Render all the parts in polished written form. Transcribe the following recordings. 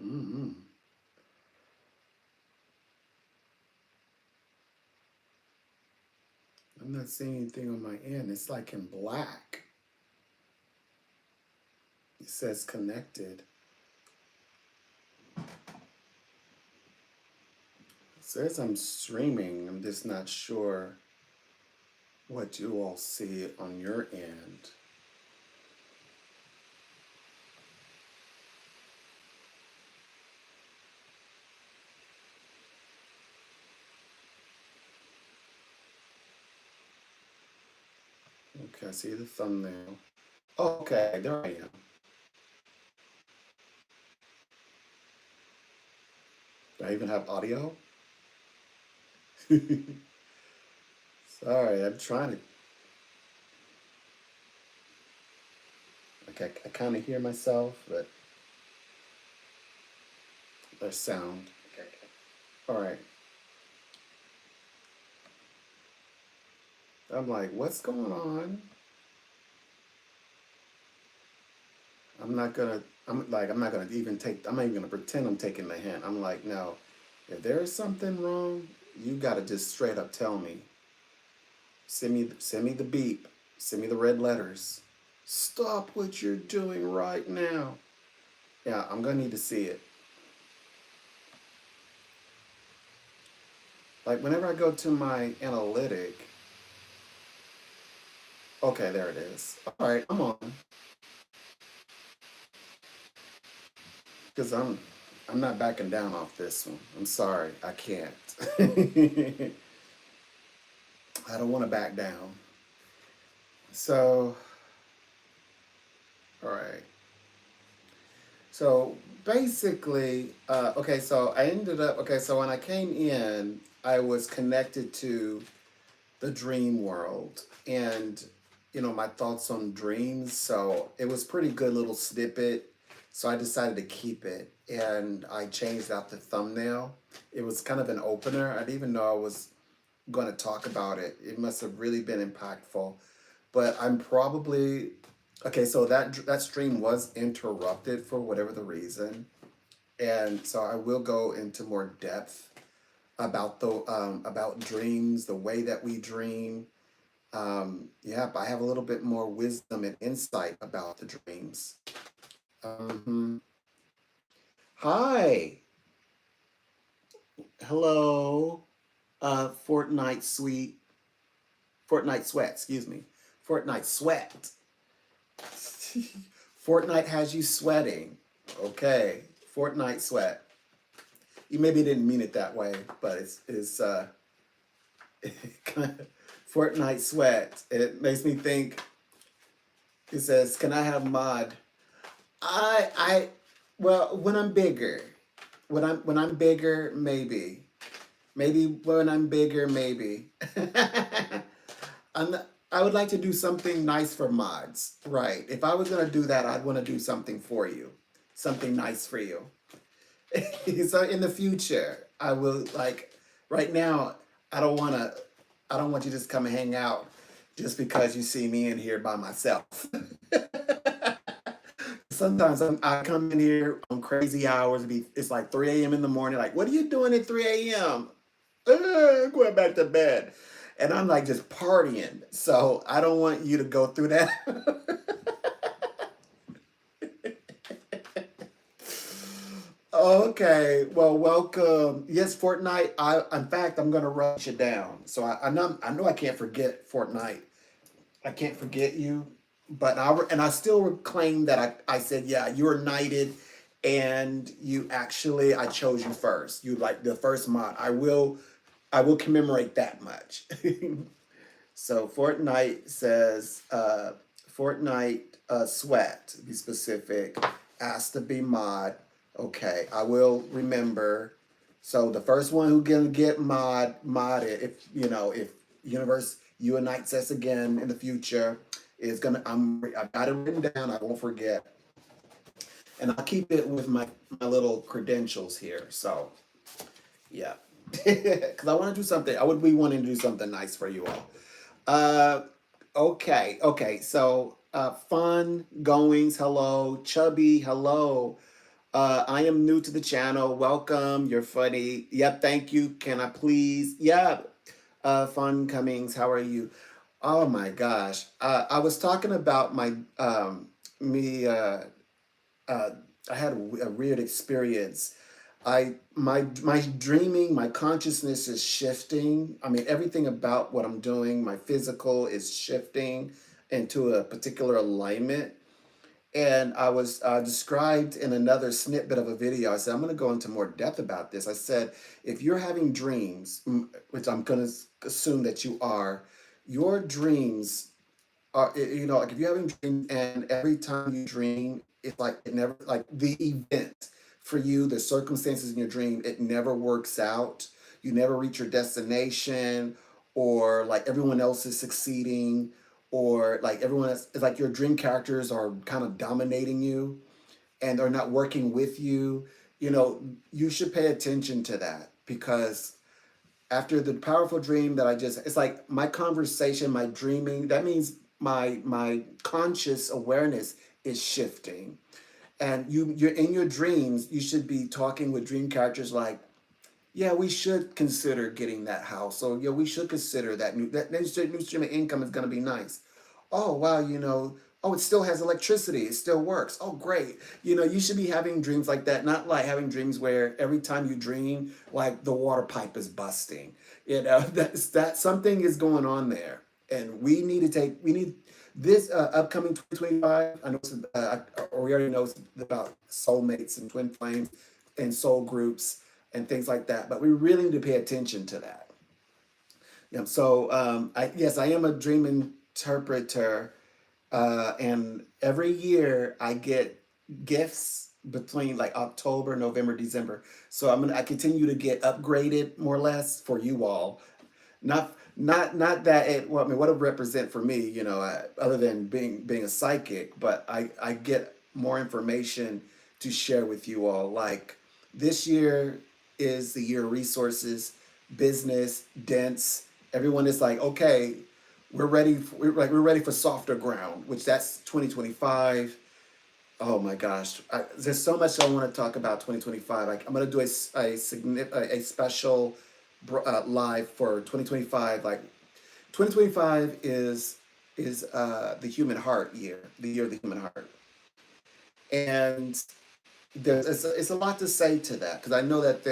Mm-hmm. I'm not seeing anything on my end. It's like in black. It says connected. It says I'm streaming. I'm just not sure what you all see on your end. Okay, I see the thumbnail. Okay, there I am. Do I even have audio? Sorry, I'm trying to. Okay, I kind of hear myself, but there's sound. Okay. All right. I'm like, what's going on? I'm not gonna. I'm not gonna even take. I'm not even gonna pretend I'm taking the hint. I'm like, no. If there's something wrong, you gotta just straight up tell me. Send me the beep. Send me the red letters. Stop what you're doing right now. Yeah, I'm gonna need to see it. Like whenever I go to my analytic. Okay, there it is. All right, I'm on. Because I'm not backing down off this one. I'm sorry, I can't. I don't want to back down. So, all right. So basically, okay, so I ended up, okay, so when I came in, I was connected to the dream world and, my thoughts on dreams. So it was pretty good little snippet. So I decided to keep it and I changed out the thumbnail. It was kind of an opener. I didn't even know I was going to talk about it. It must have really been impactful. But I'm probably okay. So that stream was interrupted for whatever the reason, and so I will go into more depth about the about dreams, the way that we dream. Yeah, I have a little bit more wisdom and insight about the dreams. Um, Hi, hello, Fortnite Sweet, Fortnite Sweat. Excuse me, Fortnite Sweat. Fortnite has you sweating. Okay, Fortnite Sweat. You maybe didn't mean it that way, but it's Fortnite Sweat. It makes me think. It says, "Can I have mod?" I well, when I'm bigger, when I'm bigger, maybe when I'm bigger, maybe. I'm not, I would like to do something nice for mods, right? If I was gonna do that, I'd want to do something for you, something nice for you. So in the future, I will like. Right now, I don't want to. I don't want you to just come and hang out just because you see me in here by myself. Sometimes I come in here on crazy hours. It's like 3 a.m. in the morning. Like, what are you doing at 3 a.m.? Going back to bed. And I'm like just partying. So I don't want you to go through that. Okay, well, welcome. Yes, Fortnite. In fact, I'm gonna write you down. So I know I can't forget Fortnite. I can't forget you, but I still claim that I said, yeah, you were knighted, and you actually I chose you first. You like the first mod. I will commemorate that much. So Fortnite says Fortnite sweat to be specific, asked to be mod. Okay, I will remember. So the first one who can get modded, if universe unites us again in the future, is gonna. I got it written down. I won't forget, and I'll keep it with my little credentials here. So yeah, because I want to do something. I would be wanting to do something nice for you all. Uh, okay. So fun goings. Hello, chubby. Hello. I am new to the channel. Welcome. You're funny. Yep. Thank you. Can I please? Yeah. Fun Cummings. How are you? Oh my gosh. I was talking about my me. Uh, I had a weird experience. My dreaming, my consciousness is shifting. I mean, everything about what I'm doing, my physical is shifting into a particular alignment. And I was described in another snippet of a video. I said, I'm going to go into more depth about this. I said, if you're having dreams, which I'm going to assume that you are, your dreams are, like if you're having dreams and every time you dream, it's like it never, like the event for you, the circumstances in your dream, it never works out. You never reach your destination, or like everyone else is succeeding, or like everyone else, it's like your dream characters are kind of dominating you and they're not working with you. You should pay attention to that, because after the powerful dream that it's like my conversation, my dreaming, that means my conscious awareness is shifting. And you're in your dreams, you should be talking with dream characters like, yeah, we should consider getting that house. So yeah, we should consider that new stream of income is going to be nice. Oh wow, oh, it still has electricity. It still works. Oh great. You should be having dreams like that, not like having dreams where every time you dream, like the water pipe is busting. That something is going on there, and we need this upcoming 2025. I know or we already know about soulmates and twin flames and soul groups and things like that. But we really need to pay attention to that. So yes, I am a dream interpreter, and every year I get gifts between like October, November, December. So I continue to get upgraded more or less for you all. Not that it. Well, I mean, what it represent for me, other than being a psychic, but I get more information to share with you all. Like this year is the year of resources, business, dense. Everyone is like, okay, we're ready for softer ground, which that's 2025. Oh my gosh, there's so much I want to talk about 2025. I'm going to do a special live for 2025. Like 2025 is the human heart year, the year of the human heart, and it's a lot to say to that, because I know that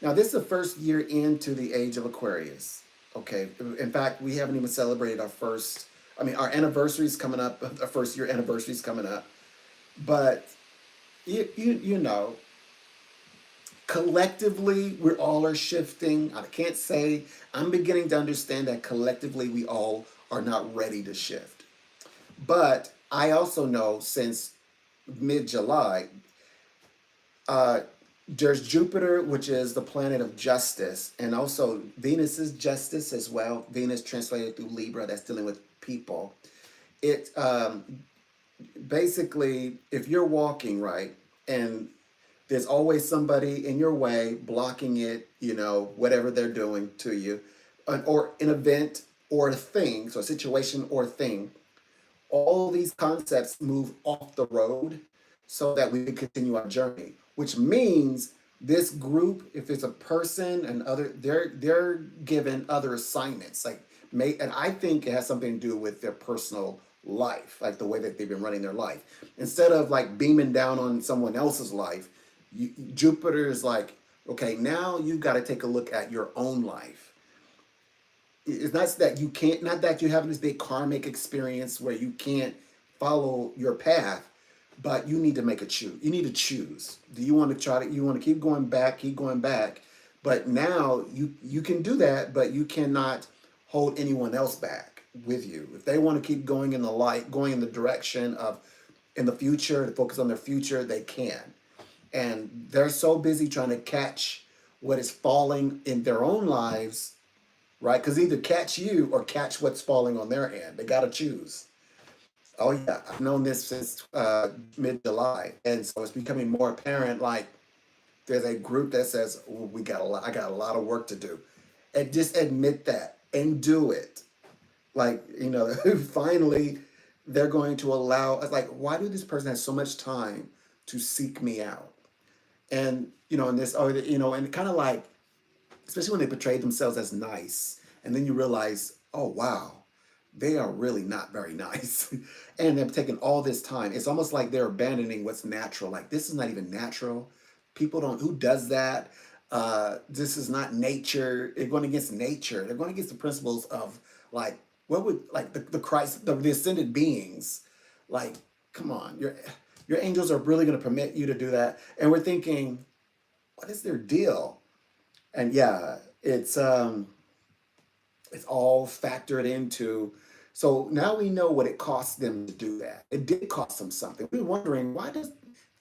now this is the first year into the age of Aquarius. Okay, in fact, we haven't even celebrated our first. I mean, our anniversary is coming up. Our first year anniversary is coming up, but you know, collectively we all are shifting. I can't say I'm beginning to understand that collectively we all are not ready to shift. But I also know since mid-July, uh, there's Jupiter, which is the planet of justice, and also Venus is justice as well. Venus translated through Libra, that's dealing with people. It basically, if you're walking right, and there's always somebody in your way blocking it, whatever they're doing to you, or an event or a thing, so a situation or a thing, all these concepts move off the road so that we can continue our journey, which means this group, if it's a person and other, they're given other assignments, and I think it has something to do with their personal life, like the way that they've been running their life. Instead of like beaming down on someone else's life, Jupiter is like, okay, now you've got to take a look at your own life. It's not that you can't, not that you're having this big karmic experience where you can't follow your path, but you need to make a choose. You need to choose. Do you want to you want to keep going back, but now you can do that, but you cannot hold anyone else back with you. If they want to keep going in the light, going in the direction of in the future, to focus on their future, they can. And they're so busy trying to catch what is falling in their own lives, right? Because either catch you or catch what's falling on their end. They got to choose. Oh yeah, I've known this since mid-July, and so it's becoming more apparent. Like there's a group that says, oh, I got a lot of work to do," and just admit that and do it. Like finally, they're going to allow. It's like, why do this person have so much time to seek me out. And, in this, or, and kind of like, especially when they portray themselves as nice, and then you realize, oh, wow, they are really not very nice. And they're taking all this time. It's almost like they're abandoning what's natural. Like, this is not even natural. People don't, who does that? This is not nature. They're going against nature. They're going against the principles of, like, what would, like, the Christ, the ascended beings. Like, come on, your angels are really going to permit you to do that. And we're thinking, what is their deal? And yeah, it's all factored into. So now we know what it cost them to do that. It did cost them something. We were wondering, why do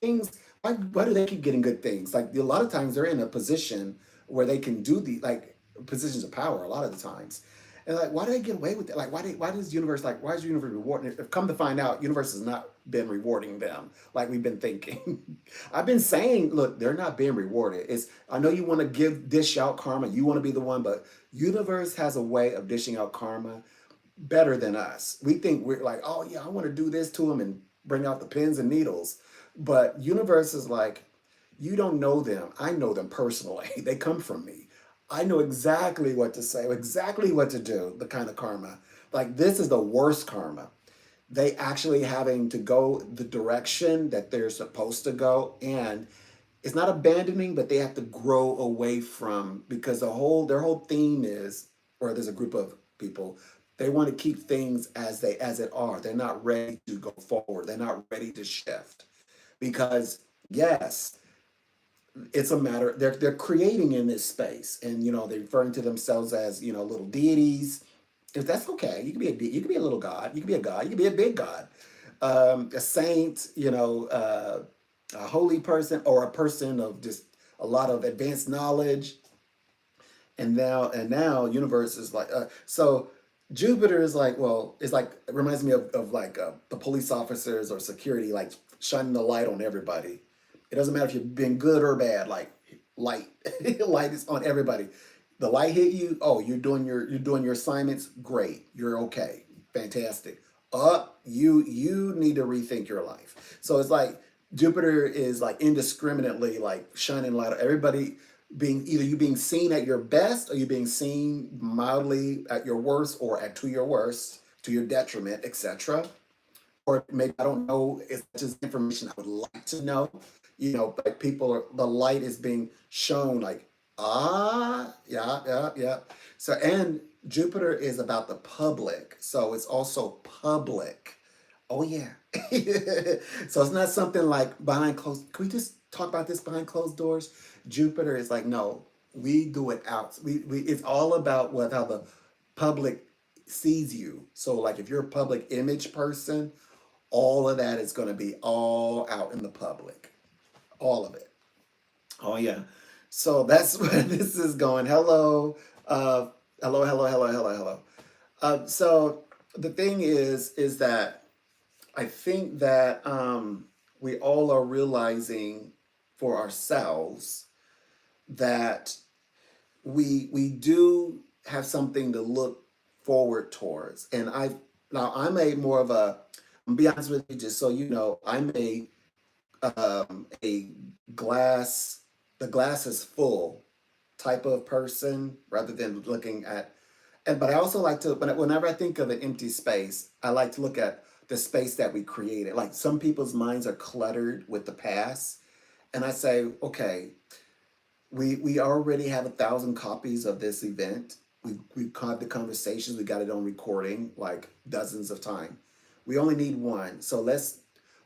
they keep getting good things? Like, a lot of times they're in a position where they can do the, like, positions of power a lot of the times. And like, why do they get away with it? Like, why does universe, like, why is the universe rewarding it? Come to find out, universe has not been rewarding them like we've been thinking. I've been saying, look, they're not being rewarded. I know you want to dish out karma, you want to be the one, but universe has a way of dishing out karma better than us. We think we're like, oh yeah, I want to do this to them and bring out the pins and needles. But universe is like, you don't know them. I know them personally. They come from me. I know exactly what to say, exactly what to do, the kind of karma. Like, this is the worst karma. They actually having to go the direction that they're supposed to go. And it's not abandoning, but they have to grow away from, because their whole theme is, or there's a group of people, they want to keep things as it are. They're not ready to go forward. They're not ready to shift. Because yes, it's a matter, they're creating in this space, and they're referring to themselves as little deities. If that's okay, you can be you can be a little god, you can be a god, you can be a big god, a saint, a holy person, or a person of just a lot of advanced knowledge. And now universe is like, so Jupiter is like, well, it's like, it reminds me of like the police officers or security, like shining the light on everybody. It doesn't matter if you're being good or bad, like, light. Light is on everybody. The light hit you, oh, you're doing your assignments, great, you're okay, fantastic. Up, you need to rethink your life. So it's like Jupiter is like indiscriminately like shining light on everybody, being either you being seen at your best, or you being seen mildly at your worst, or to your worst, to your detriment, etc. Or maybe I don't know, it's just information I would like to know. But the light is being shown, like, yeah, yeah, yeah. So, and Jupiter is about the public, so it's also public. Oh yeah. So it's not something like behind closed. Can we just talk about this behind closed doors? Jupiter is like, no, we do it out. We it's all about how the public sees you. So like, if you're a public image person, all of that is going to be all out in the public. All of it. Oh yeah. So that's where this is going. Hello. Hello, hello, hello, hello, hello. So the thing is that I think that we all are realizing for ourselves that we do have something to look forward towards. And I'm a more of a, I'm be honest with you, just so you know, I'm a glass, the glass is full type of person, rather than looking at, but I also like to, but whenever I think of an empty space, I like to look at the space that we created. Like, some people's minds are cluttered with the past, and I say, okay, we already have 1,000 copies of this event. We caught the conversations. We got it on recording like dozens of times. We only need one. So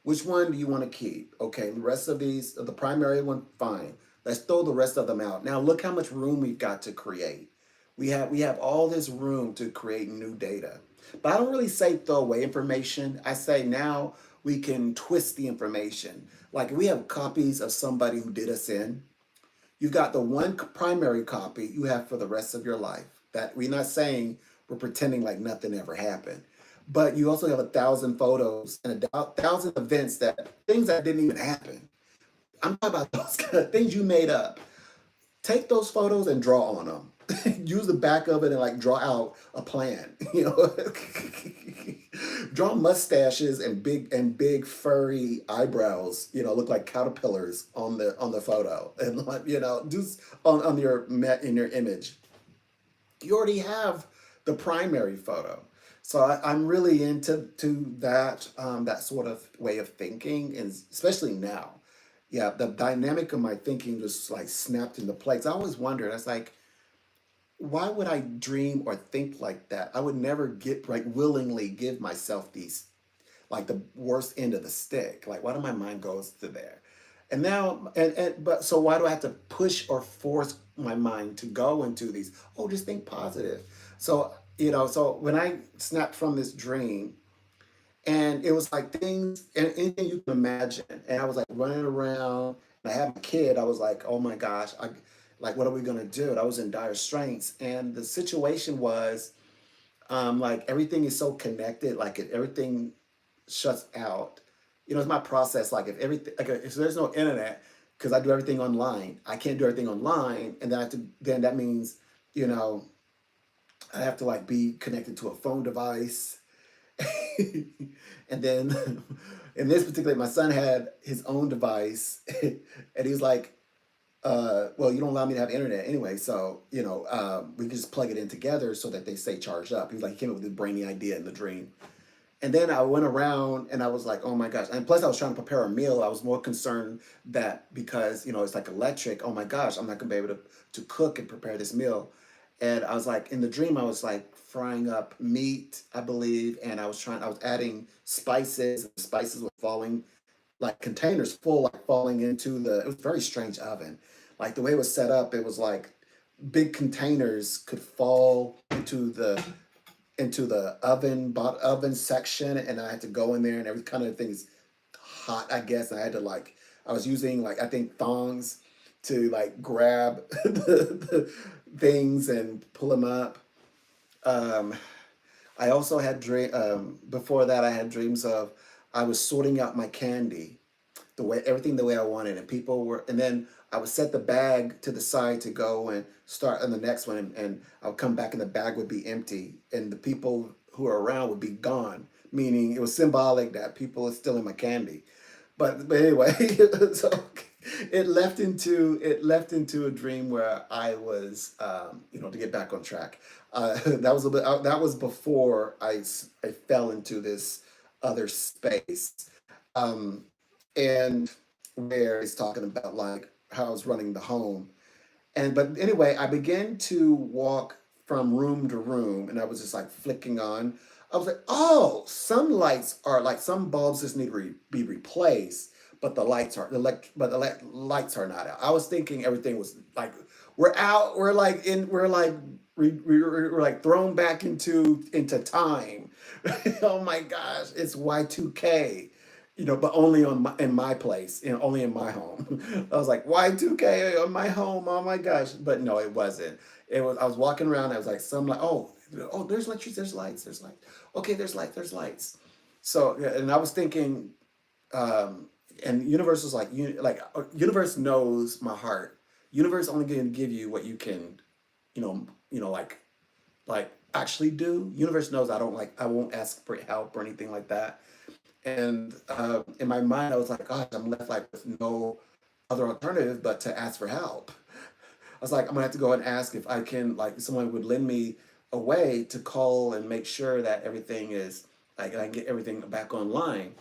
which one do you want to keep? Okay, the rest of these, the primary one, fine. Let's throw the rest of them out. Now look how much room we've got to create. We have all this room to create new data. But I don't really say throw away information. I say now we can twist the information. Like, if we have copies of somebody who did us in, you've got the one primary copy you have for the rest of your life. That we're not saying we're pretending like nothing ever happened. But you also have 1,000 photos and 1,000 events, things that didn't even happen. I'm talking about those kind of things you made up. Take those photos and draw on them. Use the back of it and like draw out a plan, Draw mustaches and big furry eyebrows. Look like caterpillars on the photo, and like, do on your met in your image. You already have the primary photo. So I'm really into that sort of way of thinking, and especially now. Yeah, the dynamic of my thinking just like snapped into place. I always wondered. I was like, why would I dream or think like that? I would never get like willingly give myself these like the worst end of the stick. Like, why do my mind goes to there? And now, but so why do I have to push or force my mind to go into these? Oh, just think positive. So, so when I snapped from this dream, and it was like things and anything you can imagine, and I was like running around, and I had a kid. I was like, oh my gosh, like, what are we gonna do? And I was in dire straits, and the situation was, like everything is so connected, like if everything shuts out. It's my process. Like if everything, like if there's no internet, because I do everything online, I can't do everything online, and then then that means, you know, I have to like be connected to a phone device, and then in this particular, my son had his own device, and he's like, well, you don't allow me to have internet anyway, so we can just plug it in together so that they stay charged up. He was like, he came up with this brainy idea in the dream. And then I went around and I was like, oh my gosh. And plus I was trying to prepare a meal. I was more concerned that because, it's like electric, oh my gosh, I'm not gonna be able to cook and prepare this meal. And I was like, in the dream, I was like frying up meat, I believe, and I was adding spices. Spices were falling, like containers full, like falling into it was a very strange oven. Like the way it was set up, it was like big containers could fall into the oven section, and I had to go in there, and every kind of thing's hot, I guess. And I had to like, I was using like, I think thongs to like grab the things and pull them up. Um, I also had before that I had dreams of I was sorting out my candy everything the way I wanted, and and then I would set the bag to the side to go and start on the next one, and I would come back and the bag would be empty, and the people who are around would be gone, meaning it was symbolic that people are stealing my candy. But anyway, so it left into a dream where I was, to get back on track. That was that was before I fell into this other space. Um, and where he's talking about like how I was running the home. But anyway, I began to walk from room to room, and I was just like flicking on. I was like, oh, some lights are like some bulbs just need to be replaced, but the lights are not out. I was thinking everything was like we're out. We're like in. We're like we're like thrown back into time. Oh my gosh, it's Y2K. But only in my place, only in my home. I was like, Y2K on my home, oh my gosh. But no, it wasn't. I was walking around, I was like, oh, there's electricity, there's lights. Okay, there's lights. So, yeah, and I was thinking, and universe was like, universe knows my heart. Universe only going to give you what you can, like actually do. Universe knows I won't ask for help or anything like that. And in my mind, I was like, gosh, I'm left like with no other alternative but to ask for help. I was like, I'm gonna have to go and ask if I can, like, someone would lend me a way to call and make sure that everything is like I can get everything back online.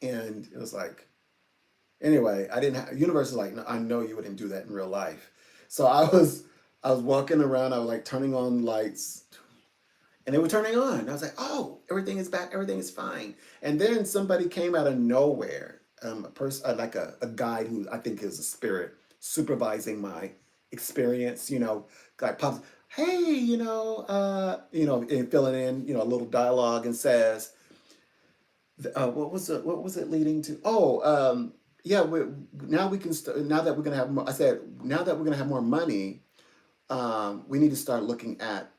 And it was like, anyway, I didn't. Universe is like, no, I know you wouldn't do that in real life. So I was walking around. I was like turning on lights, and they were turning on. I was like, oh, everything is back, everything is fine. And then somebody came out of nowhere, a person, like a guide who I think is a spirit supervising my experience. Guy pops, hey, and filling in, a little dialogue and says, what was it leading to? Oh, yeah, now we can now that we're gonna have more. I said, now that we're gonna have more money, we need to start looking at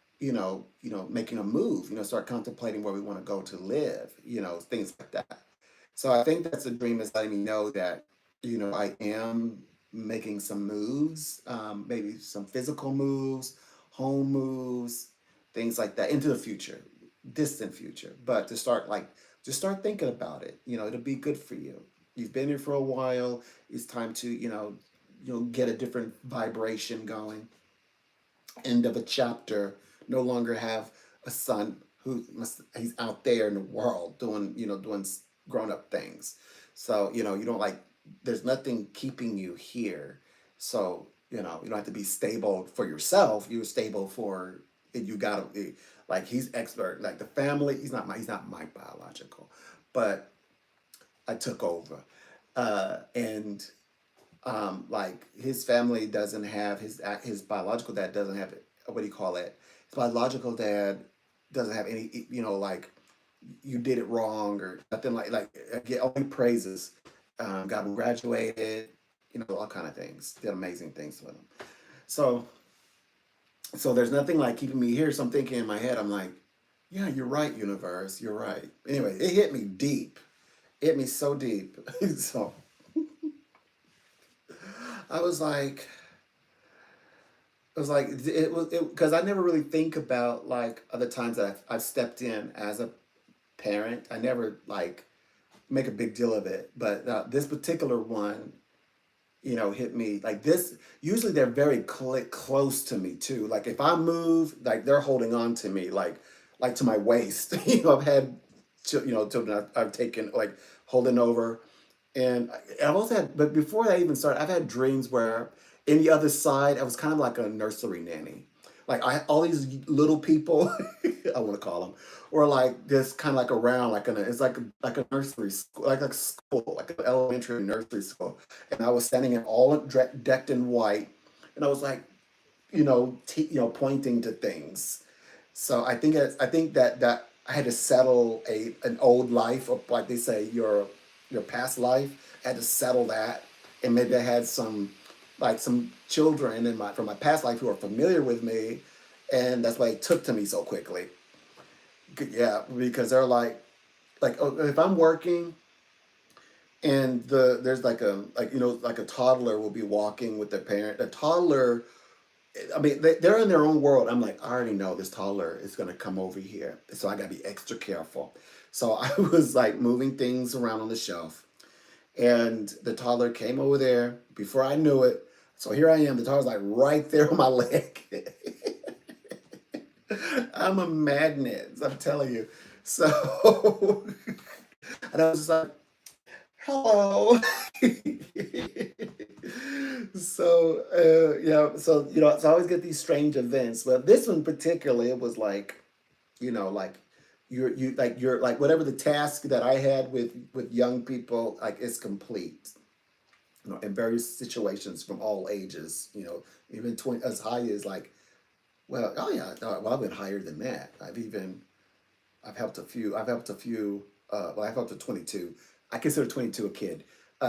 making a move, start contemplating where we want to go to live, things like that. So I think that's a dream is letting me know that I am making some moves, maybe some physical moves, home moves, things like that into the future. distant future, but to start like just start thinking about it. It'll be good for you. You've been here for a while. It's time to get a different vibration going. End of a chapter. No longer have a son he's out there in the world doing grown up things. So you don't like. There's nothing keeping you here. So you don't have to be stable for yourself. You're stable for you. Gotta be like he's expert. Like the family. He's not my biological, but I took over, and like his family doesn't have his biological dad doesn't have what do you call it? His biological dad doesn't have any like you did it wrong or nothing like I get only praises. Got him graduated, all kind of things. Did amazing things with him. So there's nothing like keeping me here. So I'm thinking in my head, I'm like, yeah, you're right, universe, you're right. Anyway, it hit me deep. It hit me so deep. So I was like, it was it because I never really think about like other times that I've stepped in as a parent. I never like make a big deal of it, but this particular one, hit me like this. Usually they're very close to me too. Like if I move, like they're holding on to me, like to my waist. I've had, children I've taken like holding over. And I've also had, but before I even started, I've had dreams where in the other side, I was kind of like a nursery nanny. Like all these little people, I want to call them, or like just kind of like around, it's like a nursery school, like a school, like an elementary nursery school. And I was standing in all decked in white, and I was like, pointing to things. So I think that I had to settle an old life of like they say your past life. I had to settle that, and maybe I had some children from my past life who are familiar with me, and that's why it took to me so quickly. Yeah, because they're like oh, if I'm working and there's like a toddler will be walking with their parent. The toddler, I mean, they're in their own world. I'm like, I already know this toddler is going to come over here. So I got to be extra careful. So I was like moving things around on the shelf. And the toddler came over there before I knew it. So here I am. The toddler's like right there on my leg. I'm a magnet, I'm telling you. So, and I was just like, hello. So yeah, so I always get these strange events. But this one particularly, it was like, like you're like whatever the task that I had with young people, like it's complete. In various situations from all ages, even 20, as high as like, well, oh yeah, no, well, I've been higher than that. I've helped a few, well, I've helped a 22. I consider 22 a kid.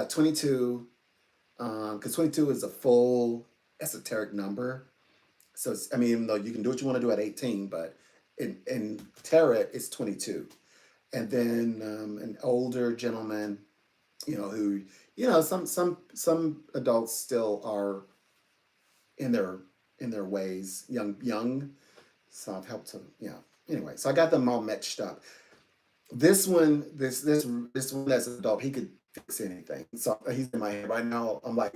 22, because 22 is a full esoteric number. So it's, I mean, even though you can do what you want to do at 18, but in tarot, it's 22. And then an older gentleman, who, some adults still are in their ways, young. So I've helped them, Anyway, so I got them all matched up. This one as an adult, he could fix anything. So he's in my head right now. I'm like,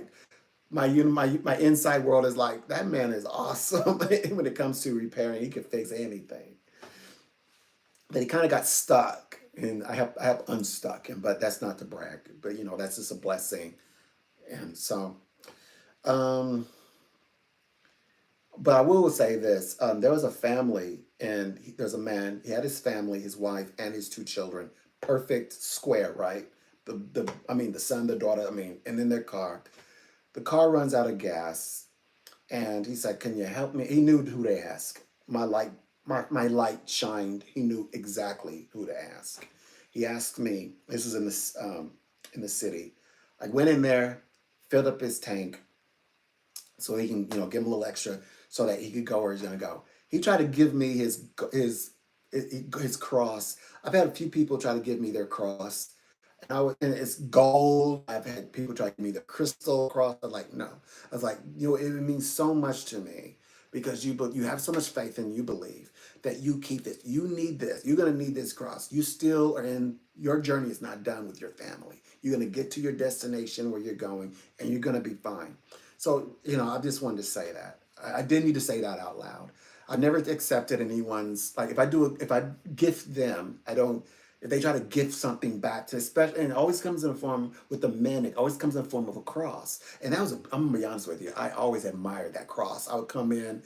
my inside world is like that man is awesome when it comes to repairing. He could fix anything. But he kind of got stuck, and I have unstuck him. But that's not to brag. But that's just a blessing. And so, um, but I will say this: there was a family, and there's a man. He had his family, his wife, and his two children. Perfect square, right? I mean, the son, the daughter. I mean, and then their car. The car runs out of gas, and he said, "Can you help me?" He knew who to ask. My light shined. He knew exactly who to ask. He asked me. This was in the city. I went in there, filled up his tank, so he can give him a little extra, so that he could go where he's gonna go. He tried to give me his cross. I've had a few people try to give me their cross, and it's gold. I've had people try to give me the crystal cross. I'm like, no. I was like, it means so much to me. because you have so much faith and you believe that you keep it. You need this. You're going to need this cross. You still are in, your journey is not done with your family. You're going to get to your destination where you're going, and you're going to be fine. So, I just wanted to say that. I didn't need to say that out loud. I've never accepted anyone's, like, if I gift them, I don't, if they try to gift something back to, especially, and it always comes in a form with the men, it always comes in the form of a cross. And that was, I'm gonna be honest with you, I always admired that cross. I would come in,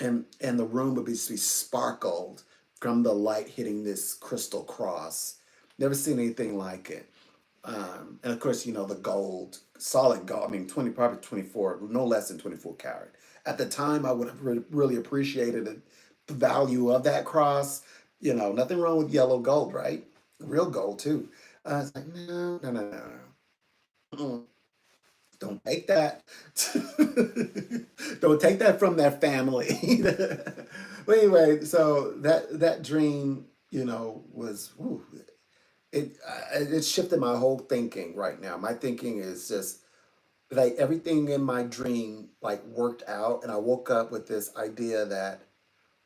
and the room would just be sparkled from the light hitting this crystal cross. Never seen anything like it. And of course, the gold, solid gold, I mean, probably 24, no less than 24 karat. At the time, I would have really appreciated it, the value of that cross. Nothing wrong with yellow gold, right? Real gold, too. It's like, no, no, no, no, no. Don't take that. Don't take that from that family. But anyway, so that dream, was, ooh, it shifted my whole thinking right now. My thinking is just like everything in my dream like worked out, and I woke up with this idea that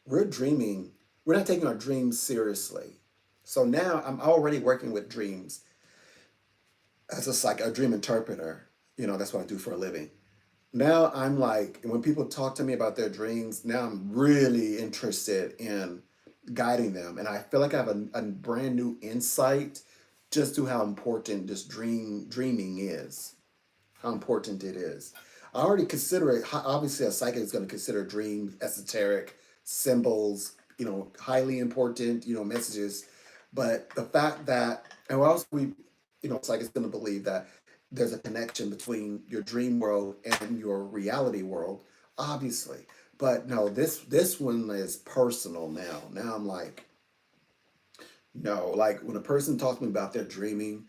we're dreaming, we're not taking our dreams seriously. So now I'm already working with dreams as a dream interpreter. That's what I do for a living. Now I'm like, when people talk to me about their dreams, now I'm really interested in guiding them. And I feel like I have a brand new insight just to how important this dreaming is, how important it is. I already consider it, obviously, a psychic is going to consider dreams, esoteric, symbols, highly important, messages. But the fact that, and also psychics going to believe that there's a connection between your dream world and your reality world, obviously. But no, this one is personal now. Now I'm like, no, like when a person talks to me about their dreaming,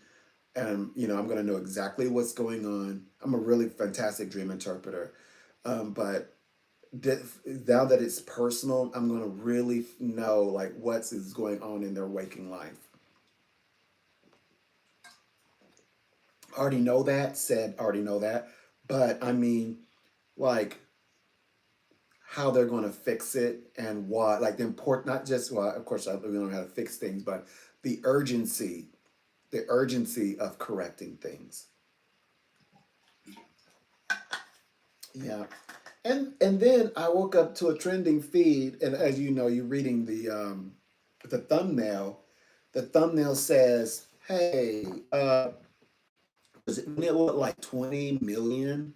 and I'm gonna know exactly what's going on. I'm a really fantastic dream interpreter, but now that it's personal, I'm gonna really know like what is going on in their waking life. Already know that, but I mean, like how they're going to fix it and why, like the important, not just, well, of course, we don't know how to fix things, but the urgency, the urgency of correcting things. Yeah. And then I woke up to a trending feed, and as you know, you're reading the thumbnail. The thumbnail says, "Hey, was it what, like 20 million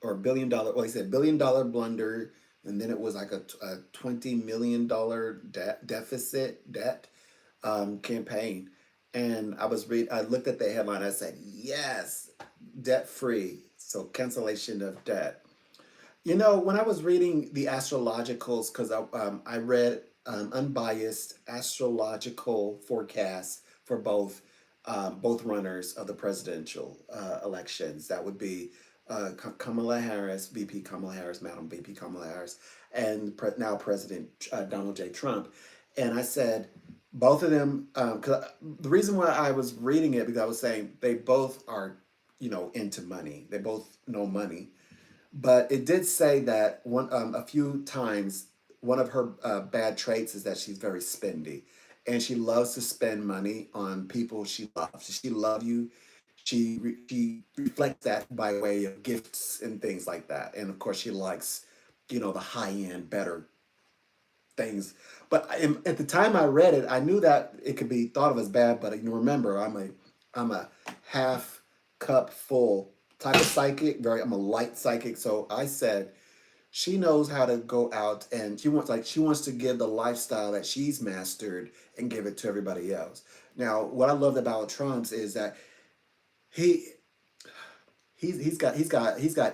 or $1 billion? Well, he said $1 billion blunder, and then it was like a $20 million debt campaign." And I looked at the headline. I said, "Yes, debt free. So cancellation of debt." When I was reading the astrologicals, because I read unbiased astrological forecasts for both runners of the presidential elections. That would be Kamala Harris, VP Kamala Harris, Madam VP Kamala Harris, and now President Donald J. Trump. And I said, both of them, because the reason why I was reading it, because I was saying they both are, into money. They both know money. But it did say that a few times, one of her bad traits is that she's very spendy, and she loves to spend money on people she loves. She loves you. She reflects that by way of gifts and things like that. And of course, she likes, the high end, better things. But at the time I read it, I knew that it could be thought of as bad. But remember, I'm a half cup full type of psychic. I'm a light psychic. So I said she knows how to go out, and she wants to give the lifestyle that she's mastered and give it to everybody else. Now, what I loved about Trump's is that he he's got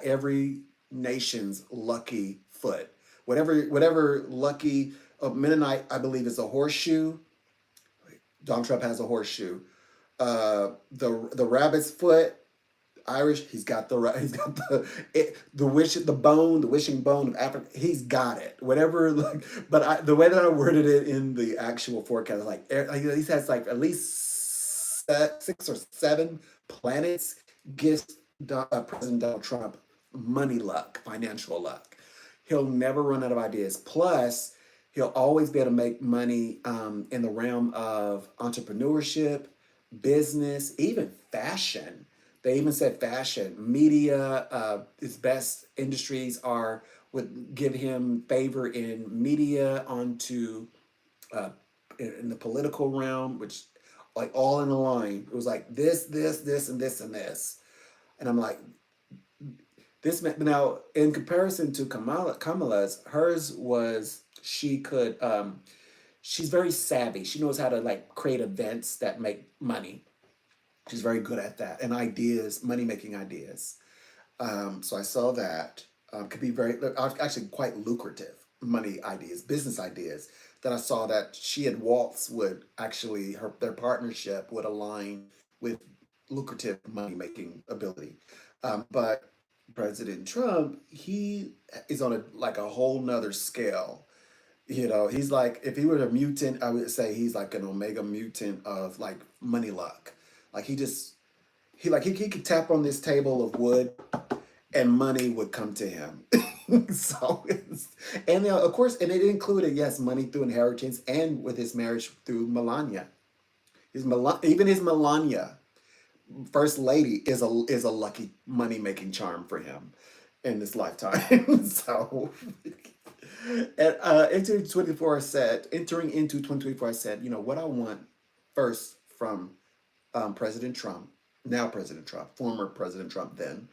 every nation's lucky foot. Whatever lucky, Mennonite, I believe, is a horseshoe. Donald Trump has a horseshoe. The rabbit's foot, Irish. The wishing bone of Africa. He's got it. Whatever. Like, but the way that I worded it in the actual forecast, he has like at least 6 or 7 planets gives President Donald Trump money luck, financial luck. He'll never run out of ideas. Plus, he'll always be able to make money in the realm of entrepreneurship, business, even fashion. They even said fashion, media. His best industries are would give him favor in media, onto uh, in the political realm, which like all in a line. It was like this, and this, and this. And I'm like, this now in comparison to Kamala's, hers was she could she's very savvy. She knows how to like create events that make money. She's very good at that, and ideas, money making ideas. So I saw that could be very actually quite lucrative money ideas, business ideas. Then I saw that she and Waltz would actually their partnership would align with lucrative money making ability. But President Trump, he is on a like a whole nother scale. You know, he's like if he were a mutant, I would say he's like an omega mutant of like money luck. Like he could tap on this table of wood and money would come to him. So, and of course, and it included yes, money through inheritance, and with his marriage through Melania. Even his Melania, first lady, is a lucky money making charm for him in this lifetime. So, and entering into 2024, I said, you know what I want first from President Trump, now President Trump, former President Trump then,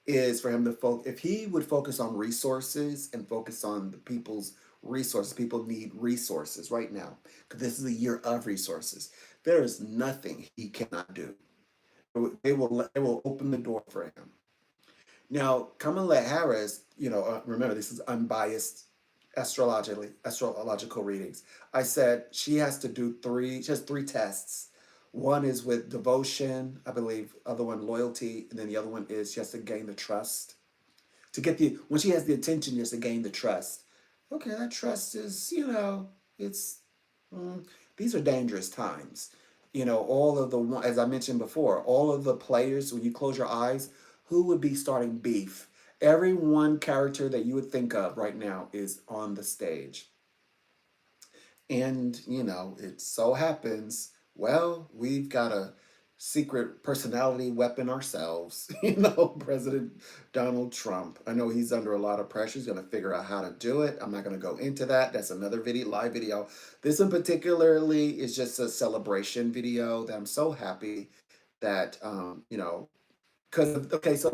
is for him to if he would focus on resources and focus on the people's resources. People need resources right now because this is a year of resources. There is nothing he cannot do. They will open the door for him. Now, Kamala Harris, remember this is unbiased astrological readings. I said she has to do three. She has three tests. One is with devotion, I believe. Other one loyalty, and then the other one is she has to gain the trust. To get when she has the attention, she has to gain the trust. Okay, that trust is it's these are dangerous times. All of the as I mentioned before, all of the players when you close your eyes, who would be starting beef? Every one character that you would think of right now is on the stage. And, it so happens, well, we've got a secret personality weapon ourselves, President Donald Trump. I know he's under a lot of pressure. He's going to figure out how to do it. I'm not going to go into that. That's another live video. This one particularly is just a celebration video that I'm so happy that, because okay, so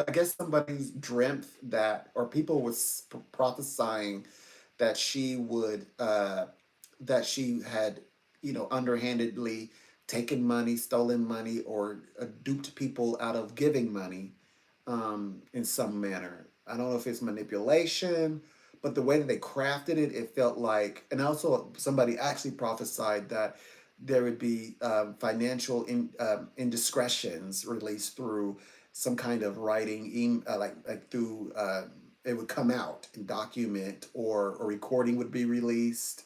I guess somebody's dreamt that, or people was prophesying that she had, underhandedly taken money, stolen money, or duped people out of giving money in some manner. I don't know if it's manipulation, but the way that they crafted it, it felt like, and also somebody actually prophesied that there would be financial indiscretions released through some kind of writing, like through it would come out and document, or a recording would be released,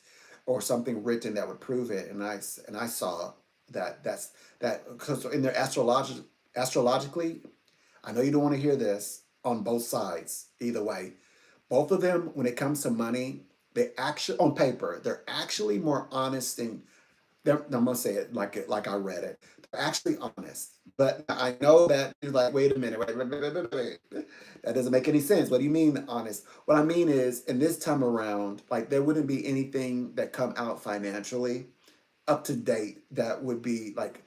or something written that would prove it. And I saw that because in their astrologically, I know you don't want to hear this on both sides either way. Both of them, when it comes to money, they actually on paper they're actually more honest and I'm gonna say it like I read it. They're actually honest, but I know that you're like, wait a minute, wait. That doesn't make any sense. What do you mean honest? What I mean is, in this time around, like there wouldn't be anything that come out financially up to date that would be like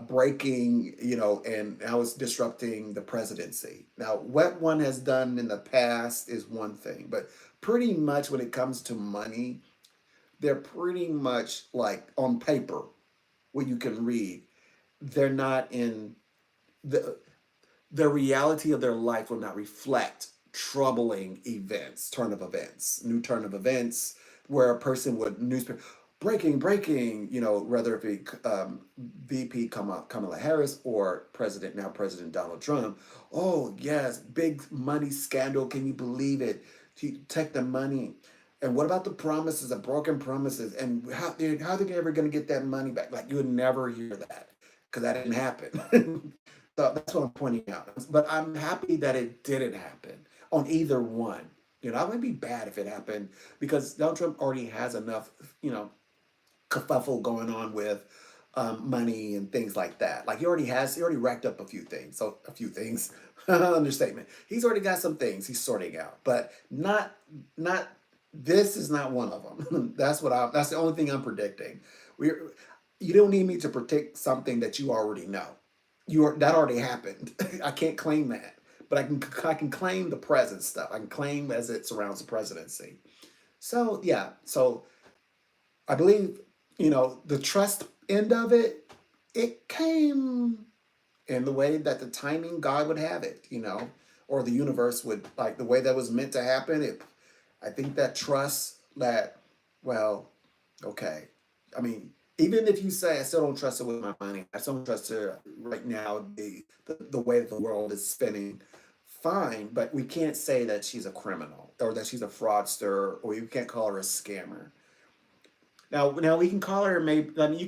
breaking, and I was disrupting the presidency. Now, what one has done in the past is one thing, but pretty much when it comes to money, they're pretty much like on paper, what you can read. They're not in the reality of their life will not reflect troubling events, new turn of events, where a person would newspaper breaking, whether it be VP Kamala Harris or now President Donald Trump. Oh yes, big money scandal. Can you believe it? To take the money. And what about the promises, the broken promises? And how are they ever going to get that money back? Like, you would never hear that because that didn't happen. So that's what I'm pointing out. But I'm happy that it didn't happen. on either one. You know, that would be bad if it happened because Donald Trump already has enough, you know, kerfuffle going on with money and things like that. Like he already racked up a few things. So a few things, understatement. He's already got some things he's sorting out, but not this is not one of them. That's the only thing I'm predicting. We're You don't need me to predict something that you already know. That already happened. I can't claim that, but I can claim the present stuff. I can claim as it surrounds the presidency. So yeah, so I believe, you know, the trust end of it, it came in the way that the timing God would have it, you know, or the universe would, like the way that was meant to happen. I think that trust that, well, okay. I mean, even if you say I still don't trust her with my money, I still don't trust her right now, the way that the world is spinning, fine, but we can't say that she's a criminal or that she's a fraudster or you can't call her a scammer. Now we can call her maybe. I mean, you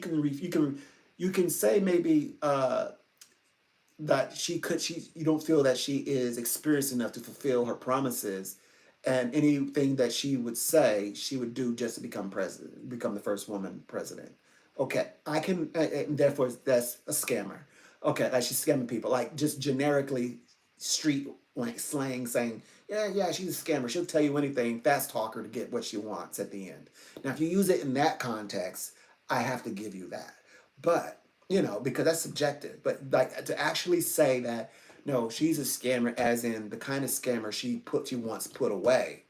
can say maybe that you don't feel that she is experienced enough to fulfill her promises, and anything that she would say she would do just to become president, become the first woman president. Okay, I can. And therefore, that's a scammer. Okay, like she's scamming people, like just generically street like slang saying, yeah, she's a scammer. She'll tell you anything, fast talker to get what she wants at the end. Now, if you use it in that context, I have to give you that. But, you know, because that's subjective. But like to actually say that, no, she's a scammer, as in the kind of scammer she wants put away,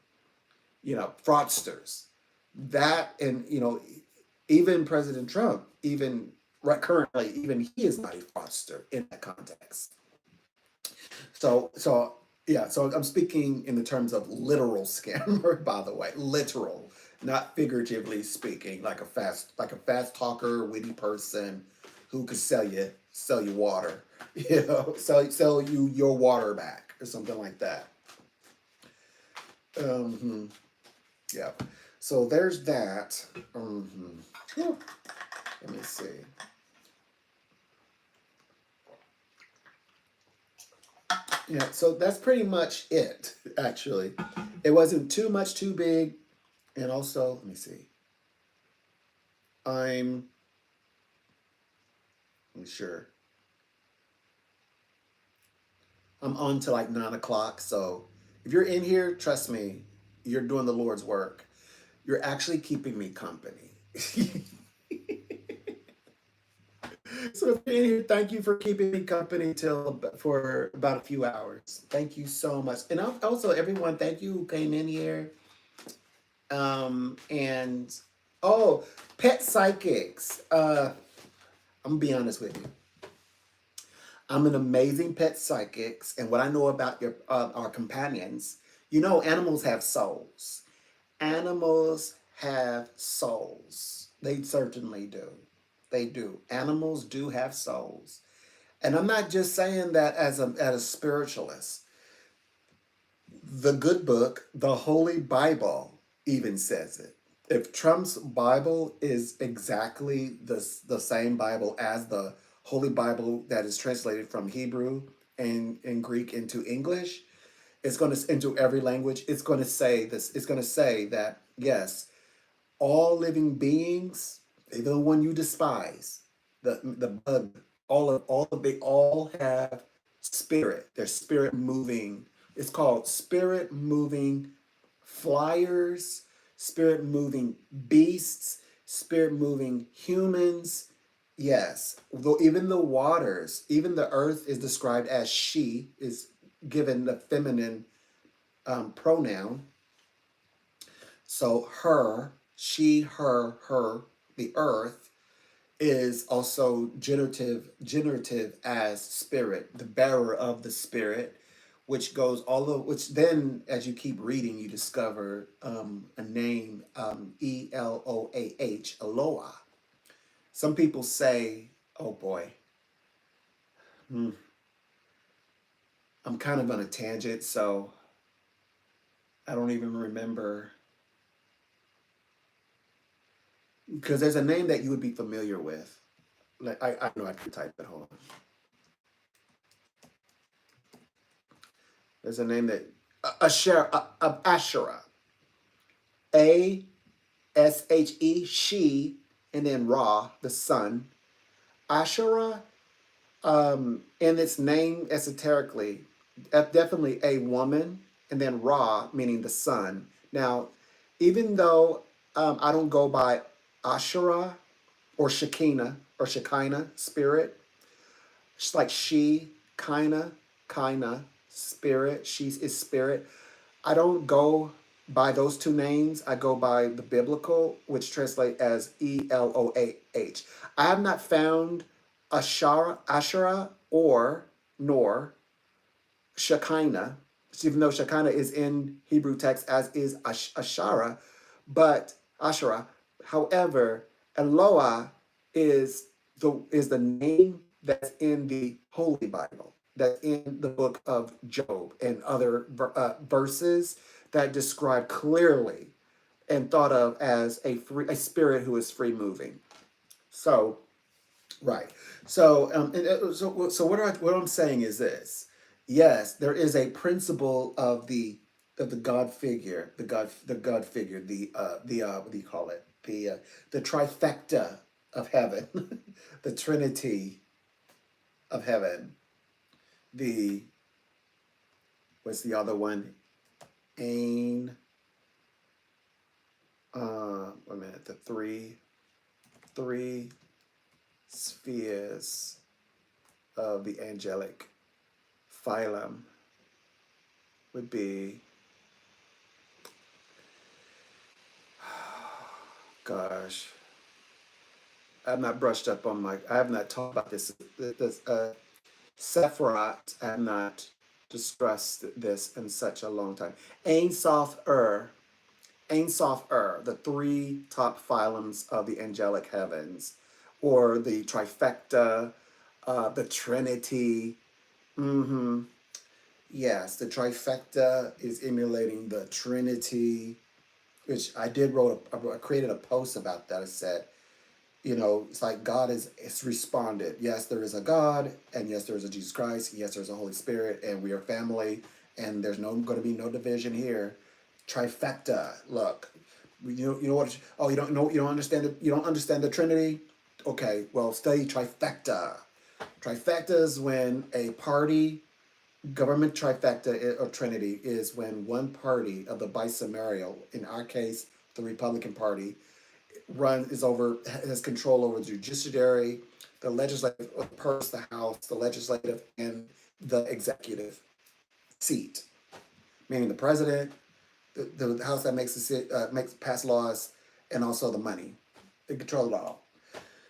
you know, fraudsters. That and you know, even President Trump, even right currently, even he is not a fraudster in that context. So yeah, so I'm speaking in the terms of literal scammer, by the way, literal, not figuratively speaking, like a fast talker, witty person who could sell you water, you know, sell you your water back or something like that. Hmm. Yeah. So there's that. Hmm. Let me see. Yeah, so that's pretty much it, actually. It wasn't too much too big. And also, let me see. I'm sure I'm on to like 9 o'clock. So if you're in here, trust me, you're doing the Lord's work. You're actually keeping me company. So if you're in here, thank you for keeping me company for about a few hours. Thank you so much. And also everyone, thank you who came in here. And oh, pet psychics. I'm gonna be honest with you. I'm an amazing pet psychics, and what I know about our companions, you know, animals have souls. Animals have souls. They certainly do. They do. Animals do have souls, and I'm not just saying that as a spiritualist. The good book, the Holy Bible, even says it. If Trump's Bible is exactly the same Bible as the Holy Bible that is translated from Hebrew and Greek into English, it's going to into every language. It's going to say this. It's going to say that yes, all living beings, even the one you despise, the bug, all of they all have spirit. There's spirit moving. It's called spirit moving flyers, spirit moving beasts, spirit moving humans. Yes, though even the waters, even the earth is described as she, is given the feminine pronoun. So her, she, her, the earth is also generative as spirit, the bearer of the spirit, which goes all of which then as you keep reading you discover a name, Eloah, Eloah. Some people say, oh boy, hmm, I'm kind of on a tangent, so I don't even remember because there's a name that you would be familiar with. Like I know I can type it. Hold on. There's a name that Asherah, Ashe, she, and then Ra, the sun. Asherah, in its name esoterically, definitely a woman, and then Ra, meaning the sun. Now, even though I don't go by Asherah or Shekinah spirit, it's like she, Kina, spirit. She is spirit. I don't go by those two names. I go by the biblical, which translate as Elohah. I have not found Asherah or nor Shekinah, even though Shekinah is in Hebrew text as is Asherah, but Asherah. However, Eloah is the name that's in the Holy Bible, that's in the book of Job and other verses that describe clearly and thought of as a spirit who is free moving. So right. So what I'm saying is this. Yes, there is a principle of the God figure, the God figure, the what do you call it? The trifecta of heaven, the Trinity of heaven. The what's the other one? Ain. Wait a minute. The three spheres of the angelic phylum would be, gosh, I'm not brushed up on I have not talked about this Sephiroth. I have not discussed this in such a long time. Ein Sof the three top phylums of the angelic heavens, or the trifecta, the Trinity. Mm-hmm. Yes, the trifecta is emulating the Trinity, which I created a post about that. I said, it's like God is responded. Yes, there is a God, and yes, there is a Jesus Christ. Yes, there's a Holy Spirit, and we are family, and there's no going to be no division here. Trifecta. Look, you know what? Oh, you don't know. You don't understand the Trinity. Okay, well, study trifecta. Trifecta is when a party, government trifecta or Trinity, is when one party of the bicameral, in our case, the Republican Party, has control over the judiciary, the legislative, the purse, the House, the legislative, and the executive seat, meaning the president, the House that makes pass laws, and also the money. They control it all.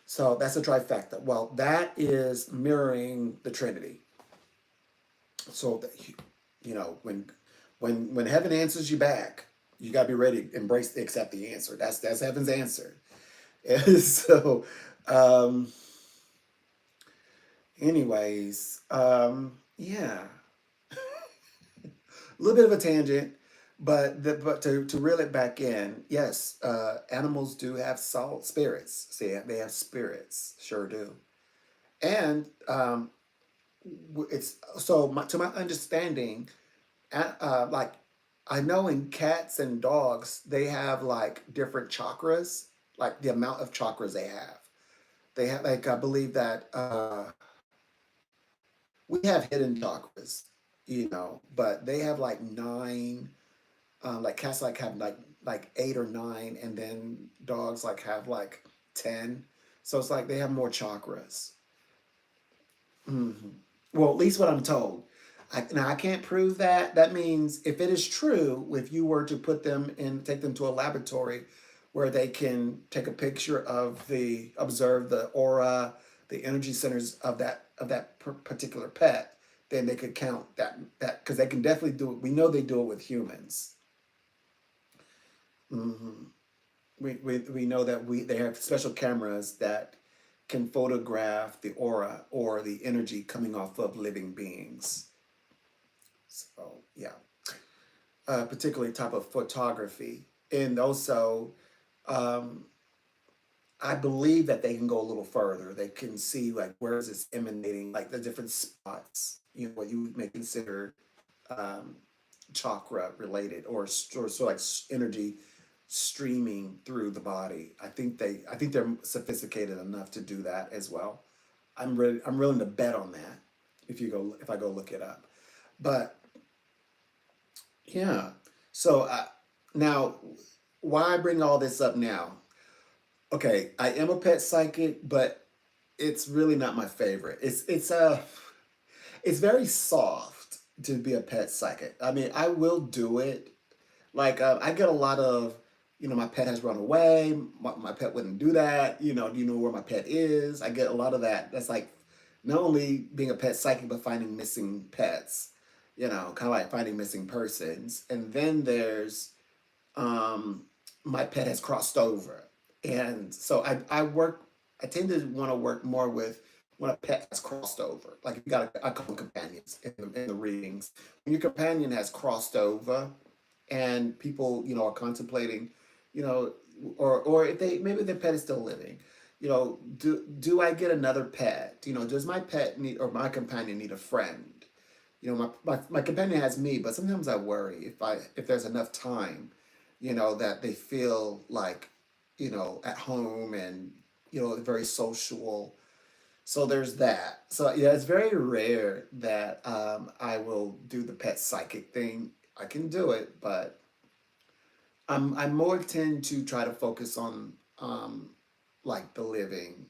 So that's a trifecta. Well, that is mirroring the Trinity. So that, when heaven answers you back, you gotta be ready to accept the answer. That's heaven's answer. And so, um, anyways, yeah, a little bit of a tangent, but to reel it back in, yes, animals do have soul spirits. See, they have spirits, sure do, and it's so to my understanding, like I know in cats and dogs they have like different chakras, like the amount of chakras they have. They have like I believe that we have hidden chakras, but they have like nine. Like cats like have like eight or nine, and then dogs like have like 10. So it's like they have more chakras. Hmm. Well, at least what I'm told. Now I can't prove that. That means if it is true, if you were to take them to a laboratory where they can take a picture observe the aura, the energy centers of that particular pet, then they could count that because they can definitely do it. We know they do it with humans. Hmm. We know that they have special cameras that can photograph the aura or the energy coming off of living beings. So yeah, particularly type of photography, and also um, I believe that they can go a little further. They can see like where is this emanating, like the different spots. What you may consider um, chakra related, or so like energy streaming through the body. I think they're sophisticated enough to do that as well. I'm willing to bet on that if I go look it up. But yeah, so now why I bring all this up now? Okay, I am a pet psychic, but it's really not my favorite. It's very soft to be a pet psychic. I mean, I will do it. Like I get a lot of, my pet has run away. My pet wouldn't do that. Do you know where my pet is? I get a lot of that. That's like not only being a pet psychic, but finding missing pets. Kind of like finding missing persons. And then there's um, my pet has crossed over. And so I tend to want to work more with when a pet has crossed over. Like if you got, I call them companions in the readings. When your companion has crossed over and people, are contemplating, you know, or if maybe their pet is still living, do I get another pet? Does my pet need, or my companion need a friend? My companion has me, but sometimes I worry if there's enough time, that they feel like, at home and, very social. So there's that. So yeah, it's very rare that I will do the pet psychic thing. I can do it, but I more tend to try to focus on like the living,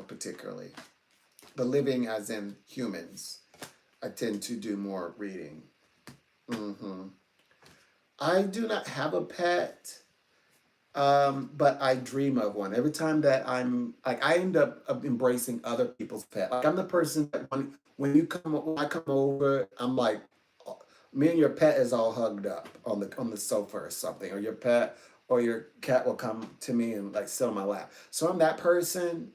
particularly the living as in humans. I tend to do more reading. hmm I do not have a pet, but I dream of one. Every time that I'm like, I end up embracing other people's pet. Like I'm the person that when I come over, I'm like, me and your pet is all hugged up on the sofa or something, or your pet or your cat will come to me and like sit on my lap. So I'm that person.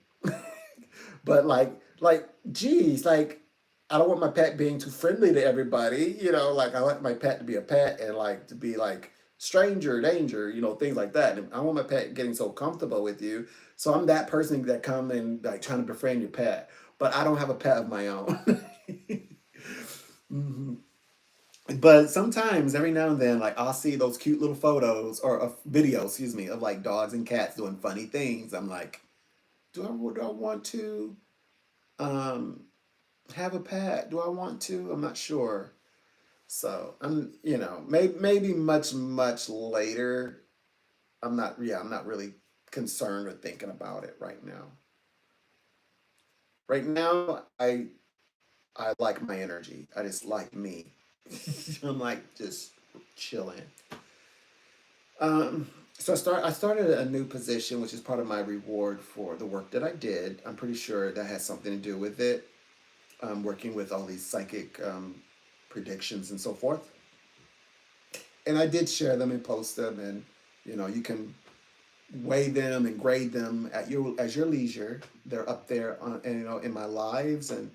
But geez, like I don't want my pet being too friendly to everybody. Like I want my pet to be a pet and like to be like stranger danger, things like that. And I want my pet getting so comfortable with you. So I'm that person that come and like trying to befriend your pet, but I don't have a pet of my own. Mhm. But sometimes, every now and then, like I'll see those cute little photos or videos, excuse me, of like dogs and cats doing funny things. I'm like, do I want to um, have a pet? Do I want to? I'm not sure. So maybe much later. I'm not really concerned or thinking about it right now. Right now, I like my energy. I just like me. I'm like just chilling. So I started a new position, which is part of my reward for the work that I did. I'm pretty sure that has something to do with it. Working with all these psychic predictions and so forth. And I did share them and post them, and you can weigh them and grade them at your leisure. They're up there on, and, in my lives, and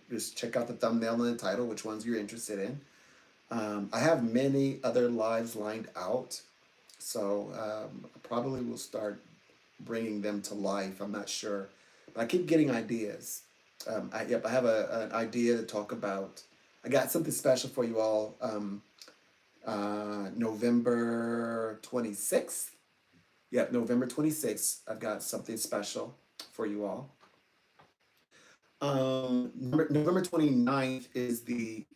just check out the thumbnail and the title, which ones you're interested in. I have many other lives lined out, so I probably will start bringing them to life. I'm not sure, but I keep getting ideas. I have an idea to talk about. I got something special for you all. November 26th. Yeah, November 26th. I've got something special for you all. November 29th is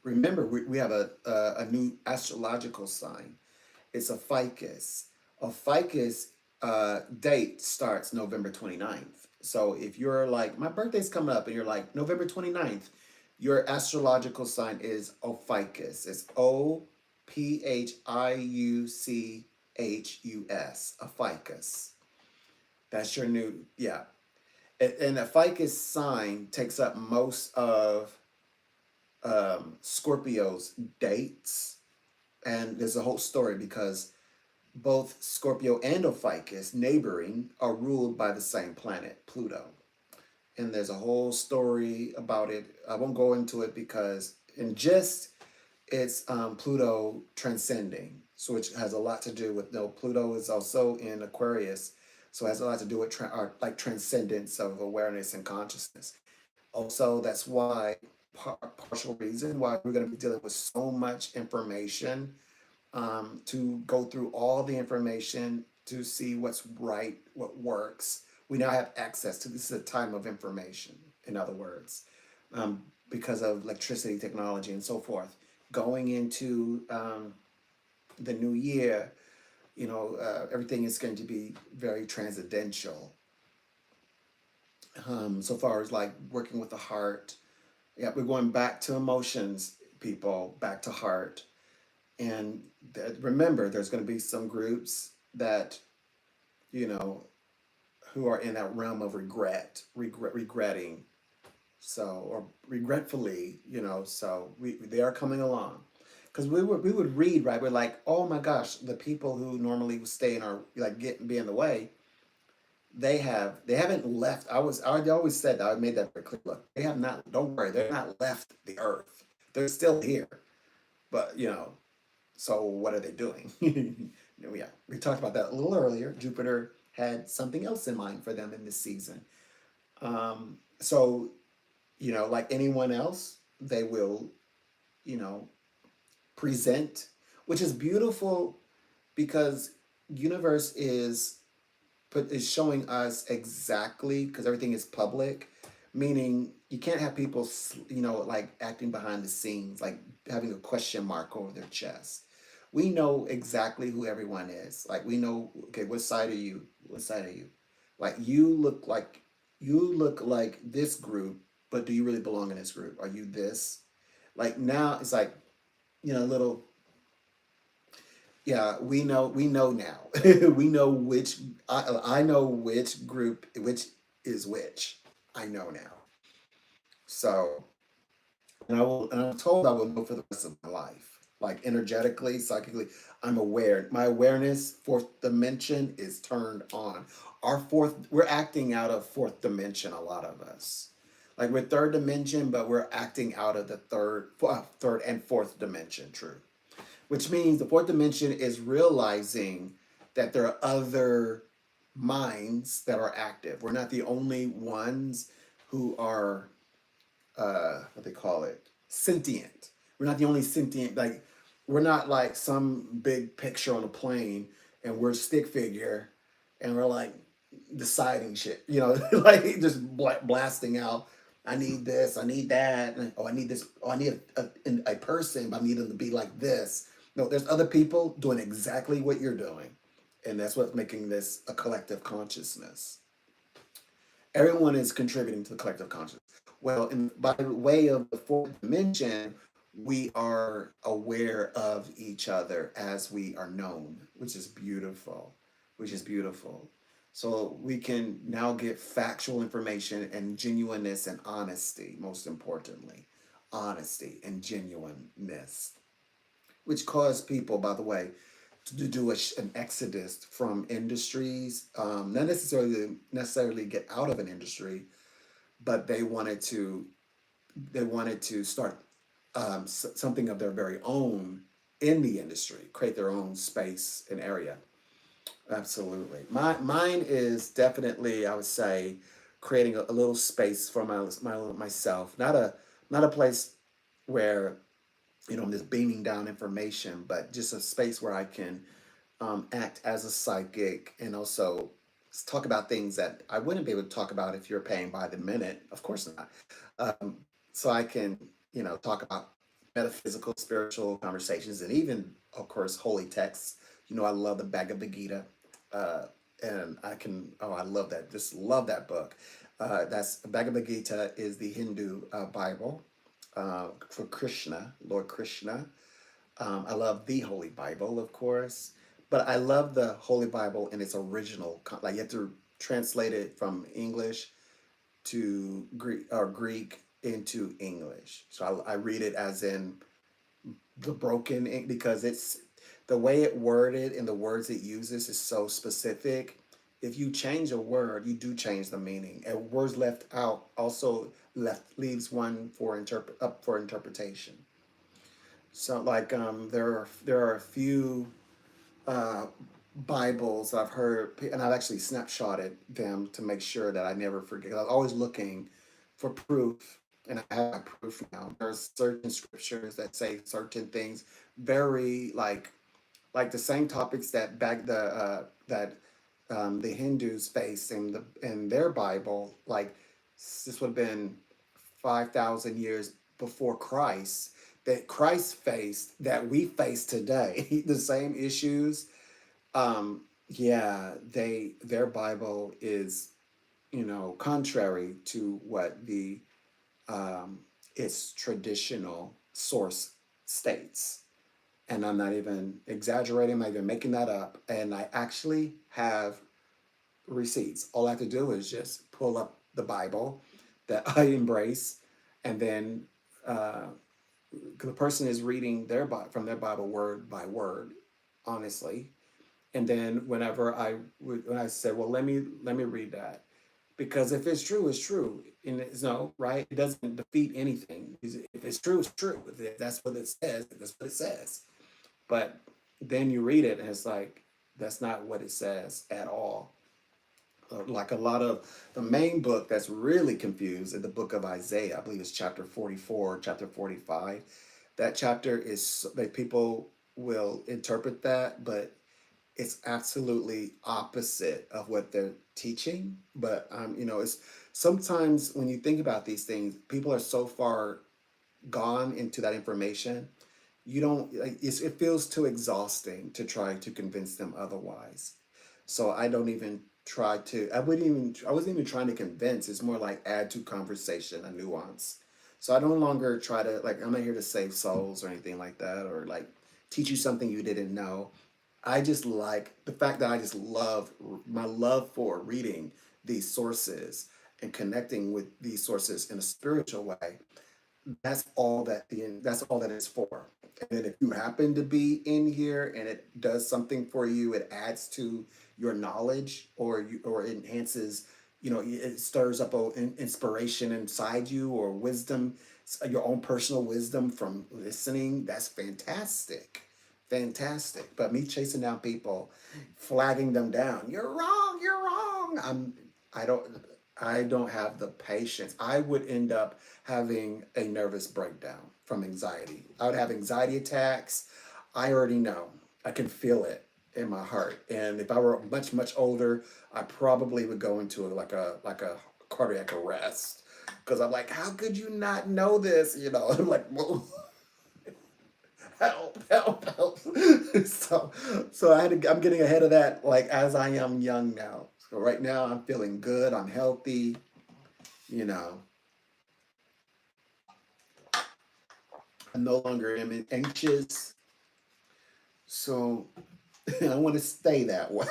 remember, we have a new astrological sign. It's a ficus. A ficus date starts November 29th. So if you're like, my birthday's coming up and you're like, November 29th, your astrological sign is Ophiuchus. It's Ophiuchus, a ficus. That's your new, yeah. And a ficus sign takes up most of Scorpio's dates. And there's a whole story because both Scorpio and Ophiuchus, neighboring, are ruled by the same planet, Pluto. And there's a whole story about it. I won't go into it because, in gist, it's Pluto transcending, so which has a lot to do with, Pluto is also in Aquarius, so it has a lot to do with like transcendence of awareness and consciousness. Also, that's why partial reason why we're going to be dealing with so much information, to go through all the information to see what's right, what works. We now have access to this is a time of information, in other words, because of electricity, technology, and so forth. Going into the new year, everything is going to be very transcendental. So far as like working with the heart, yeah, we're going back to emotions, people, back to heart. And remember, there's going to be some groups that, you know, who are in that realm of regretting. So, or regretfully, so they are coming along. Because we would read, right? We're like, oh my gosh, the people who normally would stay in our, like, be in the way, they haven't left. I always said that. I made that very clear. Look, they have not, don't worry, they're not left the earth. They're still here. But, so what are they doing? Yeah, we talked about that a little earlier. Jupiter had something else in mind for them in this season. So, like anyone else, they will, you know, present, which is beautiful because universe is showing us exactly, because everything is public, meaning you can't have people, like acting behind the scenes, like having a question mark over their chest. We know exactly who everyone is. Like we know, okay, what side are you? What side are you? Like you look like this group, but do you really belong in this group? Are you this? Like now it's like, little, yeah, we know now. We know which, I know which group, which is which. I know now. So, and I'm told I will know for the rest of my life. Like energetically, psychically, I'm aware. My awareness, fourth dimension, is turned on. We're acting out of fourth dimension, a lot of us. Like we're third dimension, but we're acting out of the third and fourth dimension, true. Which means the fourth dimension is realizing that there are other minds that are active. We're not the only ones who are, what they call it, sentient. We're not the only sentient, like, we're not like some big picture on a plane and we're a stick figure and we're like deciding shit, like just blasting out. I need this, I need that, and, oh, I need this, oh, I need a person, but I need them to be like this. No, there's other people doing exactly what you're doing. And that's what's making this a collective consciousness. Everyone is contributing to the collective consciousness. Well, by way of the fourth dimension, we are aware of each other as we are known, which is beautiful, which is beautiful. So we can now get factual information and genuineness and honesty, most importantly, honesty and genuineness, which caused people, by the way, to do an exodus from industries, not necessarily get out of an industry, but they wanted to start, something of their very own in the industry, create their own space and area. Absolutely, mine is definitely, I would say, creating a little space for myself, not a place where, I'm just beaming down information, but just a space where I can, act as a psychic and also talk about things that I wouldn't be able to talk about if you're paying by the minute. Of course not. Um, so I can, talk about metaphysical, spiritual conversations, and even, of course, holy texts. I love the Bhagavad Gita, uh, and I love that. Just love that book. That's Bhagavad Gita is the Hindu Bible, for Krishna, Lord Krishna. I love the Holy Bible, of course, but I love the Holy Bible in its original. Like you have to translate it from English to Greek, or Greek into English. So I read it as in the broken ink, because it's the way it worded and the words it uses is so specific. If you change a word, you do change the meaning. And words left out also leaves one up for interpretation. So like, there are a few, uh, Bibles I've heard, and I've actually snapshotted them to make sure that I never forget. I was always looking for proof, and I have my proof now. There's certain scriptures that say certain things very like the same topics that back that the Hindus face in their Bible. Like this would have been 5,000 years before Christ, that Christ faced, that we face today. The same issues. Yeah, their Bible is, contrary to what the its traditional source states. And I'm not even exaggerating, I'm not even making that up. And I actually have receipts. All I have to do is just pull up the Bible that I embrace, and then uh, the person is reading from their Bible word by word, honestly. And then when I said, well, let me read that, because if it's true, it's true, and it's no right. It doesn't defeat anything. If it's true, it's true. If that's what it says, that's what it says. But then you read it, and it's like that's not what it says at all. Like a lot of the main book that's really confused in the book of Isaiah, I believe it's chapter 44, chapter 45. That chapter is that people will interpret that, but it's absolutely opposite of what they're teaching. But it's sometimes when you think about these things, people are so far gone into that information, you don't like it feels too exhausting to try to convince them otherwise. So I don't even try to I wasn't even trying to convince. It's more like add to conversation a nuance. So I no longer try to, like, I'm not here to save souls or anything like that, or like teach you something you didn't know. I just like the fact that I just love my love for reading these sources and connecting with these sources in a spiritual way. That's all that it's for. And then if you happen to be in here and it does something for you, it adds to your knowledge, or it enhances, it stirs up inspiration inside you, or wisdom, your own personal wisdom from listening. That's fantastic. Fantastic. But me chasing down people, flagging them down, you're wrong, you're wrong. I don't I don't have the patience. I would end up having a nervous breakdown from anxiety. I would have anxiety attacks. I already know. I can feel it in my heart. And if I were much, much older, I probably would go into like a cardiac arrest. Because I'm like, how could you not know this? I'm like, well, help, help, help. so I'm getting ahead of that, like, as I am young now. So right now I'm feeling good, I'm healthy, you know. I no longer am anxious. So I want to stay that way.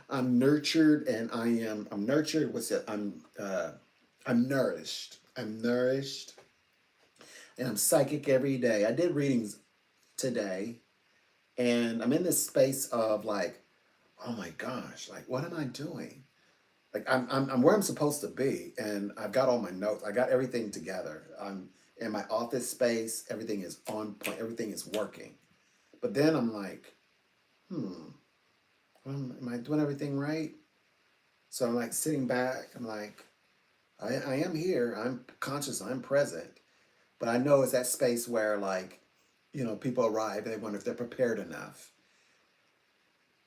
I'm nurtured, and I'm nurtured. What's it? I'm nourished. I'm nourished, and I'm psychic every day. I did readings today, and I'm in this space of like, oh my gosh, like, what am I doing? Like, I'm where I'm supposed to be, and I've got all my notes. I got everything together. I'm in my office space. Everything is on point. Everything is working. But then I'm like, am I doing everything right? So I'm like sitting back. I'm like, I am here. I'm conscious. I'm present. But I know it's that space where, like, people arrive and they wonder if they're prepared enough.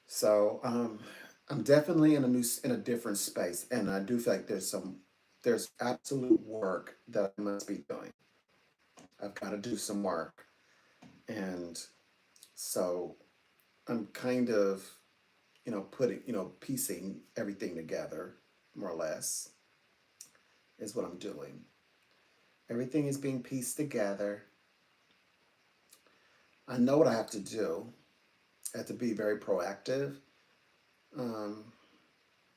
So I'm definitely in a different space, and I do feel like there's absolute work that I must be doing. I've got to do some work, and so I'm kind of putting piecing everything together, more or less, is what I'm doing. Everything is being pieced together. I know what I have to do. I have to be very proactive, um,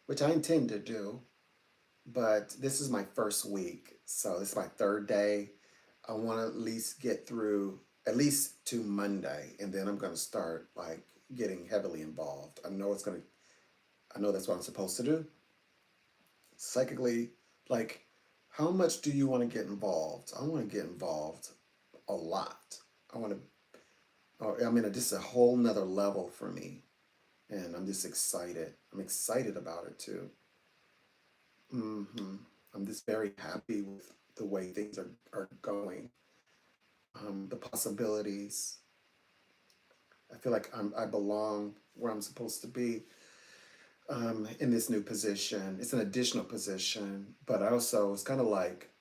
which I intend to do. But this is my first week, so this is my third day. I want to at least get through at least to Monday, and then I'm going to start like getting heavily involved. I know that's what I'm supposed to do. Psychically, like, how much do you want to get involved? I want to get involved a lot. I want to. I mean, just a whole nother level for me, and I'm just excited. I'm excited about it too. Hmm. I'm just very happy with the way things are going. The possibilities. I feel like I belong where I'm supposed to be in this new position. It's an additional position, but also it's kind of like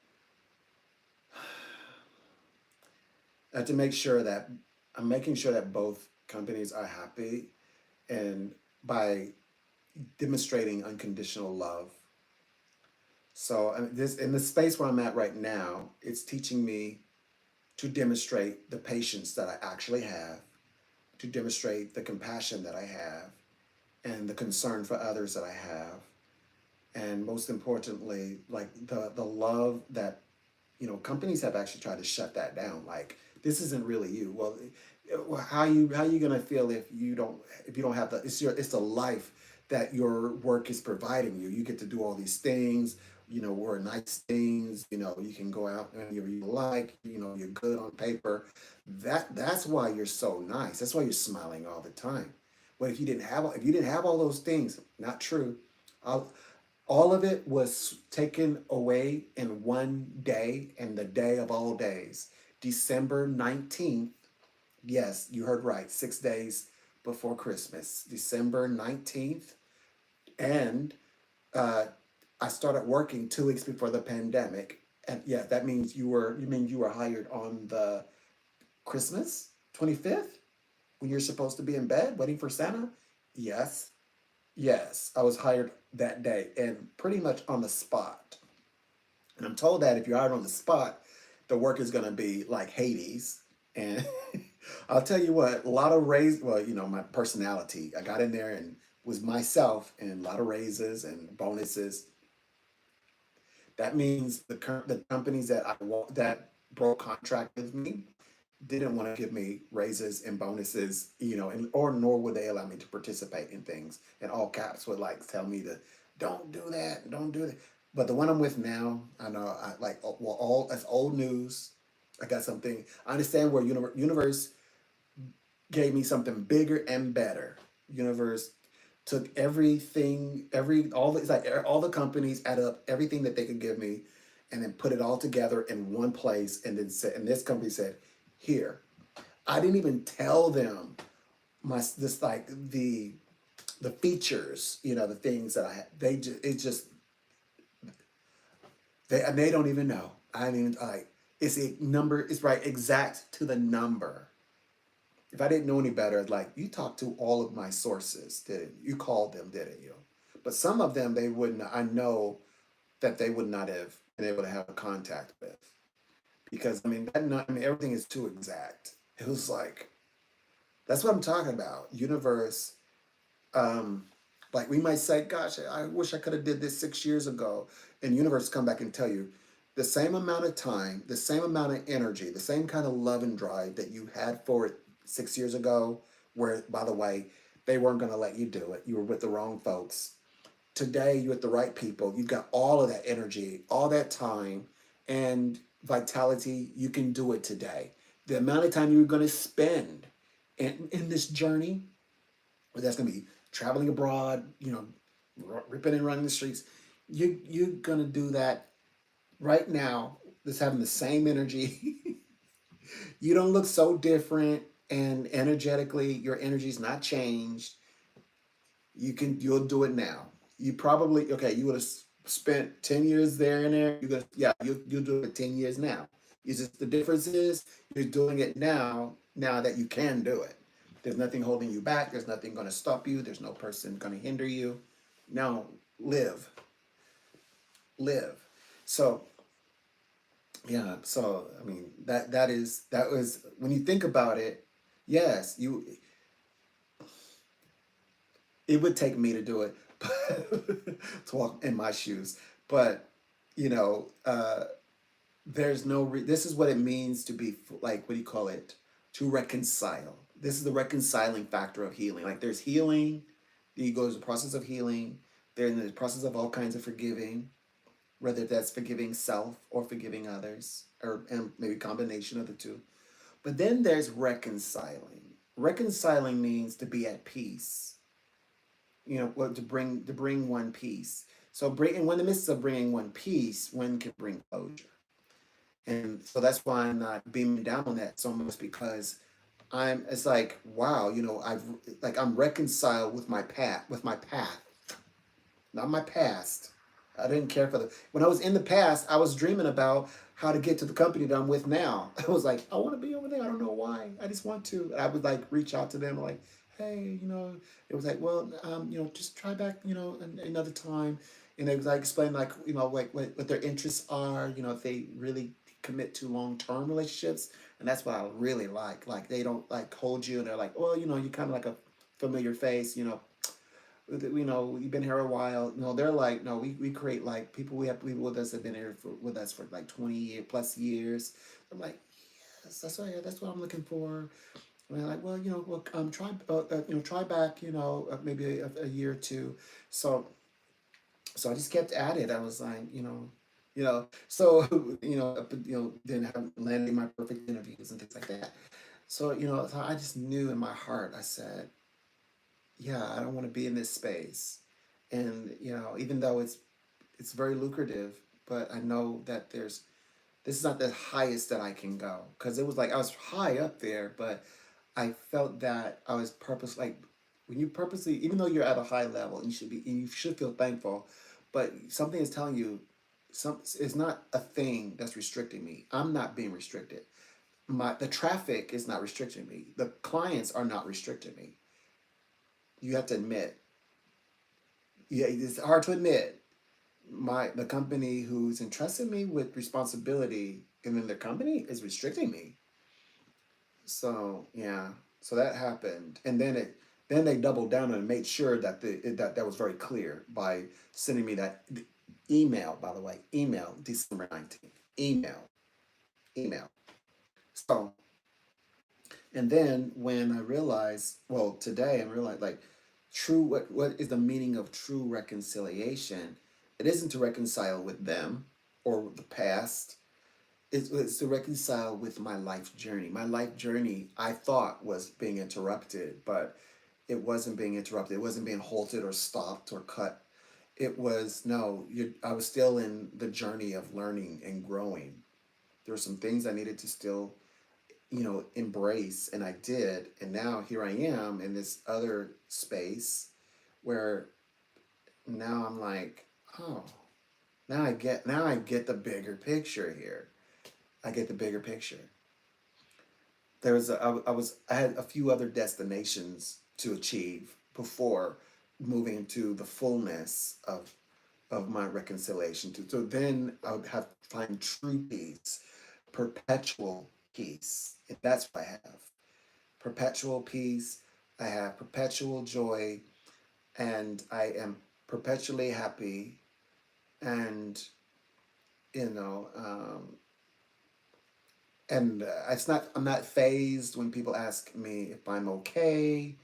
I have to make sure that I'm making sure that both companies are happy, and by demonstrating unconditional love. So this in the space where I'm at right now, it's teaching me to demonstrate the patience that I actually have, to demonstrate the compassion that I have, and the concern for others that I have, and most importantly, like the love that companies have actually tried to shut that down. Like this isn't really you. Well, how you gonna feel if you don't have it's the life that your work is providing you. You get to do all these things. Wear nice things. You can go out and you like. You're good on paper. That's why you're so nice. That's why you're smiling all the time. But if you didn't have all those things, not true. I'll, all of it was taken away in one day, and the day of all days, December 19th. Yes, you heard right, 6 days before Christmas, December 19th. And uh, I started working 2 weeks before the pandemic. And yeah, that means you were hired on the Christmas 25th when you're supposed to be in bed waiting for Santa? Yes. Yes, I was hired that day and pretty much on the spot. And I'm told that if you're hired on the spot, the work is going to be like Hades. And I'll tell you what, a lot of well, my personality, I got in there and was myself, and a lot of raises and bonuses. That means the companies that broke contract with me didn't want to give me raises and bonuses, and or nor would they allow me to participate in things. And all caps would like tell me to don't do that, don't do that. But the one I'm with now, I know I like well all that's old news. I got something. I understand where universe gave me something bigger and better. Universe took everything, it's like all the companies add up everything that they could give me, and then put it all together in one place, and then said, and this company said, here. I didn't even tell them like the features, the things that I had. They don't even know. I mean, like it's a number. It's right exact to the number. If I didn't know any better, like you talked to all of my sources, didn't you? You called them, didn't you? But some of them they wouldn't. I know that they would not have been able to have a contact with, because everything is too exact. It was like that's what I'm talking about. Universe, like we might say, gosh, I wish I could have did this 6 years ago. And universe come back and tell you the same amount of time, the same amount of energy, the same kind of love and drive that you had for it 6 years ago, where by the way, they weren't gonna let you do it. You were with the wrong folks. Today you're with the right people. You've got all of that energy, all that time and vitality. You can do it today. The amount of time you're gonna spend in this journey, where that's going to be traveling abroad, ripping and running the streets. You're going to do that right now. Just having the same energy. You don't look so different, and energetically, your energy's not changed. You'll do it now. You probably okay. You would have spent 10 years there and there. You'll do it 10 years now. It's just the difference is you're doing it now. Now that you can do it. There's nothing holding you back. There's nothing going to stop you. There's no person going to hinder you. Now, live. Live. So, yeah. So, I mean, that was when you think about it. Yes, it would take me to do it, to walk in my shoes. But you know, uh, there's no. This is what it means to be like. What do you call it? To reconcile. This is the reconciling factor of healing. Like there's healing, the ego is a process of healing. There's the process of all kinds of forgiving, whether that's forgiving self or forgiving others, or and maybe a combination of the two. But then there's reconciling. Reconciling means to be at peace. Well, to bring one peace. So bring, and when the midst of bringing one peace, one can bring closure. And so that's why I'm not beaming down on that so much, because it's like, wow, I'm reconciled with my path, not my past. I didn't care for when I was in the past, I was dreaming about how to get to the company that I'm with now. I was like, I want to be over there. I don't know why. I just want to. And I would like reach out to them like, hey, it was like, well, just try back, another time. And they was like explain like, like what their interests are, if they really commit to long-term relationships. And that's what I really like. Like they don't like hold you and they're like, well, you're kind of like a familiar face, you've been here a while. No, they're like, no, we create like people, we have people with us that have been here with us for like 20 plus years. I'm like, yes, that's what I'm looking for. And they're like, well, try back, maybe a year or two. So, so I just kept at it. I was like, so, then have landing my perfect interviews and things like that. So, so I just knew in my heart, I said, yeah, I don't want to be in this space. And, even though it's very lucrative, but I know that this is not the highest that I can go. Cause it was like, I was high up there, but I felt that I was like when you purposely, even though you're at a high level and you should feel thankful, but something is telling you it's not a thing that's restricting me. I'm not being restricted. The traffic is not restricting me. The clients are not restricting me. You have to admit, yeah, it's hard to admit. The company who's entrusted me with responsibility, and then the company is restricting me. So yeah, so that happened, and then they doubled down and made sure that that was very clear by sending me that email. By the way, email December 19th. Email. So, and then when I realized, well, today I realized like true, what is the meaning of true reconciliation? It isn't to reconcile with them or the past. It's to reconcile with my life journey. My life journey, I thought, was being interrupted, but it wasn't being interrupted. It wasn't being halted or stopped or cut. It was, no, I was still in the journey of learning and growing. There were some things I needed to still, embrace, and I did. And now here I am in this other space where now I'm like, oh, now I get the bigger picture here. I get the bigger picture. I had a few other destinations to achieve before moving to the fullness of my reconciliation to. So then I would have to find true peace, perpetual peace. And that's what I have. Perpetual peace. I have perpetual joy, and I am perpetually happy. And you know, um, it's not. I'm not phased when people ask me if I'm okay.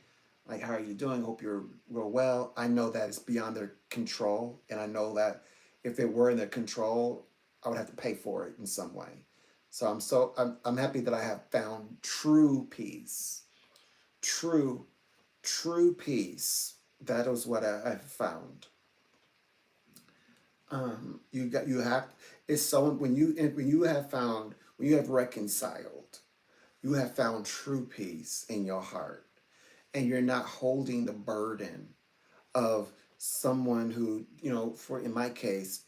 Like, how are you doing? Hope you're real well. I know that it's beyond their control, and I know that if it were in their control, I would have to pay for it in some way. So I'm happy that I have found true peace, true true peace. That is what I found. You have, it's so when you have found, when you have reconciled, you have found true peace in your heart, and you're not holding the burden of someone who, for in my case,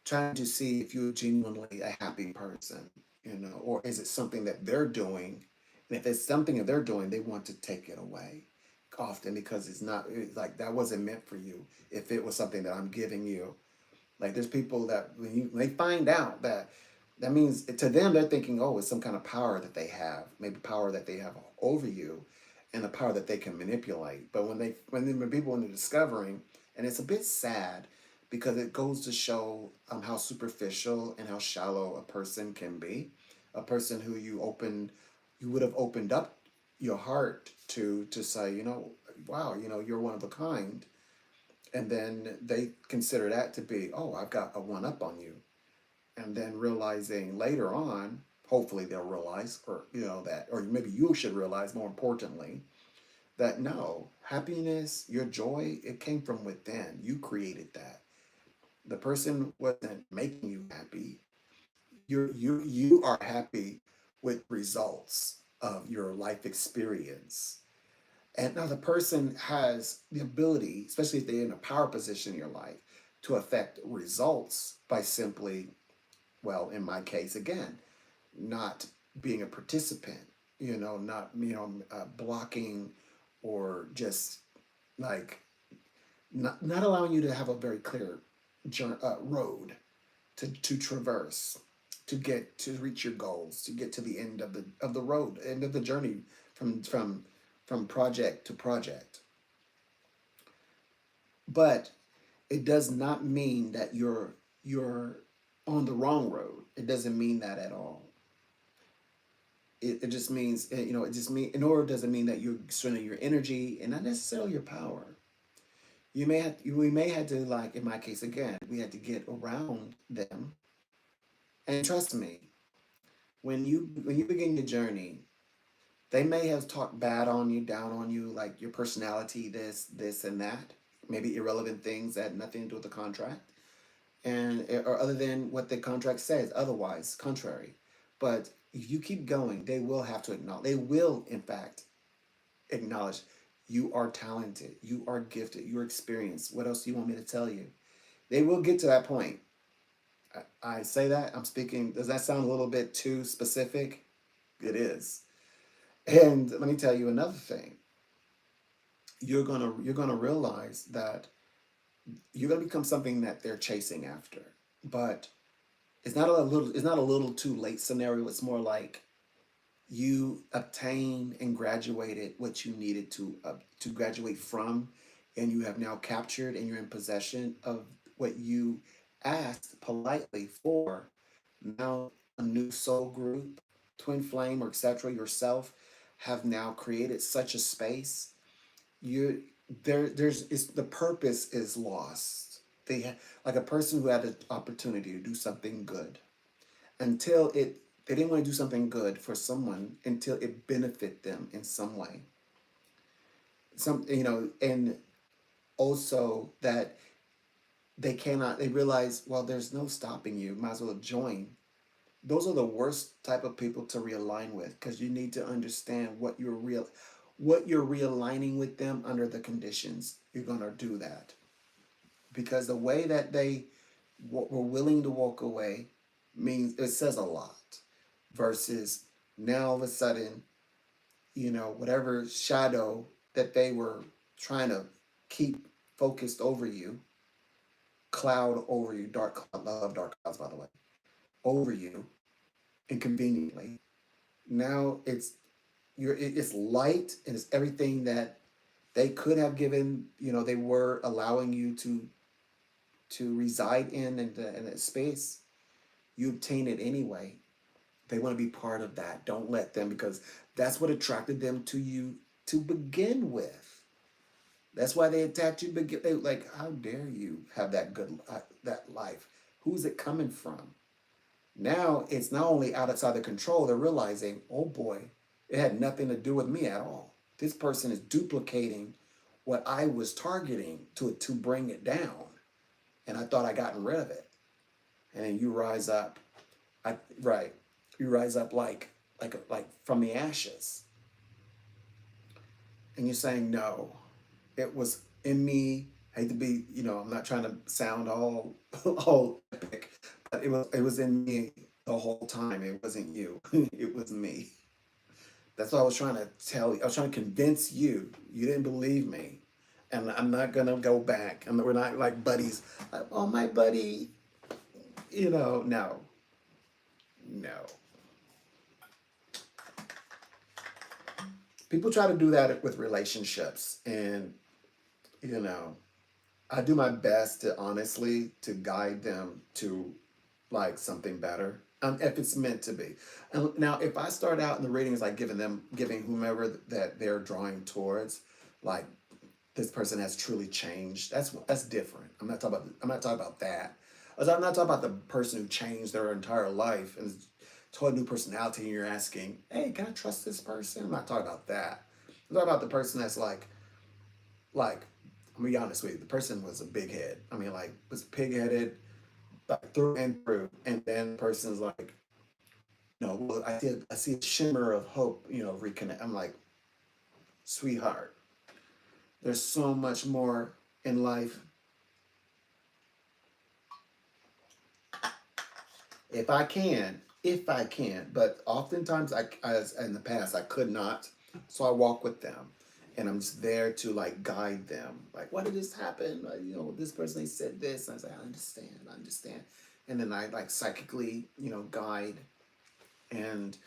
trying to see if you're genuinely a happy person, or is it something that they're doing, and if it's something that they're doing, they want to take it away, often because it's like that wasn't meant for you. If it was something that I'm giving you, like there's people that when they find out that, that means to them they're thinking, oh, it's some kind of power that they have, maybe power that they have over you, and a power that they can manipulate. But when people are discovering, and it's a bit sad because it goes to show how superficial and how shallow a person can be, a person who you would have opened up your heart to say, wow, you're one of a kind, and then they consider that to be, oh, I've got a one up on you, and then realizing later on, hopefully they'll realize, or that, or maybe you should realize more importantly, that no, happiness, your joy, it came from within. You created that. The person wasn't making you happy. You are happy with results of your life experience. And now the person has the ability, especially if they're in a power position in your life, to affect results by simply, well, in my case, again, not being a participant, not, blocking or just like not allowing you to have a very clear road to traverse, to get to reach your goals, to get to the end of the road, end of the journey from project to project. But it does not mean that you're on the wrong road. It doesn't mean that at all. It just means, it just mean, nor does it mean that you're spending your energy and not necessarily your power. We may have to, like in my case again, we had to get around them. And trust me, when you begin your journey, they may have talked bad on you, down on you, like your personality, this, and that. Maybe irrelevant things that had nothing to do with the contract, and or other than what the contract says, otherwise contrary. But if you keep going, they will have to acknowledge. They will, in fact, acknowledge you are talented, you are gifted, you're experienced. What else do you want me to tell you? They will get to that point. I say that I'm speaking. Does that sound a little bit too specific? It is. And let me tell you another thing. You're gonna realize that you're gonna become something that they're chasing after. But it's not a little too late scenario. It's more like you obtained and graduated what you needed to graduate from, and you have now captured and you're in possession of what you asked politely for. Now a new soul group, twin flame, or etc. yourself have now created such a space. You there's it's the purpose is lost. Like a person who had an opportunity to do something good until they didn't want to do something good for someone until it benefit them in some way. And also that they realize, well, there's no stopping you, might as well join. Those are the worst type of people to realign with, because you need to understand what you're realigning with them under the conditions you're going to do that. Because the way that they were willing to walk away means it says a lot, versus now all of a sudden, whatever shadow that they were trying to keep focused over you, cloud over you, dark cloud, love dark clouds, by the way, over you inconveniently. Now it's light, and it's everything that they could have given, they were allowing you to reside in that space. You obtain it anyway. They want to be part of that. Don't let them, because that's what attracted them to you to begin with. That's why they attacked you. They like, how dare you have that good that life? Who's it coming from? Now it's not only outside the control. They're realizing, oh boy, it had nothing to do with me at all. This person is duplicating what I was targeting to bring it down, and I thought I gotten rid of it. And then you rise up, right? You rise up like from the ashes, and you're saying no. It was in me. I hate to be, I'm not trying to sound all all epic, but it was in me the whole time. It wasn't you. It was me. That's what I was trying to tell you. I was trying to convince you. You didn't believe me. And I'm not gonna go back. And we're not like buddies. Like, oh, my buddy, no. No. People try to do that with relationships, and you know, I do my best to honestly to guide them to like something better. If it's meant to be. And now, if I start out in the readings like giving whomever that they're drawing towards, like this person has truly changed. That's different. I'm not talking about that. I'm not talking about the person who changed their entire life and totally new personality. And you're asking, hey, can I trust this person? I'm not talking about that. I'm talking about the person that's like, I'm gonna be honest with you, the person was a big head. I mean, like, was pig headed, like through and through. And then the person's like, no, well, I see a shimmer of hope, reconnect. I'm like, sweetheart, there's so much more in life. If I can, but oftentimes as in the past, I could not. So I walk with them, and I'm just there to like guide them. Like, why did this happen? Like, this person they said this, and I say, I understand, and then I like psychically, guide, and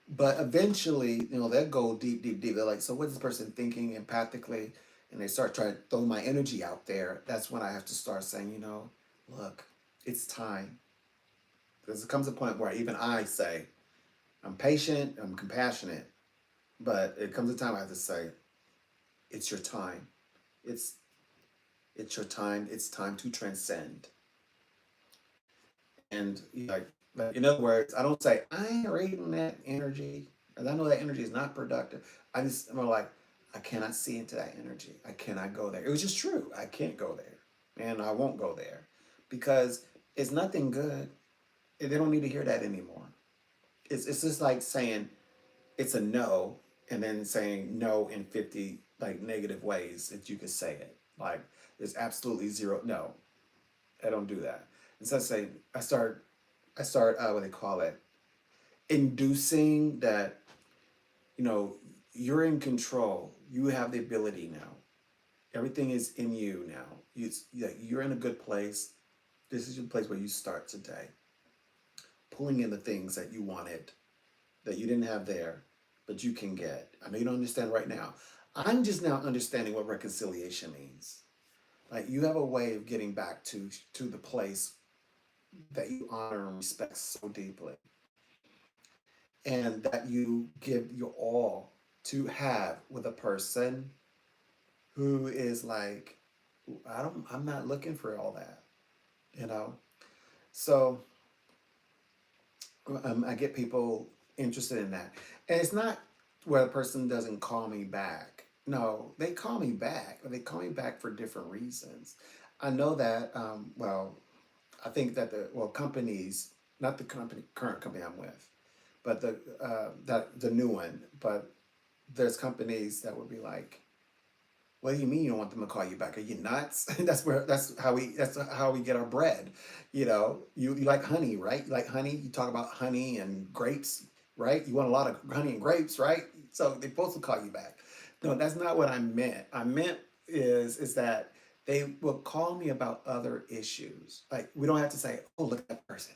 but eventually, they'll go deep, deep, deep. They're like, so what's this person thinking empathically? And they start trying to throw my energy out there. That's when I have to start saying, look, it's time. Because it comes a point where even I say, I'm patient, I'm compassionate, but it comes a time I have to say, it's your time. It's it's your time. It's time to transcend. And like in other words, I don't say I ain't reading that energy, and I know that energy is not productive. I'm like, I cannot see into that energy. I cannot go there. It was just true. I can't go there, and I won't go there because it's nothing good. They don't need to hear that anymore. It's just like saying it's a no and then saying no in 50 like negative ways that you could say it. Like there's absolutely zero no. I don't do that. And so I start what they call it, inducing that, you know, you're in control. You have the ability now. Everything is in you now. You're in a good place. This is your place where you start today. Pulling in the things that you wanted, that you didn't have there, but you can get. I know you don't understand right now. I'm just now understanding what reconciliation means. Like you have a way of getting back to the place that you honor and respect so deeply, and that you give your all to have with a person who is like, I'm not looking for all that, you know. So I get people interested in that, and it's not where a person doesn't call me back. No, they call me back, but they call me back for different reasons. I know that. Well, I think that companies, not the current company I'm with, but the new one. But there's companies that would be like, what do you mean you don't want them to call you back? Are you nuts? That's how we get our bread. You like honey, right? You like honey. You talk about honey and grapes, right? You want a lot of honey and grapes, right? So they're supposed to call you back. No, that's not what I meant. I meant is that they will call me about other issues. Like we don't have to say, oh, look at that person.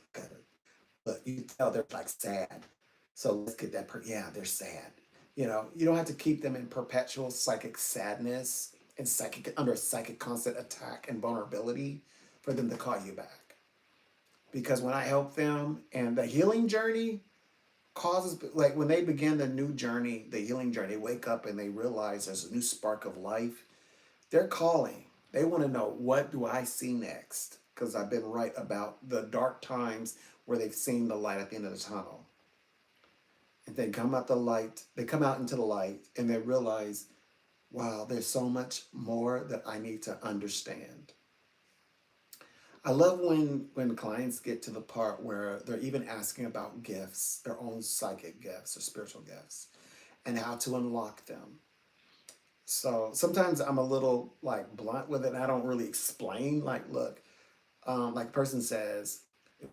Look, you can tell they're like sad. So let's get that yeah, they're sad. You don't have to keep them in perpetual psychic sadness and psychic under psychic constant attack and vulnerability for them to call you back. Because when I help them and the healing journey causes, like when they begin the new journey, the healing journey, they wake up and they realize there's a new spark of life. They're calling. They want to know, what do I see next? Because I've been right about the dark times where they've seen the light at the end of the tunnel. And they come out into the light and they realize, wow, there's so much more that I need to understand. I love when clients get to the part where they're even asking about gifts, their own psychic gifts or spiritual gifts, and how to unlock them. So sometimes I'm a little like blunt with it and I don't really explain. Like, look, like a person says,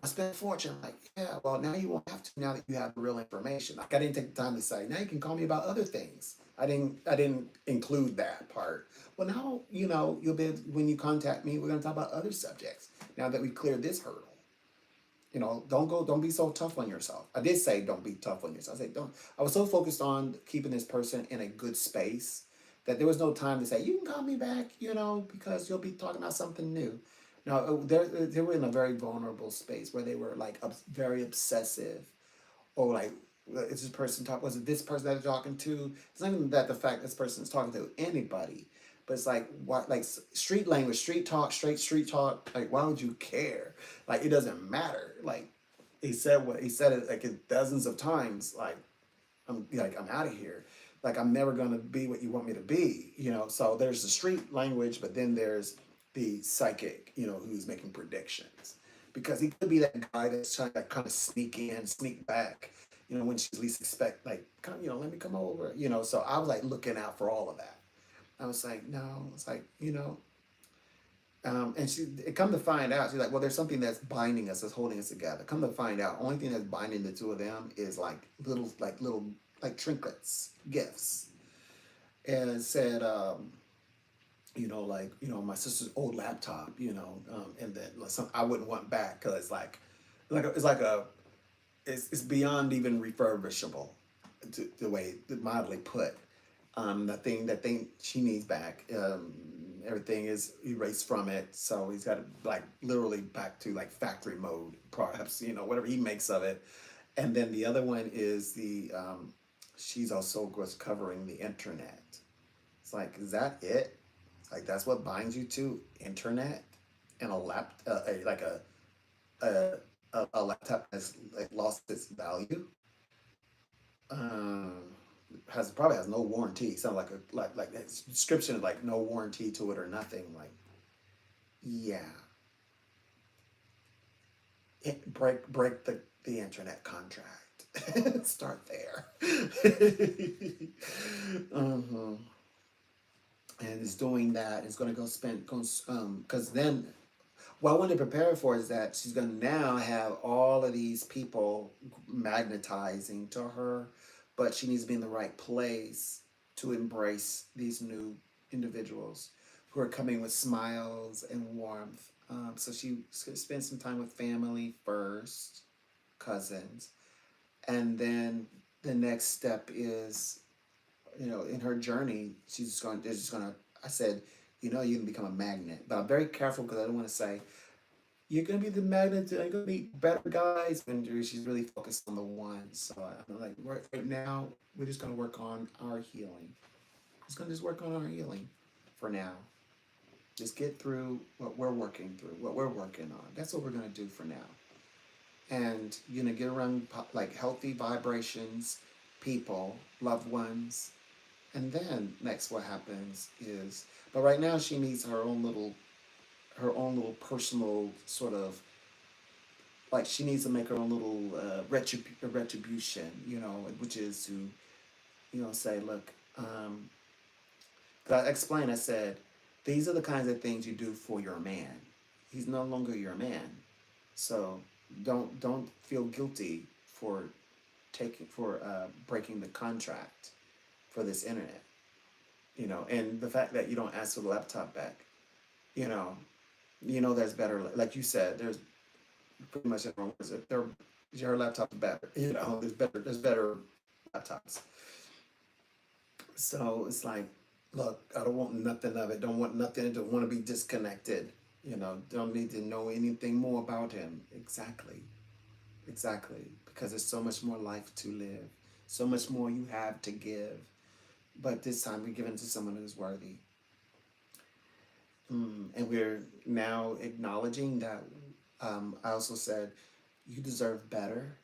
I spent a fortune. Like, yeah, well, now you won't have to now that you have the real information. Like, I didn't take the time to say, now you can call me about other things. I didn't include that part. Well, now, you'll be, when you contact me, we're going to talk about other subjects. Now that we cleared this hurdle. Don't be so tough on yourself. I did say don't be tough on yourself. I said don't. I was so focused on keeping this person in a good space that there was no time to say, you can call me back, because you'll be talking about something new. No, they were in a very vulnerable space where they were like very obsessive, or like, is this person talk? Was it this person that they're talking to? It's not even that the fact this person is talking to anybody, but it's like what, like street language, street talk, straight street talk. Like, why would you care? Like, it doesn't matter. Like, he said it like dozens of times. Like, I'm out of here. like I'm never going to be what you want me to be, you know. So there's the street language, but then there's the psychic, you know, who's making predictions, because he could be that guy that's trying to kind of sneak in, sneak back, you know, when she's least expect, like, come, you know, let me come over, you know. So I was like looking out for all of that. I was like, no, it's like, you know, and she, it come to find out, she's like, well, there's something that's binding us, that's holding us together. Come to find out, only thing that's binding the two of them is like little, like trinkets, gifts. And it said, you know, like, you know, my sister's old laptop, you know, and then like some I wouldn't want back because it's like a, it's beyond even refurbishable, the way the mildly put. The thing that she needs back, everything is erased from it, so he's got to like literally back to like factory mode, perhaps, you know, whatever he makes of it. And then the other one is the she's also was covering the internet. It's like, is that it? It's like that's what binds you to internet and a like a, a laptop has like lost its value. Um, has probably has no warranty. Sounds like a like its description is like no warranty to it or nothing. Like, yeah, break the internet contract. Start there. uh-huh. And it's doing that. It's going to go spend because then what I wanted to prepare for is that she's going to now have all of these people magnetizing to her, but she needs to be in the right place to embrace these new individuals who are coming with smiles and warmth. So she's going to spend some time with family first, cousins, and then the next step is, you know, in her journey, they're just going to, I said, you know, you can become a magnet. But I'm very careful because I don't want to say, you're gonna be the magnet. You're gonna meet better guys. And she's really focused on the one. So I'm like, right now, we're just gonna work on our healing. Just work on our healing for now. Just get through what we're working through, what we're working on. That's what we're gonna do for now. And you know, get around like healthy vibrations, people, loved ones, and then next what happens is. But right now, she needs her own little personal sort of, like she needs to make her own little retribution, you know, which is to, you know, say, look, 'cause I explained, I said, these are the kinds of things you do for your man. He's no longer your man. So don't feel guilty for breaking the contract for this internet, you know, and the fact that you don't ask for the laptop back, you know, there's better, like you said, there's pretty much everyone was it. Your laptop's better. You know, there's better laptops. So it's like, look, I don't want nothing of it. Don't want nothing. Don't want to be disconnected. You know, don't need to know anything more about him. Exactly. Exactly. Because there's so much more life to live. So much more you have to give. But this time we're giving to someone who's worthy. And we're now acknowledging that I also said, you deserve better.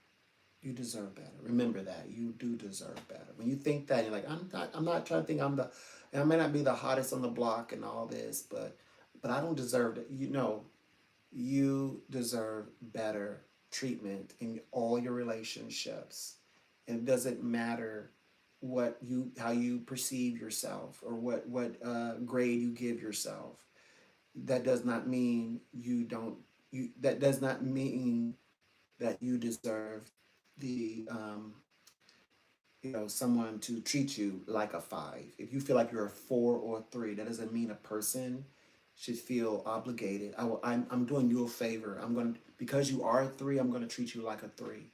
You deserve better. Remember that. You do deserve better. When you think that, you're like, I'm not trying to think and I may not be the hottest on the block and all this, but I don't deserve it. You know, you deserve better treatment in all your relationships. And it doesn't matter how you perceive yourself or what grade you give yourself. That does not mean that does not mean that you deserve the someone to treat you like a five. If you feel like you're a four or a three, that doesn't mean a person should feel obligated. I'm doing you a favor. Because you are a three, I'm going to treat you like a three.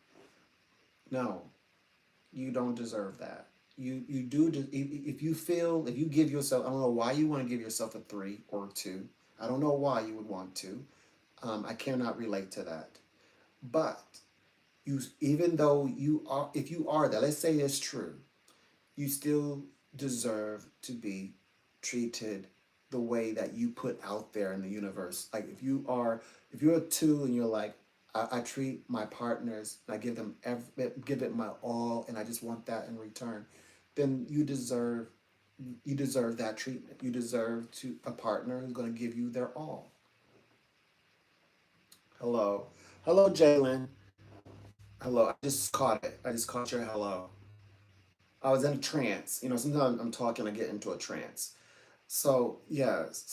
No, you don't deserve that. You do. If you give yourself, I don't know why you want to give yourself a three or a two. I don't know why you would want to. I cannot relate to that. But even though if you are that, let's say it's true, you still deserve to be treated the way that you put out there in the universe. Like if you're a two and you're like, I treat my partners, and I give it my all, and I just want that in return. then you deserve that treatment. You deserve to a partner who's going to give you their all. Hello. Hello, Jalen. Hello. I just caught it. I just caught your hello. I was in a trance. Sometimes I'm talking, I get into a trance. So yes,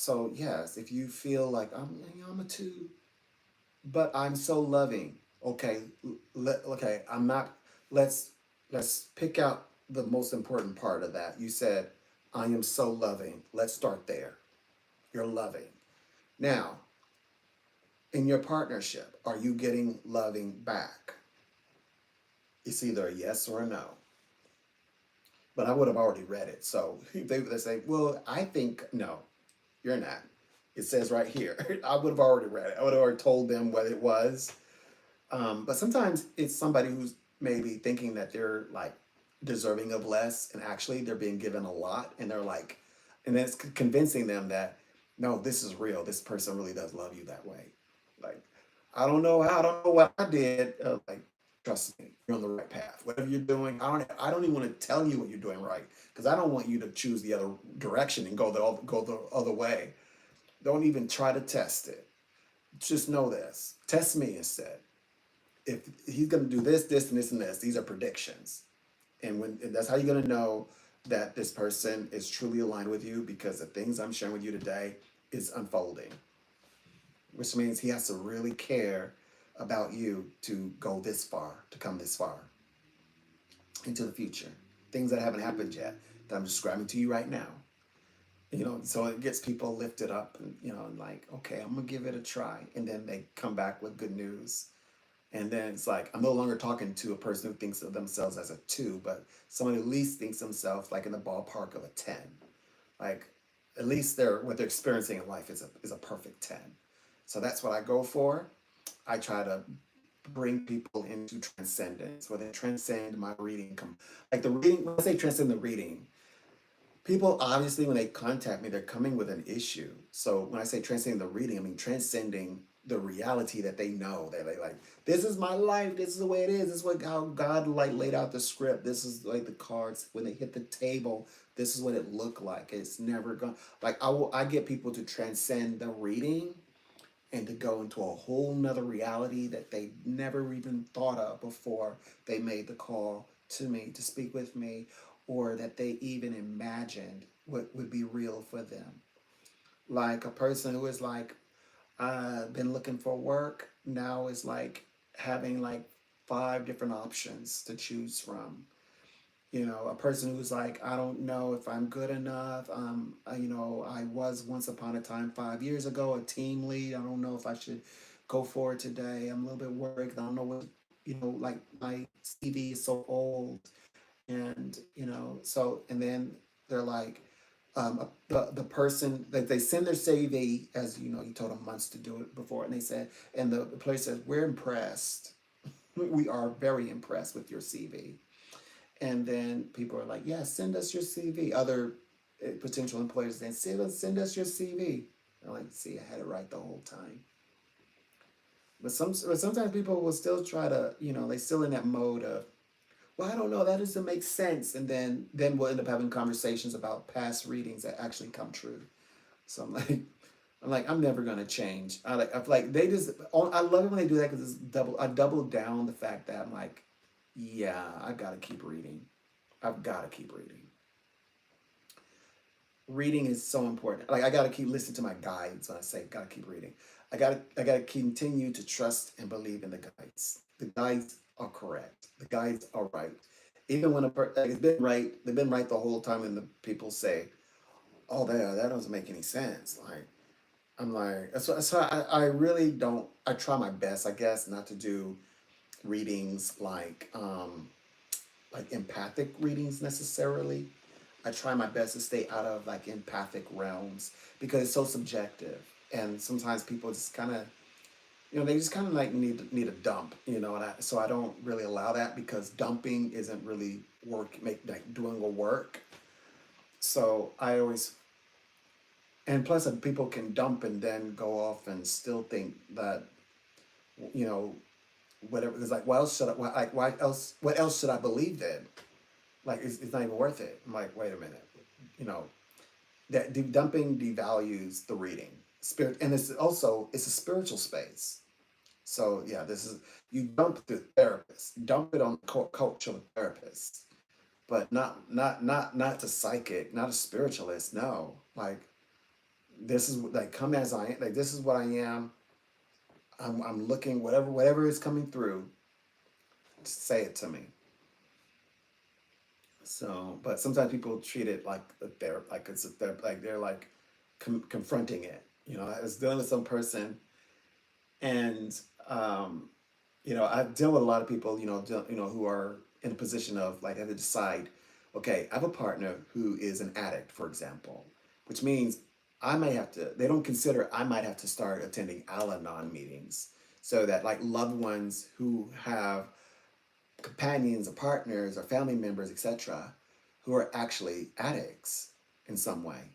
if you feel like I'm a two, but I'm so loving. Okay, okay, I'm not. Let's let's pick out the most important part of that. You said I am so loving. Let's start there. You're loving. Now, in your partnership, are you getting loving back? It's either a yes or a no. But I would have already read it. So they say, well, I think no, you're not. It says right here. I would have already read it. I would have already told them what it was. But sometimes it's somebody who's maybe thinking that they're like deserving of less, and actually they're being given a lot, and they're like, and then it's convincing them that no, this is real. This person really does love you that way. Like, I don't know how, I don't know what I did. Like, trust me, you're on the right path. Whatever you're doing, I don't even want to tell you what you're doing right because I don't want you to choose the other direction and go the other way. Don't even try to test it. Just know this. Test me instead. If he's going to do this, this, and this, and this, these are predictions. And that's how you're going to know that this person is truly aligned with you because the things I'm sharing with you today is unfolding, which means he has to really care about you to go this far, to come this far into the future. Things that haven't happened yet that I'm describing to you right now. So it gets people lifted up and, like, okay, I'm going to give it a try. And then they come back with good news. And then it's like, I'm no longer talking to a person who thinks of themselves as a two, but someone who at least thinks themselves like in the ballpark of a 10. Like, at least what they're experiencing in life is a perfect 10. So that's what I go for. I try to bring people into transcendence, where they transcend my reading. Like the reading, when I say transcend the reading, people obviously, when they contact me, they're coming with an issue. So when I say transcending the reading, I mean transcending the reality that they know. That they like, this is my life. This is the way it is. This is how God like laid out the script. This is like the cards when they hit the table. This is what it looked like. It's never gone. Like I get people to transcend the reading and to go into a whole nother reality that they never even thought of before they made the call to me to speak with me, or that they even imagined what would be real for them. Like a person who is like, been looking for work, now is like having like five different options to choose from. A person who's like, I don't know if I'm good enough. I was once upon a time 5 years ago a team lead. I don't know if I should go for it today. I'm a little bit worried. I don't know what, like my CV is so old. And, and then they're like, the person that they send their CV, as you told them months to do it before. And they said, and the place says, we're impressed. We are very impressed with your CV. And then people are like, yeah, send us your CV. Other potential employers then send us your CV. I'm like, see, I had it right the whole time. But sometimes people will still try to, they still in that mode of, well, I don't know, that doesn't make sense. And then we'll end up having conversations about past readings that actually come true. So I'm never gonna change. I they just. I love it when they do that because it's double. I double down the fact that I'm like, yeah, I gotta keep reading. I've got to keep reading. Reading is so important. Like I got to keep listening to my guides when I say got to keep reading. I got to continue to trust and believe in the guides. The guides are correct. The guides are right. Even when it's been right, they've been right the whole time, and the people say, "Oh, that doesn't make any sense." Like I'm like, so I really don't. I try my best, I guess, not to do readings like empathic readings necessarily. I try my best to stay out of like empathic realms because it's so subjective, and sometimes people just kind of, they just kind of like need a dump, and so I don't really allow that because dumping isn't really doing a work. So I always, and plus people can dump and then go off and still think that, you know, whatever. It's like, what else should I, what else should I believe then? Like it's not even worth it. I'm like, wait a minute, you know, that dumping devalues the reading spirit, and it's a spiritual space. So yeah, this is you dump the therapist, dump it on the coach or the therapist, but not to psychic, not a spiritualist. No, like this is like come as I am. Like this is what I am. I'm looking whatever is coming through. Say it to me. So, but sometimes people treat it like they're like like they're like confronting it. You know, I was dealing with some person, and um, you know, I deal with a lot of people. Who are in a position of like have to decide. Okay, I have a partner who is an addict, for example, which means I might have to. They don't consider I might have to start attending Al-Anon meetings so that like loved ones who have companions or partners or family members, etc., who are actually addicts in some way.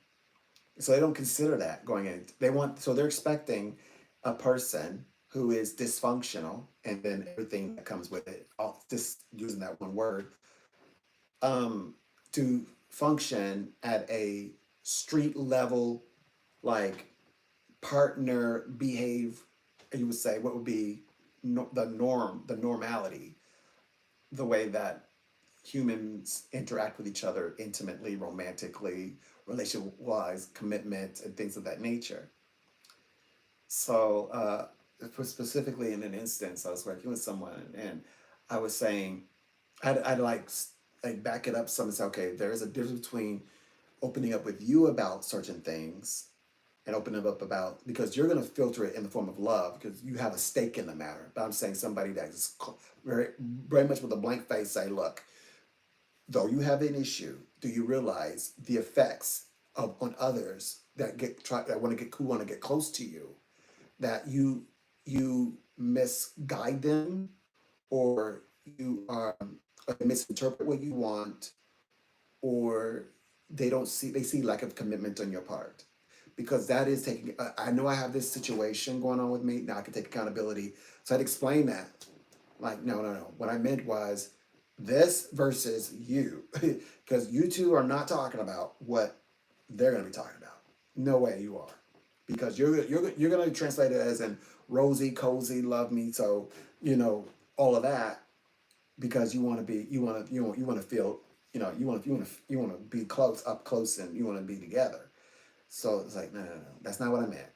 So they don't consider that going in. They're expecting a person who is dysfunctional and then everything that comes with it, just using that one word, um, to function at a street level, like partner behave, you would say, what would be the norm, the normality, the way that humans interact with each other intimately, romantically, relationship wise, commitment, and things of that nature. So, specifically in an instance, I was working with someone and I was saying, I'd like back it up some and say, okay, there is a difference between opening up with you about certain things and opening up about, because you're going to filter it in the form of love because you have a stake in the matter. But I'm saying somebody that's very much with a blank face say, look, though you have an issue, do you realize the effects of on others that that want to get who want to get close to you, that you misguide them, or you or they misinterpret what you want, or they see lack of commitment on your part, because that is taking I know I have this situation going on with me now, I can take accountability. So I'd explain that, like, no, what I meant was this versus you, because you two are not talking about what they're going to be talking about. No way you are, because you're going to translate it as in rosy, cozy, love me, so all of that, because you want to be you want to feel, you want to be up close, and you want to be together. So it's like, no, that's not what I meant.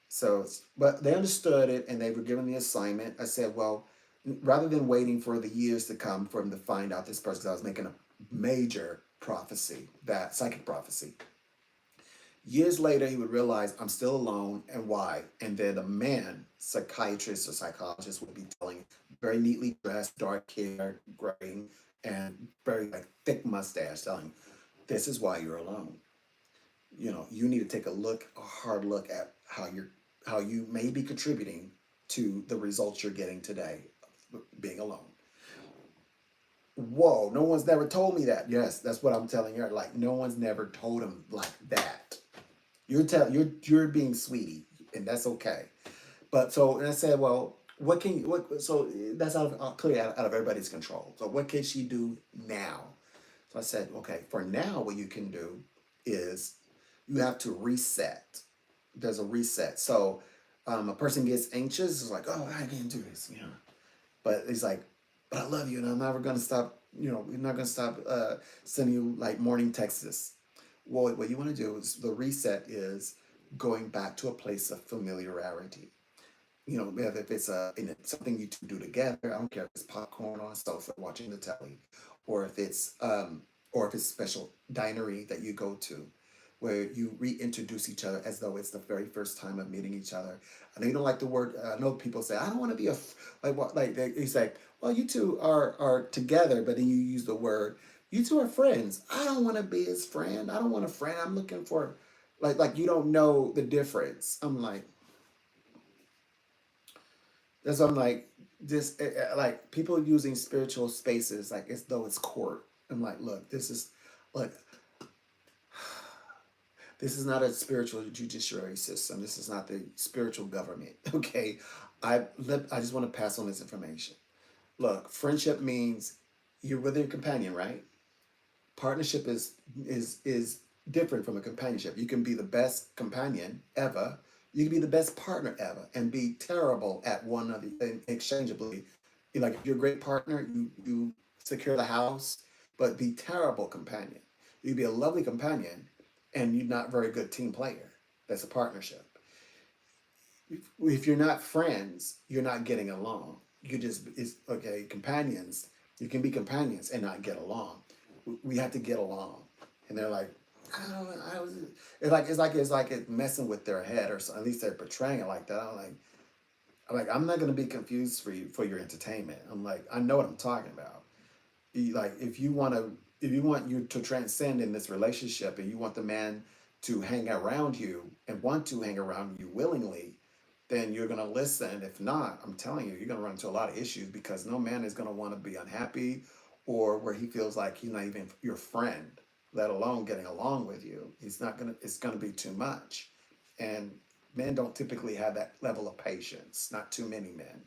So, but they understood it and they were given the assignment. I said, well, rather than waiting for the years to come for him to find out this person, 'cause I was making a major prophecy, that psychic prophecy. Years later, he would realize I'm still alone, and why. And then a man, psychiatrist or psychologist, would be telling, very neatly dressed, dark hair, graying, and very like thick mustache, telling, this is why you're alone. You need to take a hard look at how you may be contributing to the results you're getting today, being alone. Whoa, no one's never told me that. Yes, that's what I'm telling you. Like, no one's never told him like that. You're being sweetie, and that's okay. But so, and I said, well, so that's clearly out of everybody's control. So what can she do now? So I said, okay, for now, what you can do is you have to reset. There's a reset. So a person gets anxious, it's like, oh, I can't do this, But it's like, but I love you, and I'm never gonna stop. We're not gonna stop sending you like morning texts. Well, what you want to do is the reset is going back to a place of familiarity. Whether if it's something you two do together, I don't care if it's popcorn on a sofa watching the telly, or if it's special dinery that you go to, where you reintroduce each other as though it's the very first time of meeting each other. I know you don't like the word. I know people say I don't want to be like what like they say. Well, you two are together, but then you use the word. You two are friends. I don't want to be his friend. I don't want a friend. I'm looking for, like you don't know the difference. I'm like, that's what I'm like, this like people using spiritual spaces like as though it's court. I'm like, look, look, this is not a spiritual judiciary system. This is not the spiritual government. Okay, I just want to pass on this information. Look, friendship means You're with your companion, right? Partnership is different from a companionship. You can be the best companion ever. You can be the best partner ever and be terrible at one another exchangeably. Like if you're a great partner, you secure the house, but be terrible companion. You'd be a lovely companion and you're not very good team player. That's a partnership. If you're not friends, you're not getting along. You just it's okay, companions. You can be companions and not get along. We have to get along. And they're like, I don't know, I was it's like it messing with their head or so, at least they're portraying it like that. I'm not gonna be confused for you for your entertainment. I'm like, I know what I'm talking about. Like if you want you to transcend in this relationship and you want the man to hang around you and want to hang around you willingly, then you're going to listen. If not, I'm telling you, you're going to run into a lot of issues because no man is going to want to be unhappy or where he feels like he's not even your friend, let alone getting along with you. He's not going to, it's going to be too much. And men don't typically have that level of patience, not too many men.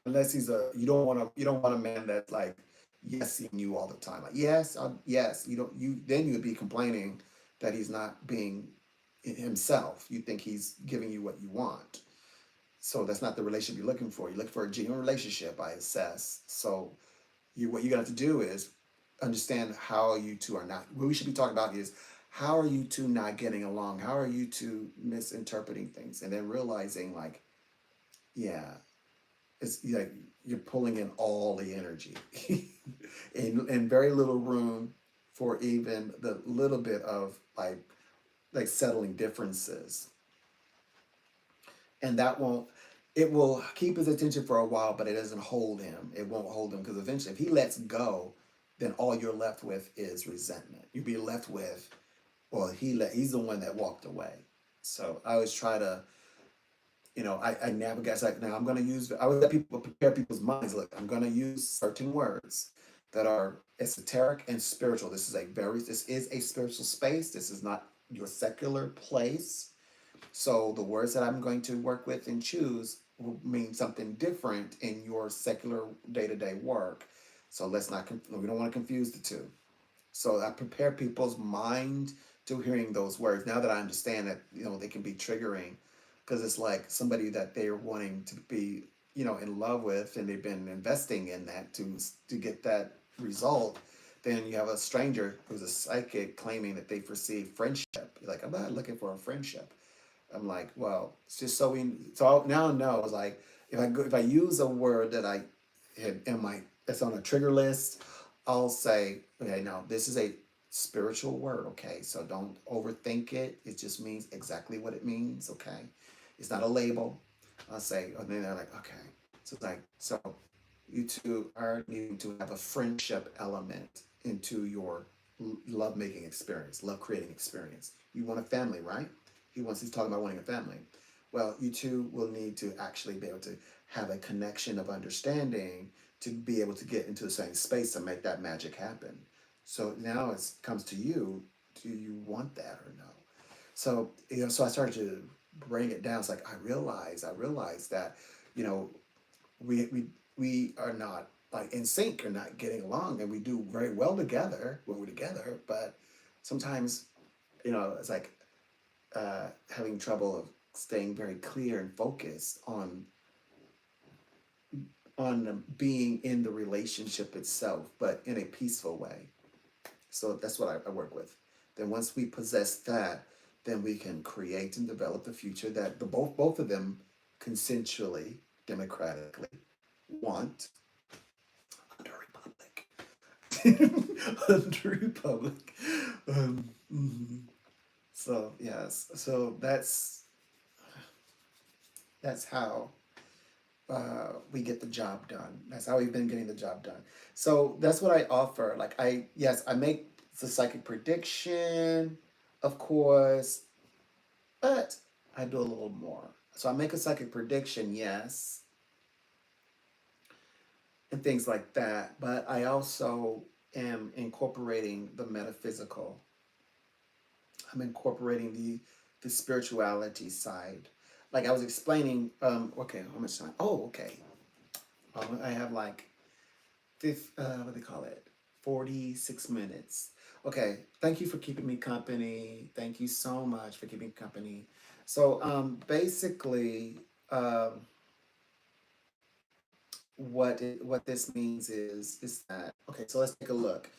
Unless you don't want a man that's like yesing you all the time. Like, yes, yes, then you would be complaining that he's not being himself. You think he's giving you what you want. So that's not the relationship you're looking for. You're looking for a genuine relationship, I assess. So what you're gonna have to do is understand how you two are not. What we should be talking about is how are you two not getting along? How are you two misinterpreting things? And then realizing like, yeah, it's like you're pulling in all the energy and very little room for even the little bit of like settling differences. And that won't it will keep his attention for a while, but it doesn't hold him. It won't hold him because eventually if he lets go, then all you're left with is resentment. You'll be left with, well, he's the one that walked away. So I always try to, I navigate. It's like now I would let people prepare people's minds. Look, I'm gonna use certain words that are esoteric and spiritual. This is a spiritual space. This is not your secular place. So the words that I'm going to work with and choose will mean something different in your secular day-to-day work. So we don't want to confuse the two. So I prepare people's mind to hearing those words. Now that I understand that, they can be triggering because it's like somebody that they're wanting to be, in love with and they've been investing in that to get that result. Then you have a stranger who's a psychic claiming that they perceive friendship. You're like, I'm not looking for a friendship. I'm like, well, it's just so now I know. It's like if I use a word that I had in my that's on a trigger list, I'll say, okay, now this is a spiritual word, okay? So don't overthink it. It just means exactly what it means, okay? It's not a label. I'll say, and then they're like, okay. So it's like, so you two are needing to have a friendship element into your love making experience, love creating experience. You want a family, right? He's talking about wanting a family. Well, you two will need to actually be able to have a connection of understanding to be able to get into the same space and make that magic happen. So now it comes to you. Do you want that or no? So so I started to bring it down. It's like I realized that, you know, we we we are not like in sync or not getting along, and we do very well together when we're together. But sometimes, it's like having trouble of staying very clear and focused on being in the relationship itself, but in a peaceful way. So that's what I work with. Then once we possess that, then we can create and develop the future that the both of them consensually, democratically want under a republic. Under a republic. Mhm. So yes, so that's how we get the job done. That's how we've been getting the job done. So that's what I offer. Like I make the psychic prediction, of course, but I do a little more. So I make a psychic prediction, yes, and things like that. But I also am incorporating the metaphysical. I'm incorporating the spirituality side. Like I was explaining. Okay, how much time? Oh, okay. I have like what do they call it? 46 minutes. Okay, thank you for keeping me company. Thank you so much for keeping company. So basically, what this means is that, okay, so let's take a look.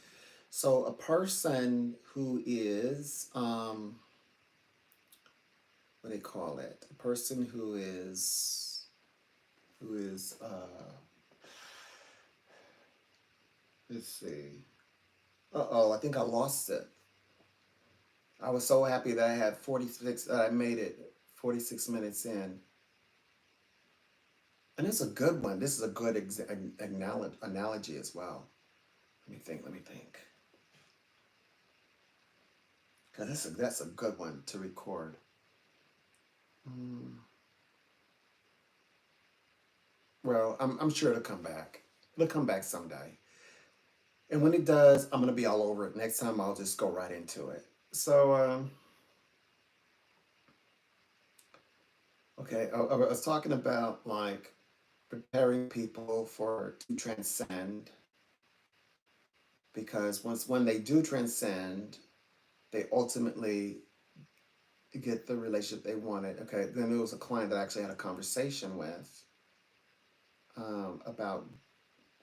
So a person who is what do they call it? A person who is let's see. Uh-oh, I think I lost it. I was so happy that I had 46, that I made it 46 minutes in. And it's a good one. This is a good analogy as well. Let me think. Because that's a good one to record. Mm. Well, I'm sure it'll come back. It'll come back someday. And when it does, I'm going to be all over it. Next time, I'll just go right into it. So, okay, I was talking about like preparing people for to transcend, because when they do transcend, they ultimately get the relationship they wanted. Okay, then there was a client that I actually had a conversation with about,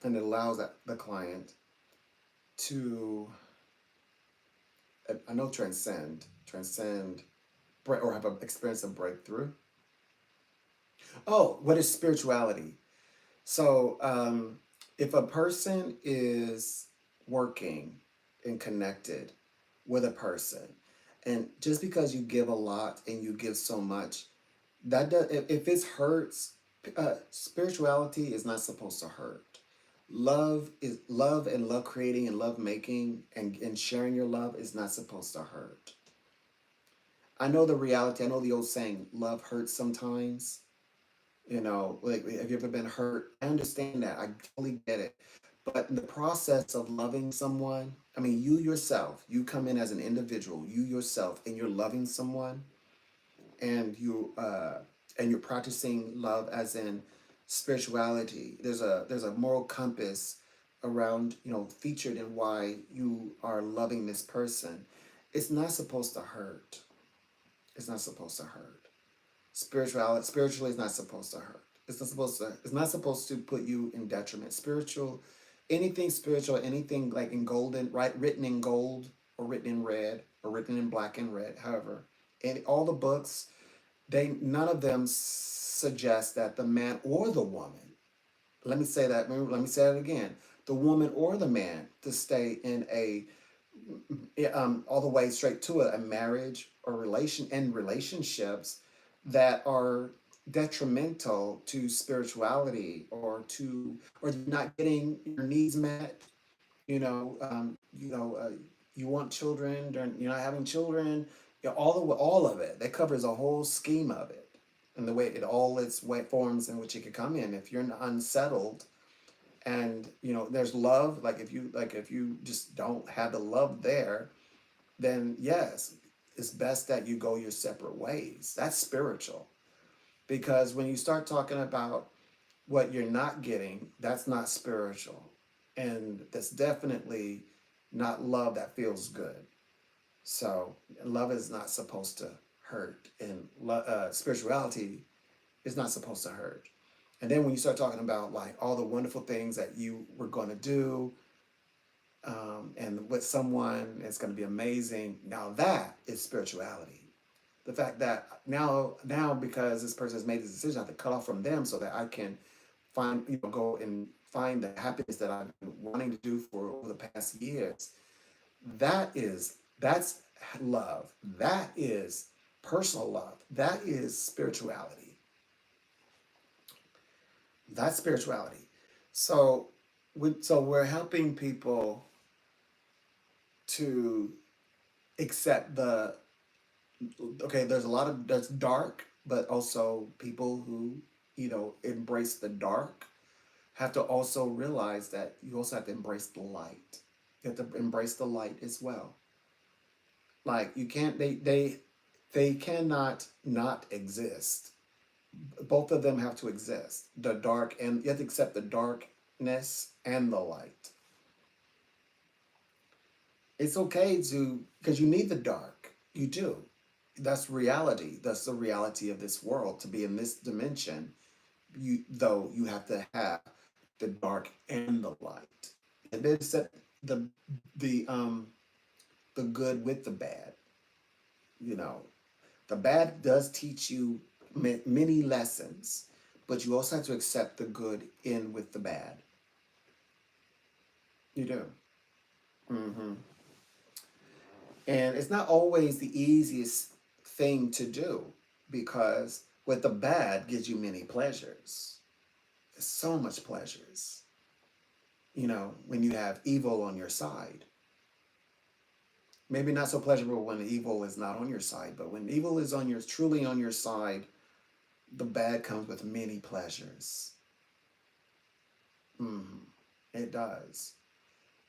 and it allows the client to, I know transcend, or have an experience of breakthrough. Oh, what is spirituality? So, if a person is working and connected with a person, and just because you give a lot and you give so much, that does, if it hurts, spirituality is not supposed to hurt. Love is love, and love creating and love making and sharing your love is not supposed to hurt. I know the reality. I know the old saying, love hurts sometimes. You know, like, have you ever been hurt? I understand that. I totally get it. But in the process of loving someone, I mean, you yourself, you come in as an individual, you yourself, and you're loving someone, and you're practicing love as in spirituality. There's a moral compass around, featured in why you are loving this person. It's not supposed to hurt. It's not supposed to hurt. Spiritually is not supposed to hurt. It's not supposed to put you in detriment. Spiritual, anything like in golden, right, written in gold or written in red or written in black and red, however. And all the books, they none of them suggest that the man or the woman, let me say that, let me say it again, the woman or the man to stay in a all the way straight to a marriage or relationships that are detrimental to spirituality, or not getting your needs met. you know um, you know uh, you want children, you're not having children. All of it, that covers a whole scheme of it, and the way it all its way forms in which it could come in if you're unsettled. And there's love, like if you just don't have the love there, then yes, it's best that you go your separate ways. That's spiritual. Because when you start talking about what you're not getting, that's not spiritual. And that's definitely not love that feels good. So love is not supposed to hurt, and spirituality is not supposed to hurt. And then when you start talking about like all the wonderful things that you were going to do, and with someone, it's going to be amazing. Now that is spirituality. The fact that now because this person has made this decision, I have to cut off from them so that I can go and find the happiness that I've been wanting to do for over the past years. That's love. That is personal love. That is spirituality. That's spirituality. So we're helping people to accept the, okay, there's a lot of that's dark, but also people who embrace the dark have to also realize that you also have to embrace the light. You have to embrace the light as well. Like you can't, they cannot not exist. Both of them have to exist. The dark, and you have to accept the darkness darkness and the light. It's okay to, because you need the dark. You do. That's reality. That's the reality of this world. To be in this dimension, you have to have the dark and the light. And then set the the um the good with the bad. You know, the bad does teach you many lessons, but you also have to accept the good in with the bad. You do. Hmm. And it's not always the easiest thing to do, because with the bad gives you many pleasures. So much pleasures. When you have evil on your side. Maybe not so pleasurable when evil is not on your side, but when evil is truly on your side, the bad comes with many pleasures. Hmm. It does.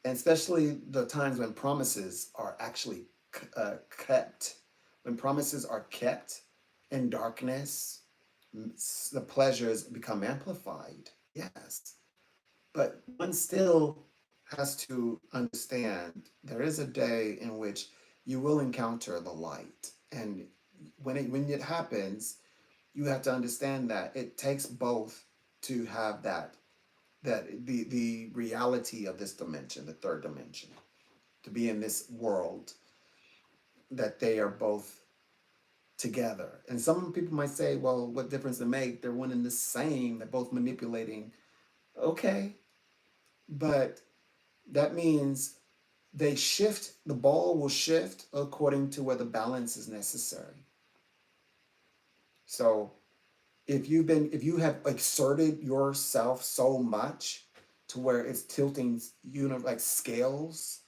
And especially the times when promises are actually kept. When promises are kept in darkness, the pleasures become amplified. Yes. But one still has to understand there is a day in which you will encounter the light. And when it happens, you have to understand that it takes both to have the reality of this dimension, the third dimension, to be in this world, that they are both together. And some people might say, well, what difference it make? They're one and the same. They're both manipulating. Okay, but that means the ball will shift according to where the balance is necessary. So if you have exerted yourself so much to where it's tilting like scales,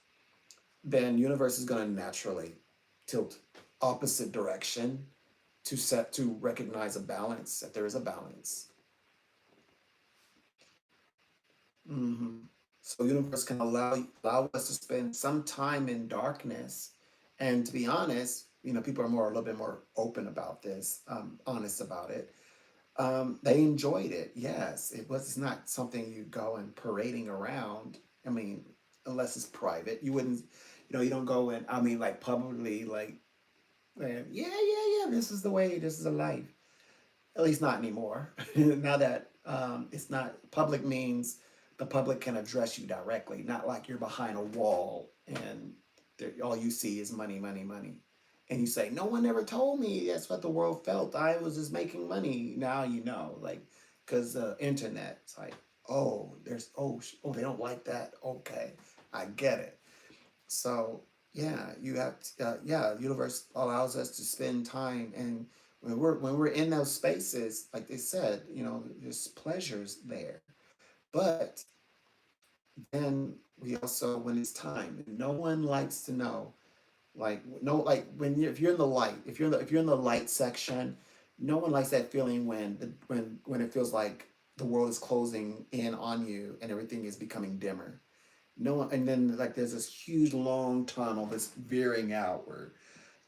then universe is going to naturally tilt opposite direction to recognize a balance, that there is a balance. Hmm. So universe can allow us to spend some time in darkness, and to be honest, people are a little bit more open about this, honest about it. They enjoyed it. Yes, it's not something you go and parading around. I mean, unless it's private, you wouldn't. You don't go and, I mean, like publicly, like, yeah, yeah, yeah. This is the way. This is a life. At least not anymore. Now that it's not public, means the public can address you directly, not like you're behind a wall and all you see is money, money, money. And you say, no one ever told me that's what the world felt. I was just making money. Now like, because the internet, it's like, oh, they don't like that. Okay, I get it. So yeah, universe allows us to spend time, and when we're in those spaces, like they said, there's pleasures there. But then we also, when it's time, and no one likes to know, like, no, like if you're in the light, if you're in the light section, no one likes that feeling when it feels like the world is closing in on you and everything is becoming dimmer. No one, and then like there's this huge long tunnel that's veering outward,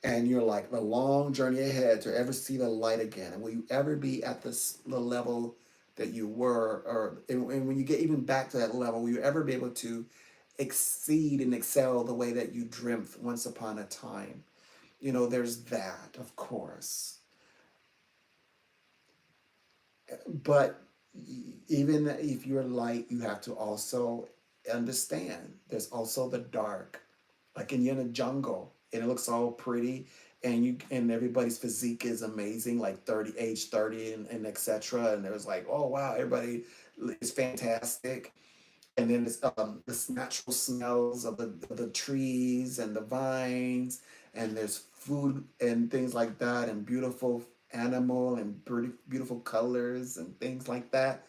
and you're like the long journey ahead to ever see the light again. And will you ever be at the level that you were, and when you get even back to that level, will you ever be able to exceed and excel the way that you dreamt once upon a time? There's that, of course. But even if you're light, you have to also understand there's also the dark. Like, you're in a jungle and it looks all pretty, and everybody's physique is amazing, like age 30 and etc. And there's like, oh wow, everybody is fantastic. And then it's this natural smells of the trees and the vines, and there's food and things like that, and beautiful animal and beautiful colors and things like that.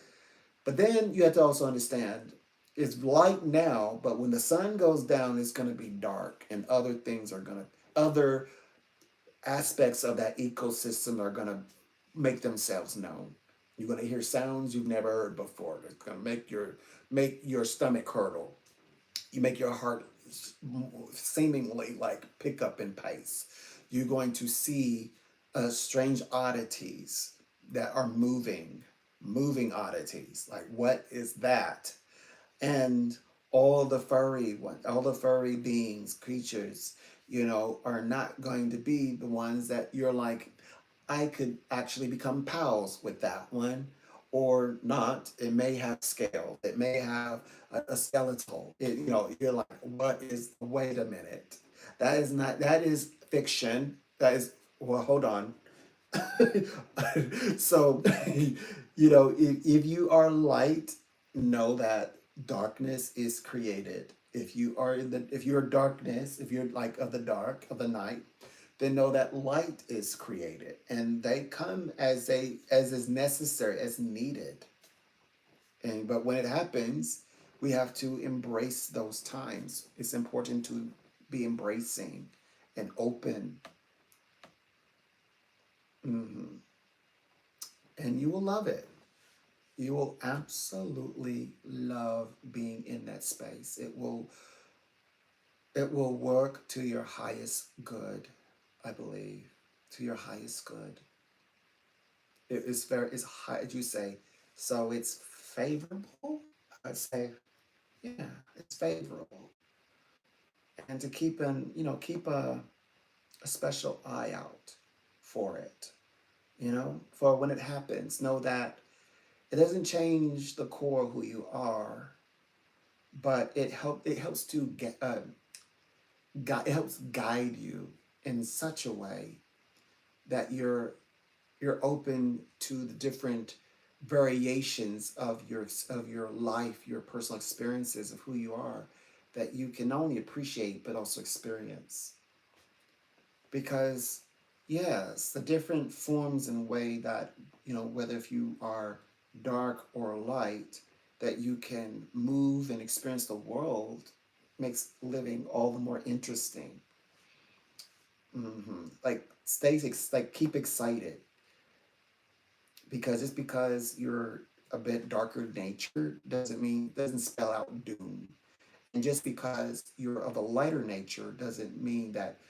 But then you have to also understand it's light now, but when the sun goes down, it's going to be dark, and other aspects of that ecosystem are going to make themselves known. You're going to hear sounds you've never heard before. It's going to make your stomach curdle. You make your heart seemingly like pick up in pace. You're going to see strange oddities that are moving oddities. Like, what is that? And all the furry beings, creatures, are not going to be the ones that you're like, I could actually become pals with that one, or not. It may have scales. It may have a skeletal. You're like, what is? Wait a minute. That is not. That is fiction. That is. Well, hold on. So, if you are light, know that darkness is created. If you're darkness, if you're like of the dark of the night, then know that light is created, and they come as is necessary, as needed. And but when it happens, we have to embrace those times. It's important to be embracing and open. Mhm. And you will love it. You will absolutely love being in that space. It will work to your highest good, I believe. To your highest good. It's high, as you say. So it's favorable. I'd say, yeah, it's favorable. And to keep a special eye out for it. For when it happens, know that it doesn't change the core of who you are, but it helps to it helps guide you in such a way that you're open to the different variations of your life, your personal experiences of who you are, that you can not only appreciate but also experience. Because yes, the different forms and way that, whether if you are dark or light, that you can move and experience the world makes living all the more interesting. Like like keep excited, because just because you're a bit darker nature doesn't spell out doom. And just because you're of a lighter nature doesn't mean that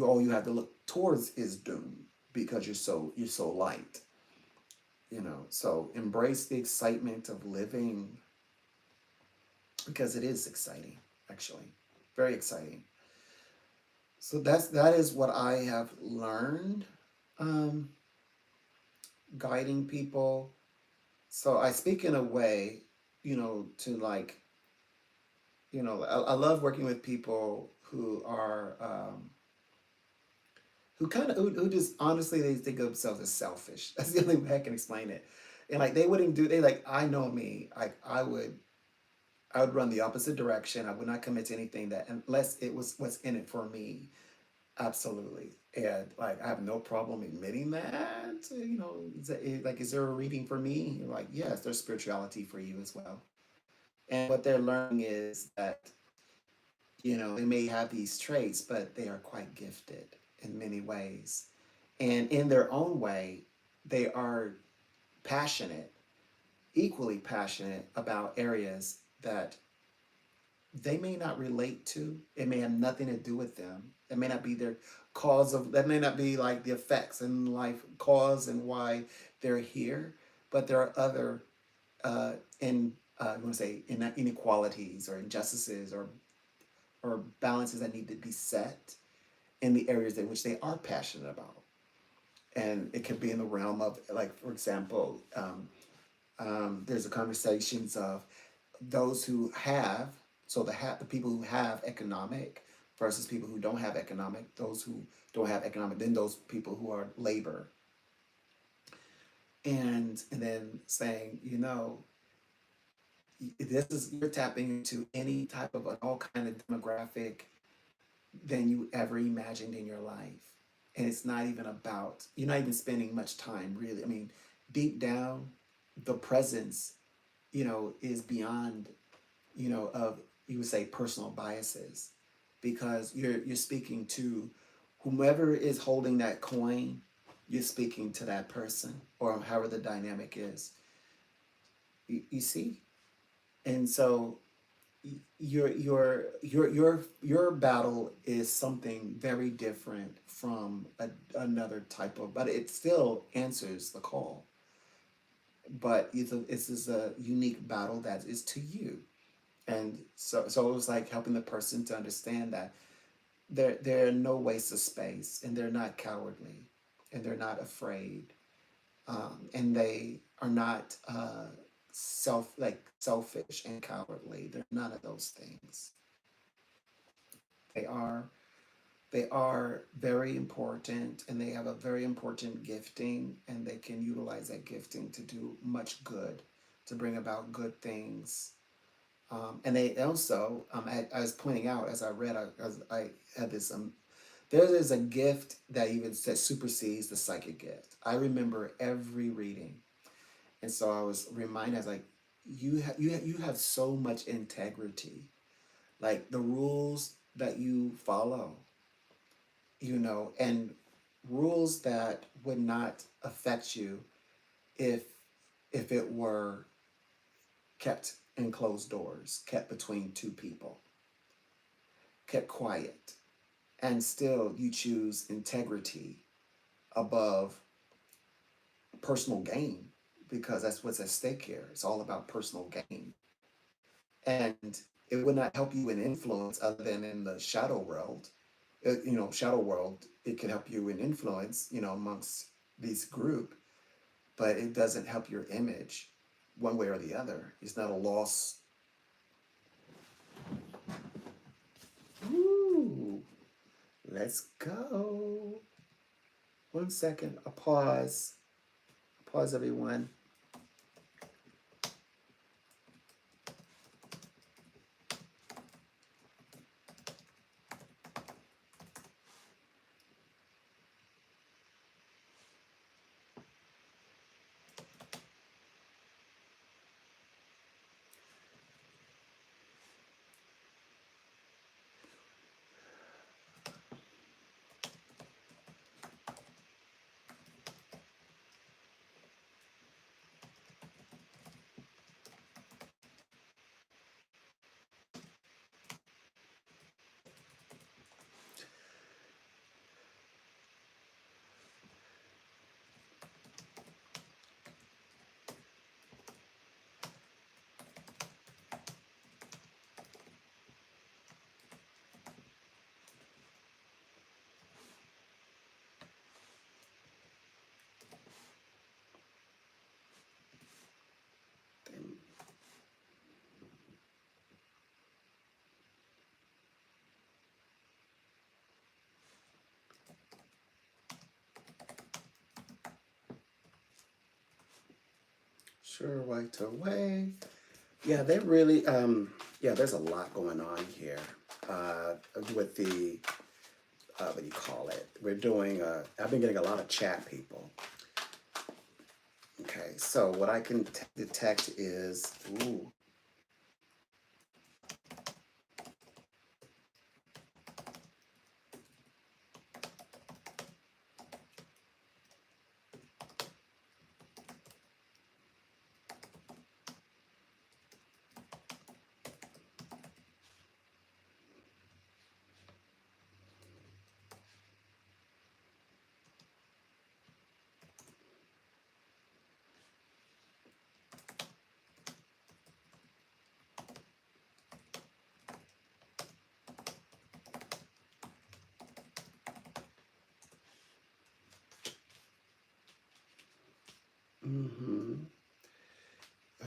all you have to look towards is doom, because you're so light. So embrace the excitement of living, because it is exciting, actually, very exciting. So that is what I have learned, um, guiding people. So I speak in a way, to like, I love working with people who just honestly, they think of themselves as selfish. That's the only way I can explain it. And like they like, I know me. Like I would run the opposite direction. I would not commit to anything that unless it was what's in it for me. Absolutely. And like I have no problem admitting that. Is there a reading for me? You're like, yes, there's spirituality for you as well. And what they're learning is that, they may have these traits, but they are quite gifted in many ways. And in their own way, they are passionate, equally passionate about areas that they may not relate to. It may have nothing to do with them. It may not be their that may not be like the effects in life, cause and why they're here. But there are other, I want to say, inequalities or injustices or balances that need to be set in the areas in which they are passionate about. And it could be in the realm of, like, for example, there's the conversations of those who have, so the people who have economic versus people who don't have economic, those who don't have economic, then those people who are labor. And then saying, this is, you're tapping into any type of all kind of demographic than you ever imagined in your life. And it's not even about, you're not even spending much time really. I mean, deep down, the presence, is beyond, of, you would say, personal biases, because you're speaking to whomever is holding that coin. You're speaking to that person, or however the dynamic is. You see? And so your battle is something very different from another type of, but it still answers the call. But it's a unique battle that is to you. And so it was like helping the person to understand that there are no waste of space, and they're not cowardly, and they're not afraid, and they are not selfish and cowardly. They're none of those things. They are they are very important, and they have a very important gifting, and they can utilize that gifting to do much good, to bring about good things. And they also, I was pointing out as I read, I had this, there is a gift that even that supersedes the psychic gift. I remember every reading. And so I was reminded, I was like, you have so much integrity. Like the rules that you follow, and rules that would not affect you if it were kept in closed doors, kept between two people, kept quiet, and still you choose integrity above personal gain, because that's what's at stake here. It's all about personal gain. And it would not help you in influence other than in the shadow world. Shadow world, it can help you in influence, amongst these group, but it doesn't help your image one way or the other. It's not a loss. Ooh, let's go. 1 second, a pause. Pause, everyone. Sure, right away. Yeah, they really, yeah, there's a lot going on here with the, what do you call it? We're doing, I've been getting a lot of chat, people. Okay, so what I can detect is, ooh, mm-hmm. Uh,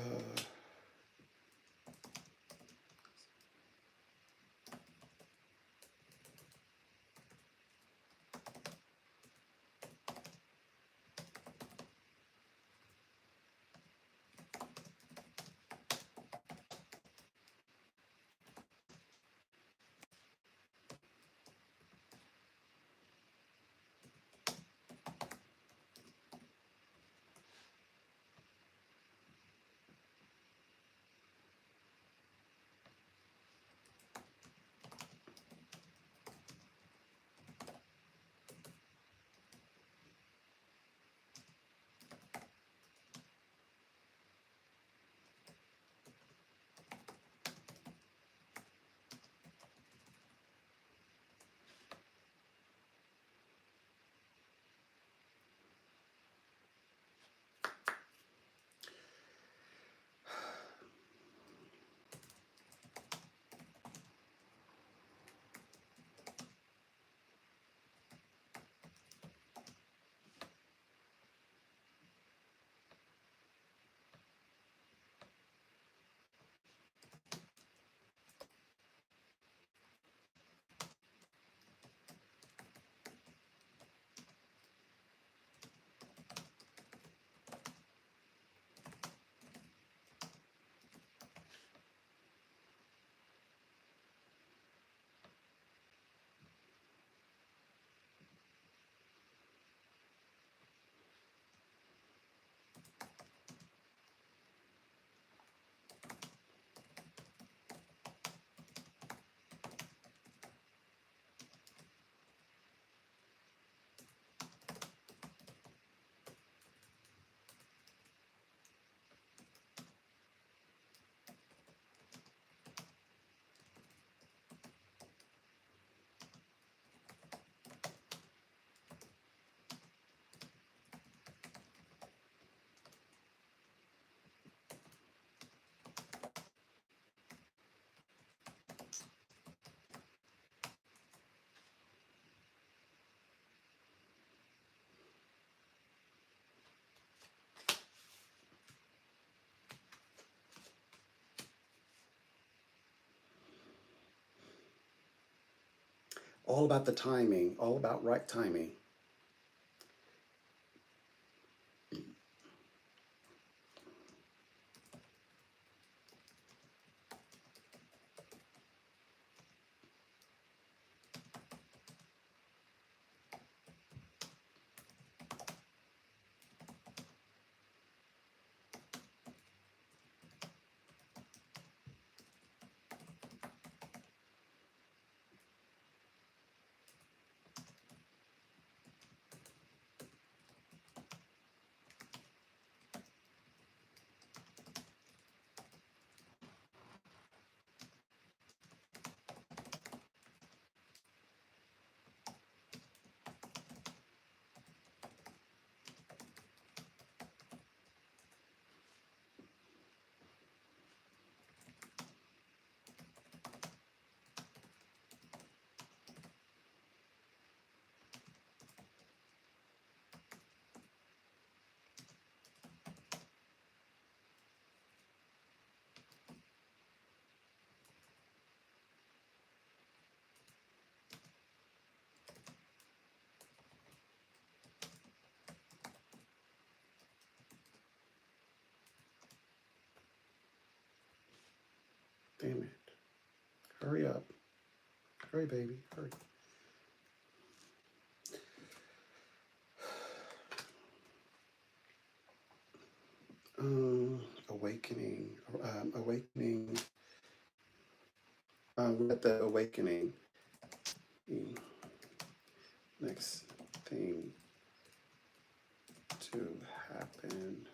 All about the timing, all about right timing. Damn it. Hurry up. Hurry, baby. Hurry. Awakening. Awakening. We're at the awakening. Next thing to happen.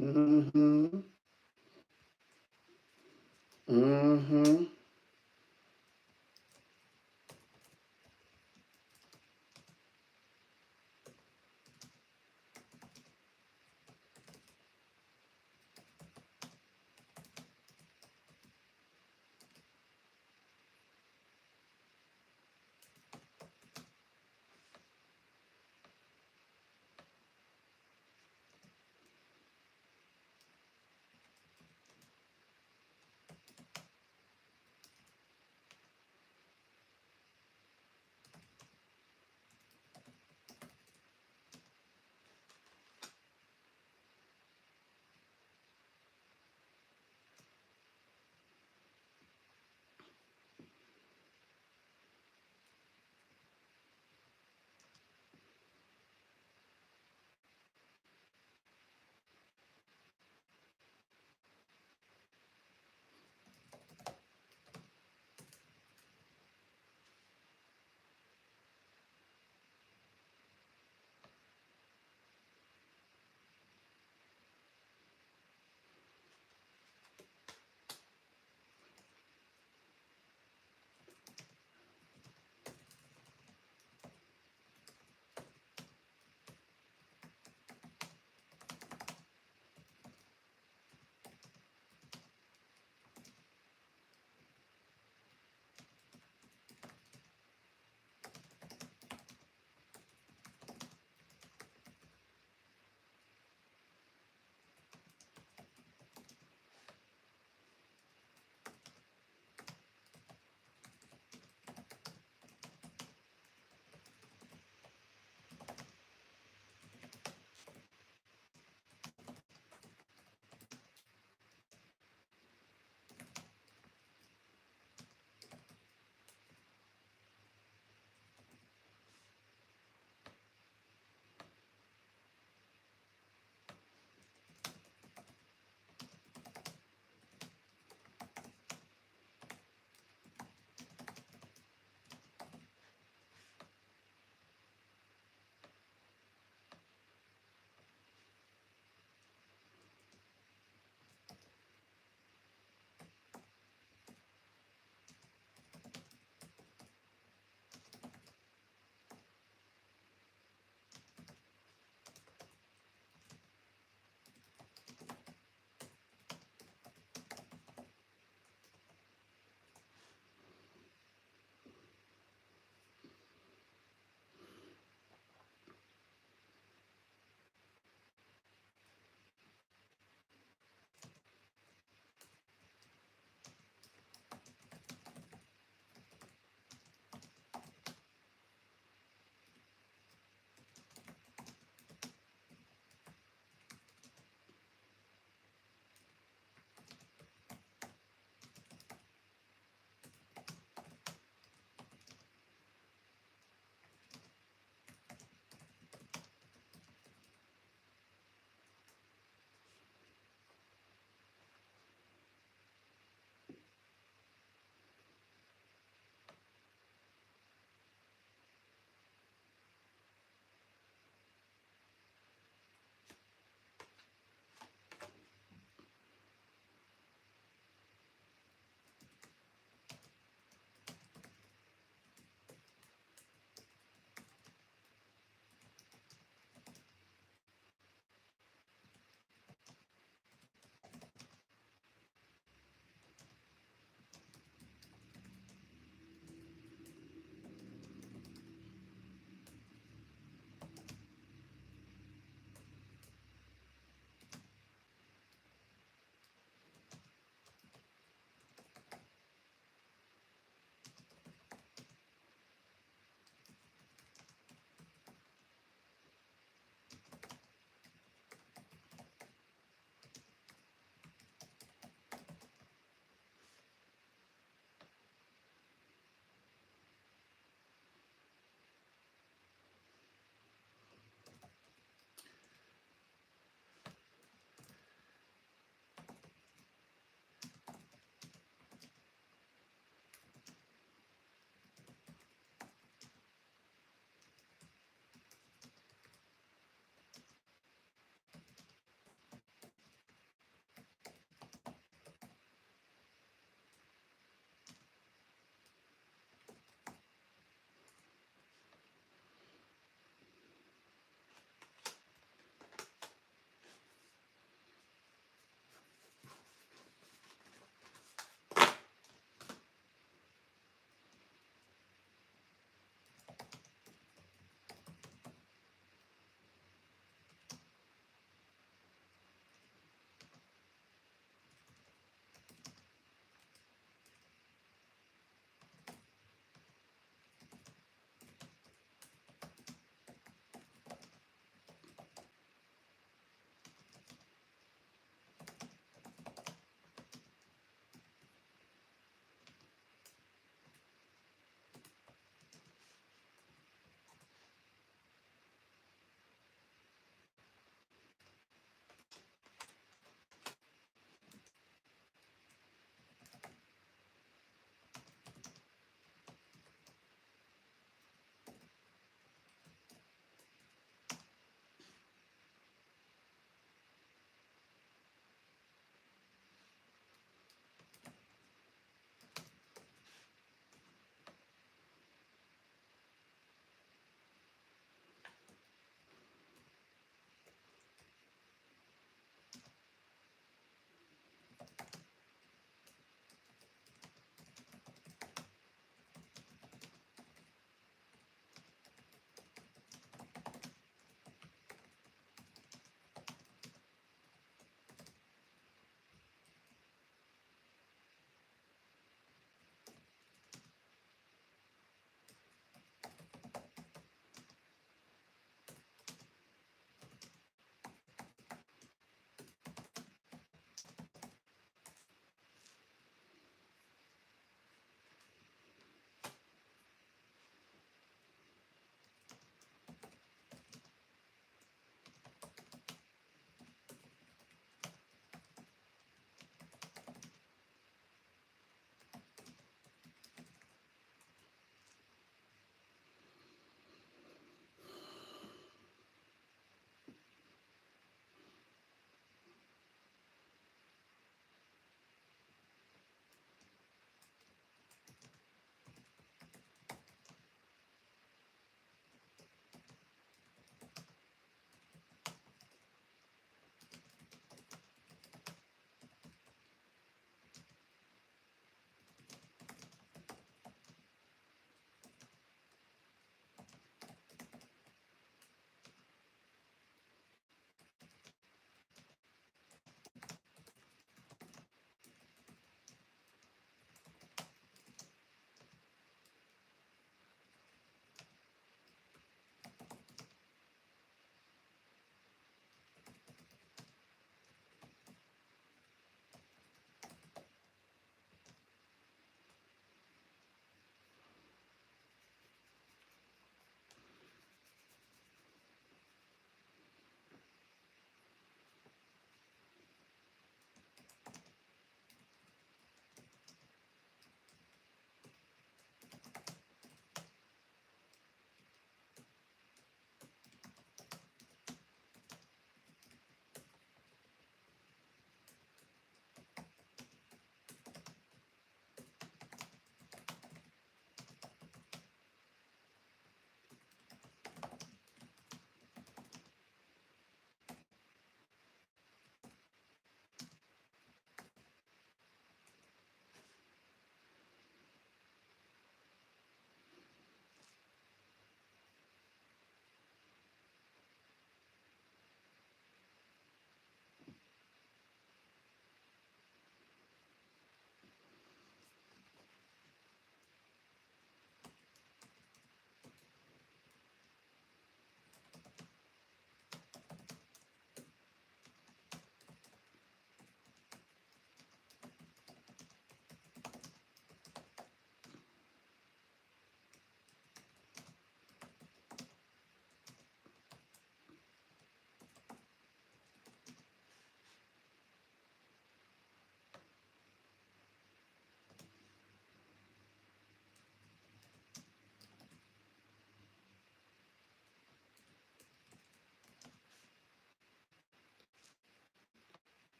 Mm-hmm. Mm-hmm.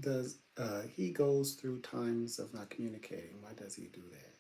Does he goes through times of not communicating? Why does he do that?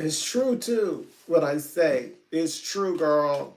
It's true too. What I say. It's true, girl.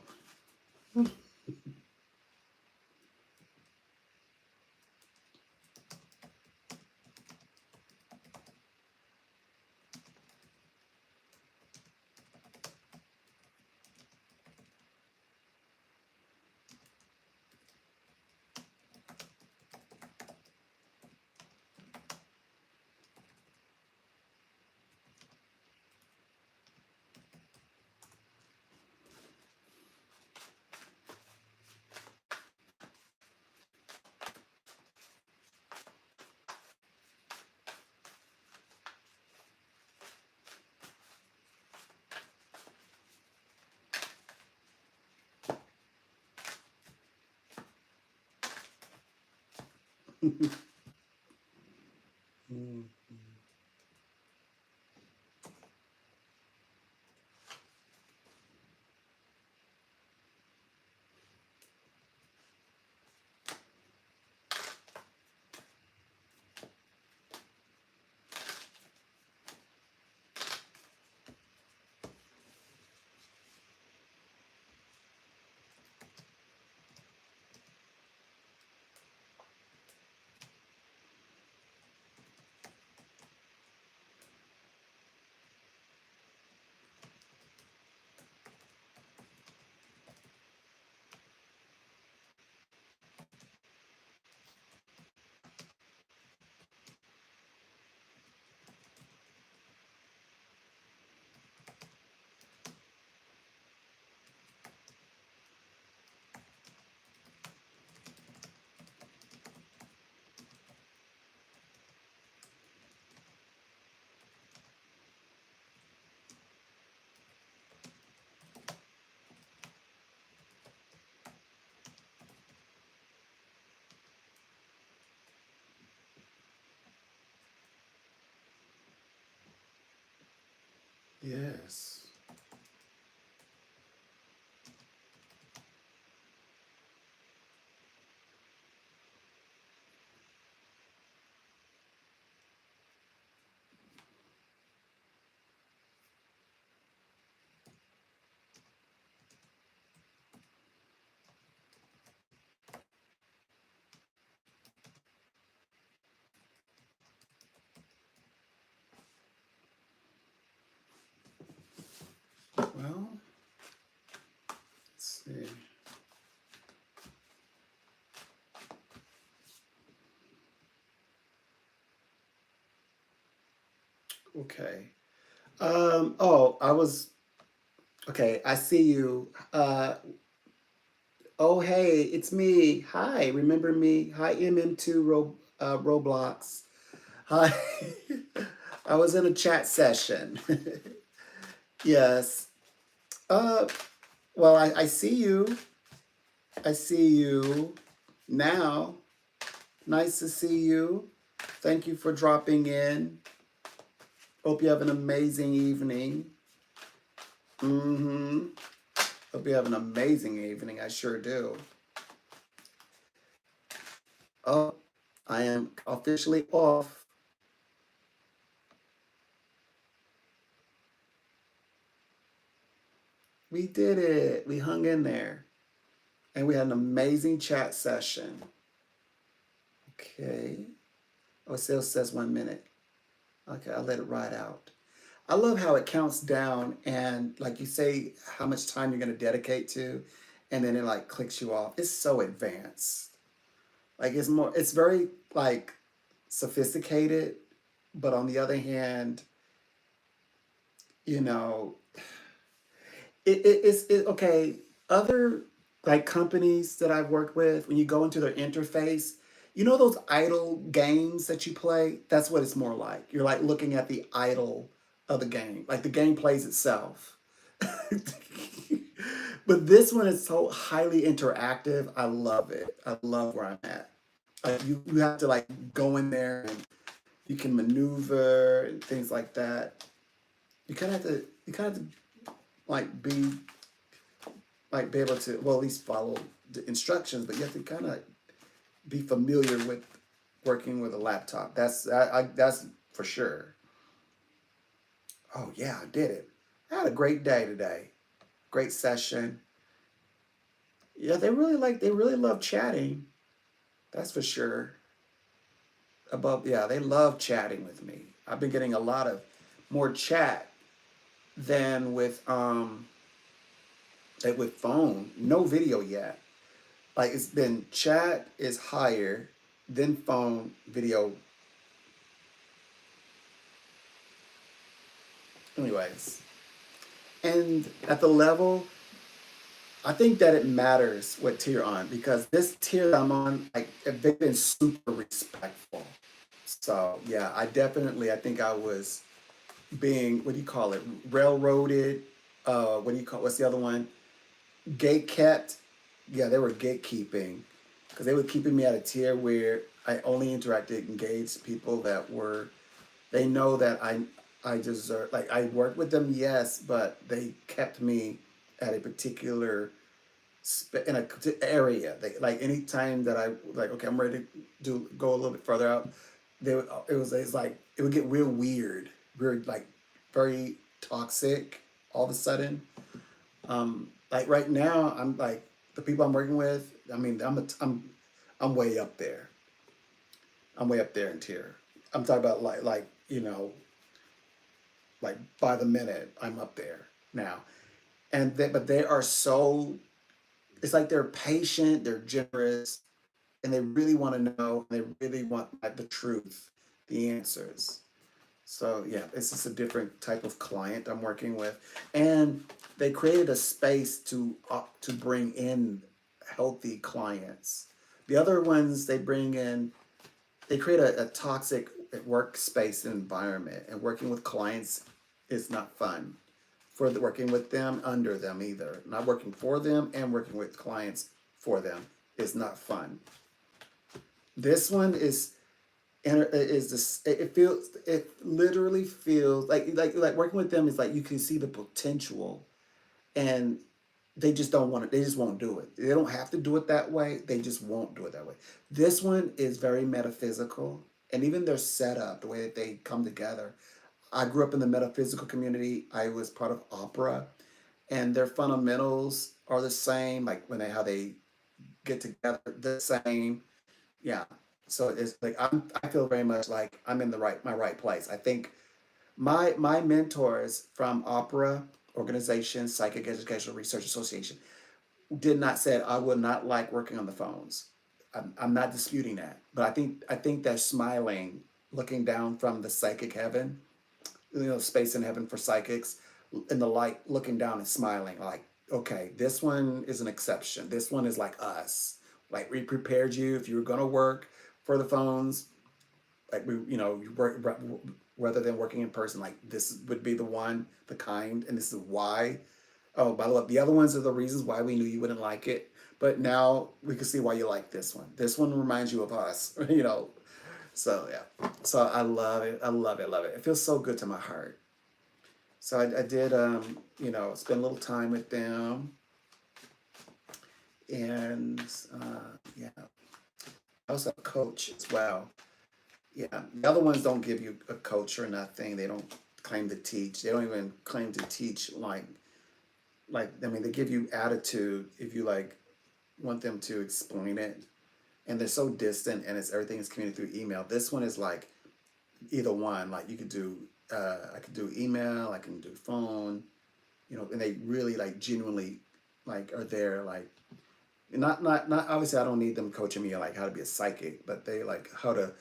Mm. Yes. Well, let's see. Okay. Oh, I was okay. I see you. Oh, hey, it's me. Hi, remember me? Hi, MM2 Roblox. Hi. I was in a chat session. Yes. Uh, well, I see you. I see you now. Nice to see you. Thank you for dropping in. Hope you have an amazing evening. Mm-hmm. Hope you have an amazing evening. I sure do. Oh, I am officially off. We did it. We hung in there. And we had an amazing chat session. Okay. Oh, it still says 1 minute. Okay, I'll let it ride out. I love how it counts down and like you say how much time you're going to dedicate to, and then it like clicks you off. It's so advanced. Like it's very like sophisticated, but on the other hand, you know, it's okay. Other like companies that I've worked with, when you go into their interface, you know those idle games that you play? That's what it's more like. You're like looking at the idle of the game. Like the game plays itself. But this one is so highly interactive. I love it. I love where I'm at. Like you have to like go in there and you can maneuver and things like that. You kind of have to like be able to, well, at least follow the instructions, but you have to kind of be familiar with working with a laptop. That's for sure. Oh yeah, I did it. I had a great day today. Great session. Yeah, they really love chatting. That's for sure. Yeah, they love chatting with me. I've been getting a lot of more chat than with phone. No video yet. Like it's been chat is higher, then phone, video. Anyways, and at the level, I think that it matters what tier on because this tier I'm on, like they've been super respectful. So yeah, I think I was being, what do you call it, railroaded. What do you call, what's the other one? Gate kept. Yeah, they were gatekeeping because they were keeping me at a tier where I only interacted, engaged people that were, they know that I deserve, like I worked with them, yes, but they kept me at a particular in a area. They, like anytime that I like, okay, I'm ready to go a little bit further out. It's like it would get real weird, like very toxic all of a sudden. Like right now, I'm like the people I'm working with. I mean, I'm way up there. I'm way up there in tier. I'm talking about like like by the minute. I'm up there now, but they are so. It's like they're patient. They're generous and they really want to know, they really want like the truth, the answers. So yeah, it's just a different type of client I'm working with, and they created a space to bring in healthy clients. The other ones they bring in, they create a toxic workspace environment, and working with clients is not fun. Working with them under them either, not working for them and working with clients for them is not fun. This one is this. It literally feels like working with them is like you can see the potential, and they just don't want it. They just won't do it. They don't have to do it that way. They just won't do it that way. This one is very metaphysical, and even their setup, the way that they come together. I grew up in the metaphysical community. I was part of opera, and their fundamentals are the same. Like how they get together, the same. Yeah. So it's like I feel very much like I'm in my right place. I think my mentors from opera organization, Psychic Educational Research Association, did not said I would not like working on the phones. I'm not disputing that, but I think they're smiling, looking down from the psychic heaven, space in heaven for psychics, in the light, looking down and smiling, like, okay, this one is an exception. This one is like us. Like we prepared you if you were gonna work for the phones, like you work rather than working in person. Like this would be the one, the kind, and this is why. Oh, by the way, the other ones are the reasons why we knew you wouldn't like it. But now we can see why you like this one. This one reminds you of us, So yeah, so I love it. I love it. Love it. It feels so good to my heart. So I did, spend a little time with them, and yeah, I was a coach as well. Yeah, the other ones don't give you a coach or nothing. They don't claim to teach. They don't even claim to teach like I mean they give you attitude if you like want them to explain it, and they're so distant, and it's everything is communicated through email. This one is like either one. Like you could do, I could do email, I can do phone, and they really like genuinely like are there like not obviously I don't need them coaching me like how to be a psychic, but they like how to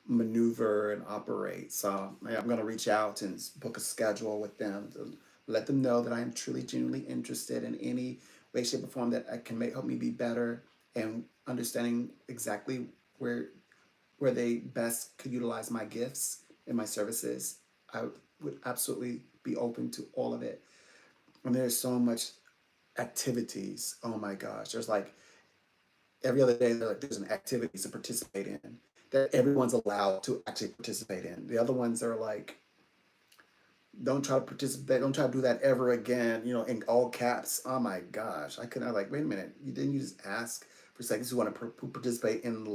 maneuver and operate. So yeah, I'm gonna reach out and book a schedule with them to let them know that I am truly genuinely interested in any way, shape, or form that I can help me be better, and understanding exactly where they best could utilize my gifts and my services. I would absolutely be open to all of it. And there's so much activities. Oh my gosh. There's like every other day there's an activity to participate in that everyone's allowed to actually participate in. The other ones are like, don't try to participate, don't try to do that ever again, in all caps. Oh my gosh. I couldn't, like, wait a minute. You just ask for seconds who want to participate in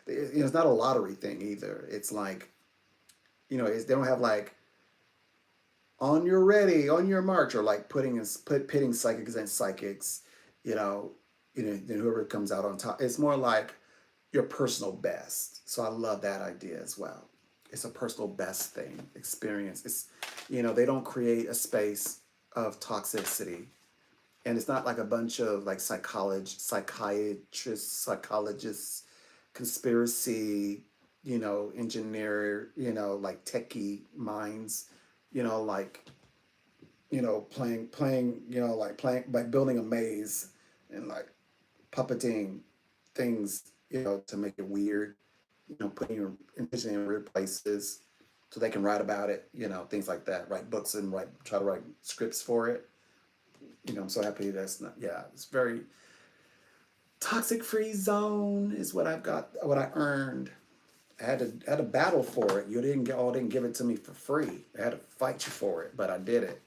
it's not a lottery thing either. It's like, they don't have like on your ready, on your march, or like pitting psychics and psychics, you know, then whoever comes out on top. It's more like your personal best. So I love that idea as well. It's a personal best thing, experience. It's, they don't create a space of toxicity. And it's not like a bunch of like psychiatrists, psychologists, conspiracy, engineer, like techie minds, like, like building a maze and like puppeting things, to make it weird, putting your intention in weird places so they can write about it, things like that, write books and try to write scripts for it. I'm so happy that's not, yeah, it's very toxic free zone is what I've got, what I earned. I had to battle for it. You didn't give it to me for free. I had to fight you for it, but I did it.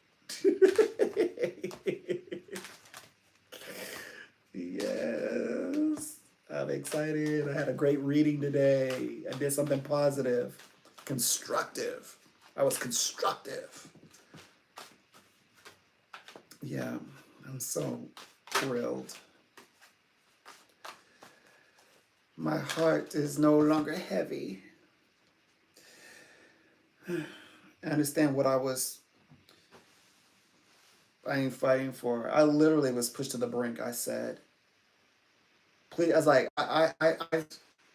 Yes. I'm excited. I had a great reading today. I did something positive, constructive. I was constructive. Yeah, I'm so thrilled. My heart is no longer heavy. I understand what I ain't fighting for. I literally was pushed to the brink. I said, please. I was like, I'm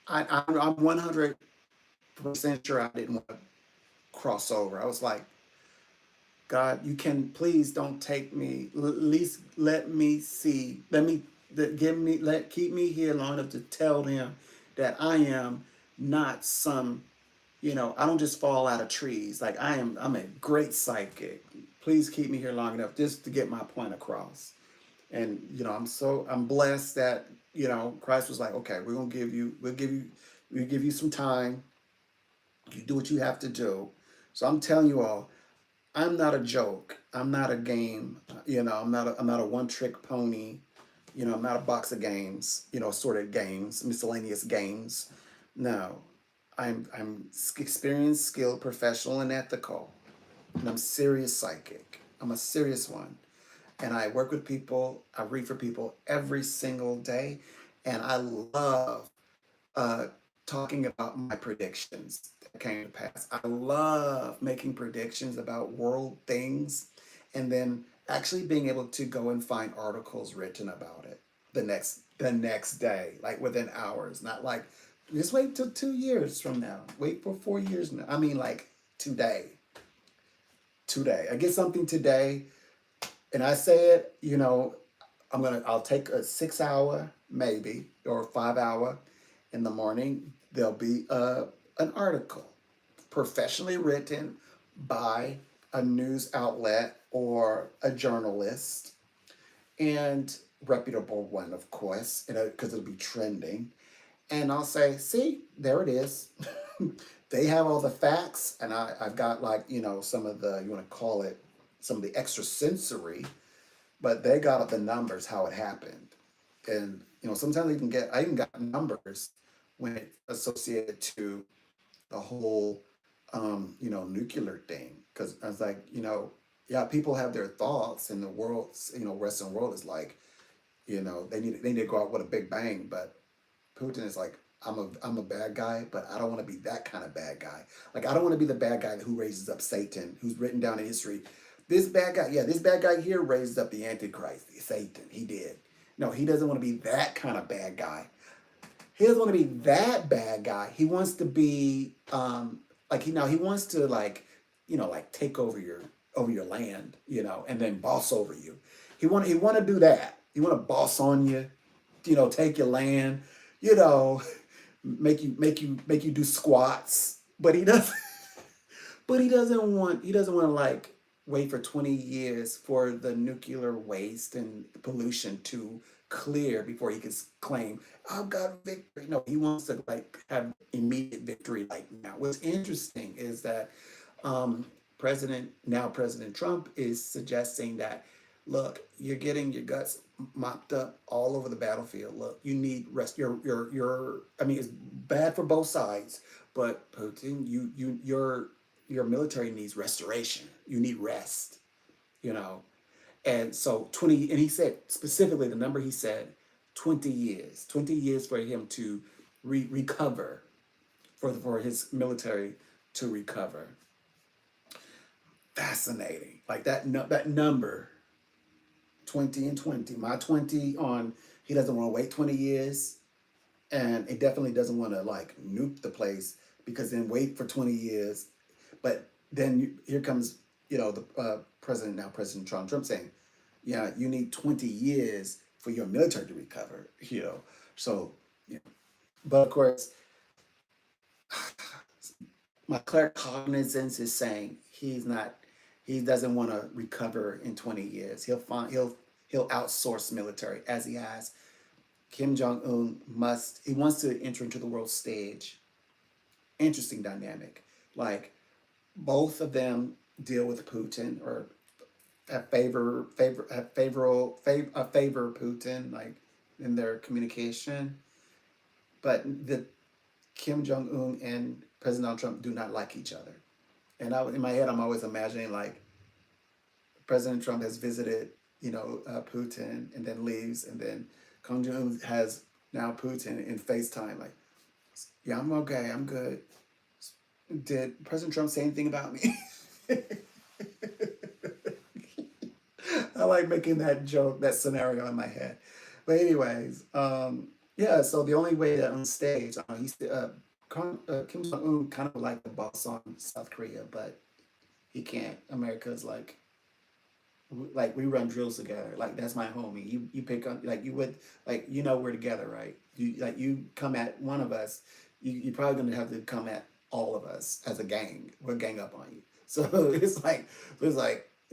100% sure I didn't want to cross over. I was like, God, you can please don't take me. At least let me see. Keep me here long enough to tell them that I am not some, I don't just fall out of trees. Like I'm a great psychic. Please keep me here long enough just to get my point across. And I'm blessed that, Christ was like, okay, we'll give you some time. You do what you have to do. So I'm telling you all, I'm not a joke. I'm not a game. I'm not a one trick pony. I'm not a box of games. Assorted games, miscellaneous games. No, I'm experienced, skilled, professional, and ethical. And I'm serious psychic. I'm a serious one. And I work with people. I read for people every single day, and I love uh, talking about my predictions that came to pass. I love making predictions about world things and then actually being able to go and find articles written about it the next day, like within hours, not like just wait till 2 years from now. Wait for 4 years now. I mean like today. Today. I get something today and I say it, I'll take a 6 hour maybe or 5 hour in the morning. There'll be an article professionally written by a news outlet or a journalist and reputable one, of course, because it'll be trending. And I'll say, see, there it is. They have all the facts, and I've got like, some of the, you want to call it, some of the extra sensory, but they got the numbers, how it happened. And, sometimes I even got numbers when it associated to the whole, nuclear thing. Because I was like, yeah, people have their thoughts, and the world, Western world is like, they need to go out with a big bang. But Putin is like, I'm a bad guy, but I don't want to be that kind of bad guy. Like I don't want to be the bad guy who raises up Satan, who's written down in history. This bad guy, yeah, this bad guy here raised up the Antichrist, Satan. He did. No, he doesn't want to be that kind of bad guy. He doesn't want to be that bad guy. He wants to be like he wants to like take over your land, and then boss over you. He want to do that. He want to boss on you, take your land, you know, make you do squats. But he doesn't. But he doesn't want to like wait for 20 years for the nuclear waste and pollution to clear before he can claim, I've got victory. No, he wants to like have immediate victory like now. What's interesting is that President Trump is suggesting that, look, you're getting your guts mopped up all over the battlefield. Look, you need rest. I mean, it's bad for both sides, but Putin, you're your military needs restoration. You need rest, you know. And so 20, and he said specifically the number he said, 20 years, 20 years for him to recover, for his military to recover. Fascinating. Like that, that number, 20 and 20, my 20 on, he doesn't want to wait 20 years. And it definitely doesn't want to like nuke the place, because then wait for 20 years. But then here comes, the president, now President Trump saying, yeah, you need 20 years for your military to recover, So, but of course, my claircognizance is saying he doesn't want to recover in 20 years. He'll outsource military as he has. Kim Jong-un he wants to enter into the world stage. Interesting dynamic. Like both of them deal with Putin, or favor Putin, like in their communication. But the Kim Jong-un and President Donald Trump do not like each other. And in my head, I'm always imagining like President Trump has visited, Putin, and then leaves, and then Kim Jong-un has now Putin in FaceTime, like, yeah, I'm okay, I'm good. Did President Trump say anything about me? I like making that joke, that scenario in my head. But anyways, yeah. So the only way that on stage, Kim Jong Un kind of like the boss on South Korea, but he can't. America's like we run drills together. Like that's my homie. You pick up, like you would, like we're together, right? You come at one of us, you're probably gonna have to come at all of us as a gang. We'll gang up on you. So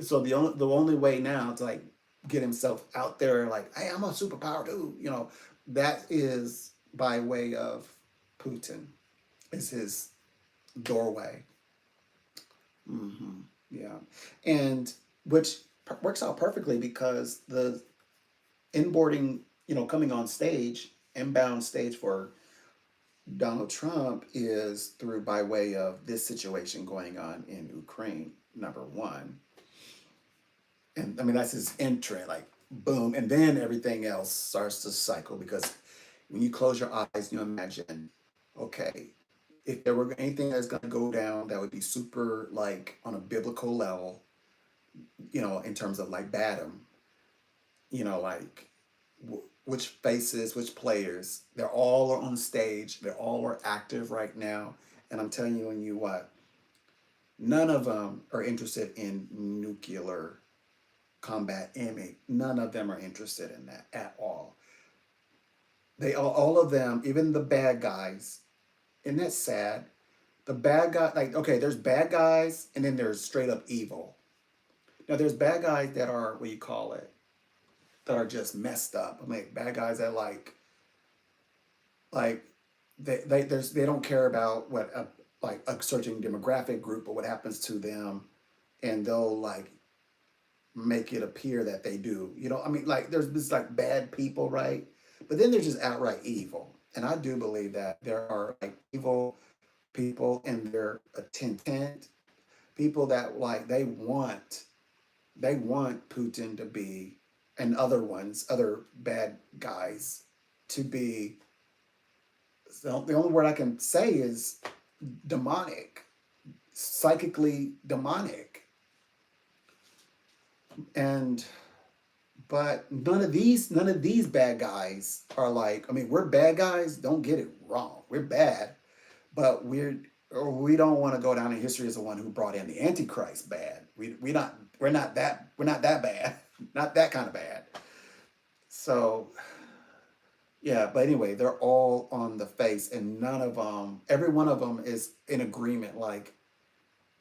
so the only way now to like get himself out there, like, hey, I'm a superpower too, that is by way of Putin. Is his doorway. Yeah, and which works out perfectly, because the inboarding, coming on stage, inbound stage for Donald Trump is through by way of this situation going on in Ukraine, number one. And I mean, that's his entrant, like boom. And then everything else starts to cycle, because when you close your eyes, you imagine, okay, if there were anything that's going to go down that would be super, like, on a biblical level, in terms of like Badam, like which faces, which players, they're all on stage, they're all are active right now. And I'm telling you what, none of them are interested in nuclear combat image. None of them are interested in that at all. They all of them, even the bad guys, and that's sad. The bad guy, like, okay, there's bad guys, and then there's straight up evil. Now there's bad guys that are, what you call it, that are just messed up. I mean, bad guys that like they don't care about what a certain demographic group or what happens to them, and they'll like make it appear that they do. I mean, like there's this like bad people, right? But then there's just outright evil. And I do believe that there are like evil people in their intent, people that like they want Putin to be, and other bad guys to be. So the only word I can say is demonic, psychically demonic. But none of these bad guys are like, I mean, we're bad guys, don't get it wrong. We're bad, but we don't want to go down in history as the one who brought in the Antichrist bad. We're not that bad. Not that kind of bad. So yeah, but anyway, they're all on the face, and none of them, every one of them is in agreement. Like,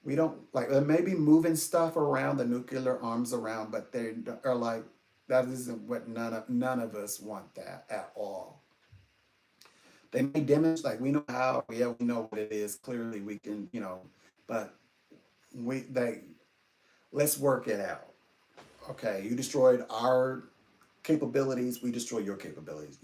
we don't, like, they may be moving stuff around, the nuclear arms around, but they are like, that isn't what none of us want that at all. They may demonstrate, like, we know how, we know what it is. Clearly we can, but let's work it out. Okay, you destroyed our capabilities, we destroy your capabilities.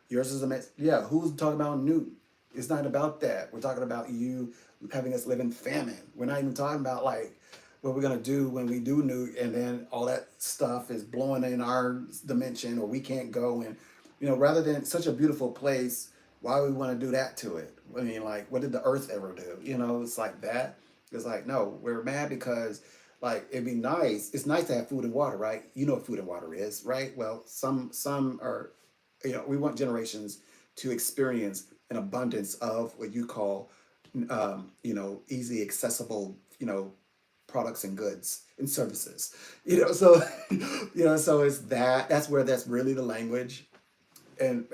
Yours is a mess. Yeah, who's talking about nuke? It's not about that. We're talking about you having us live in famine. We're not even talking about like what we're gonna do when we do nuke, and then all that stuff is blowing in our dimension, or we can't go. And rather than such a beautiful place, why we want to do that to it? I mean, like, what did the Earth ever do? It's like that. It's like, no, we're mad because like it'd be nice. It's nice to have food and water, right? You know what food and water is, right? Well, some are, we want generations to experience an abundance of what you call, easy accessible, products and goods and services. So, so it's that's where that's really the language, and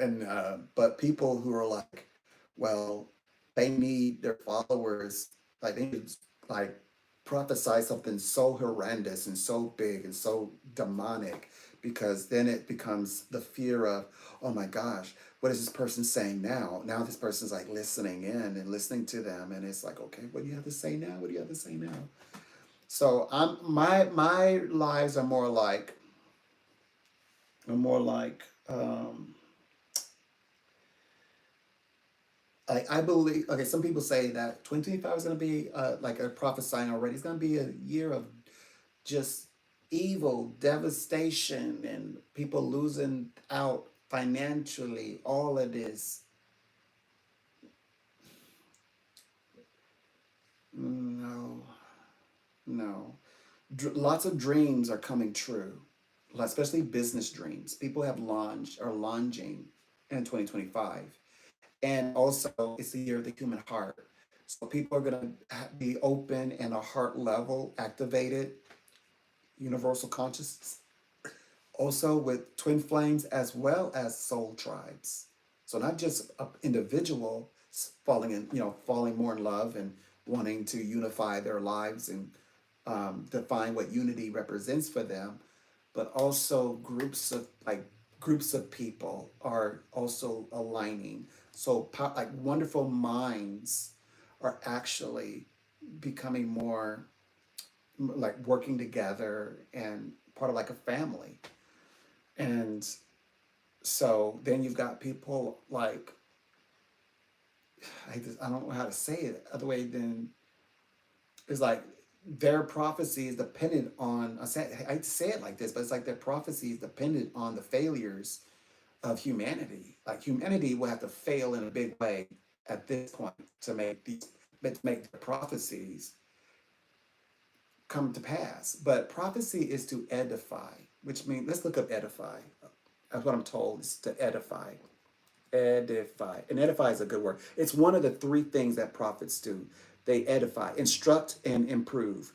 but people who are like, well, they need their followers, like they need like prophesy something so horrendous and so big and so demonic, because then it becomes the fear of, oh my gosh, what is this person saying now? Now this person's like listening in and listening to them, and it's like, okay, what do you have to say now? What do you have to say now? So my lives are more like I believe, okay, some people say that 2025 is going to be like a prophesying already. It's going to be a year of just evil, devastation, and people losing out financially. All of this. No, no. Lots of dreams are coming true, especially business dreams. People have launched or launching in 2025. And also, it's the year of the human heart. So people are going to be open and a heart level activated, universal consciousness. Also with twin flames as well as soul tribes. So not just an individual falling in, falling more in love and wanting to unify their lives and define what unity represents for them, but also groups of people are also aligning. So like wonderful minds are actually becoming more like working together and part of like a family. And so then you've got people like, I don't know how to say it other way than, it's like their prophecy is dependent on, I say it like this, but it's like their prophecy is dependent on the failures of humanity. Like humanity will have to fail in a big way at this point to make the prophecies come to pass. But prophecy is to edify, which means, let's look up edify. That's what I'm told, is to edify. Edify. And edify is a good word. It's one of the three things that prophets do. They edify, instruct, and improve.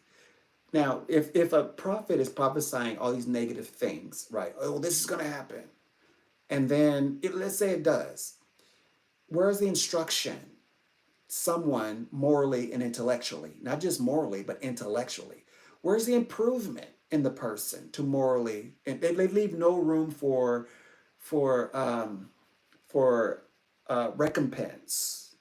Now, if a prophet is prophesying all these negative things, right? Oh, this is going to happen. And then let's say it does. Where's the instruction? Someone morally and intellectually, not just morally, but intellectually. Where's the improvement in the person to morally? And they leave no room for recompense.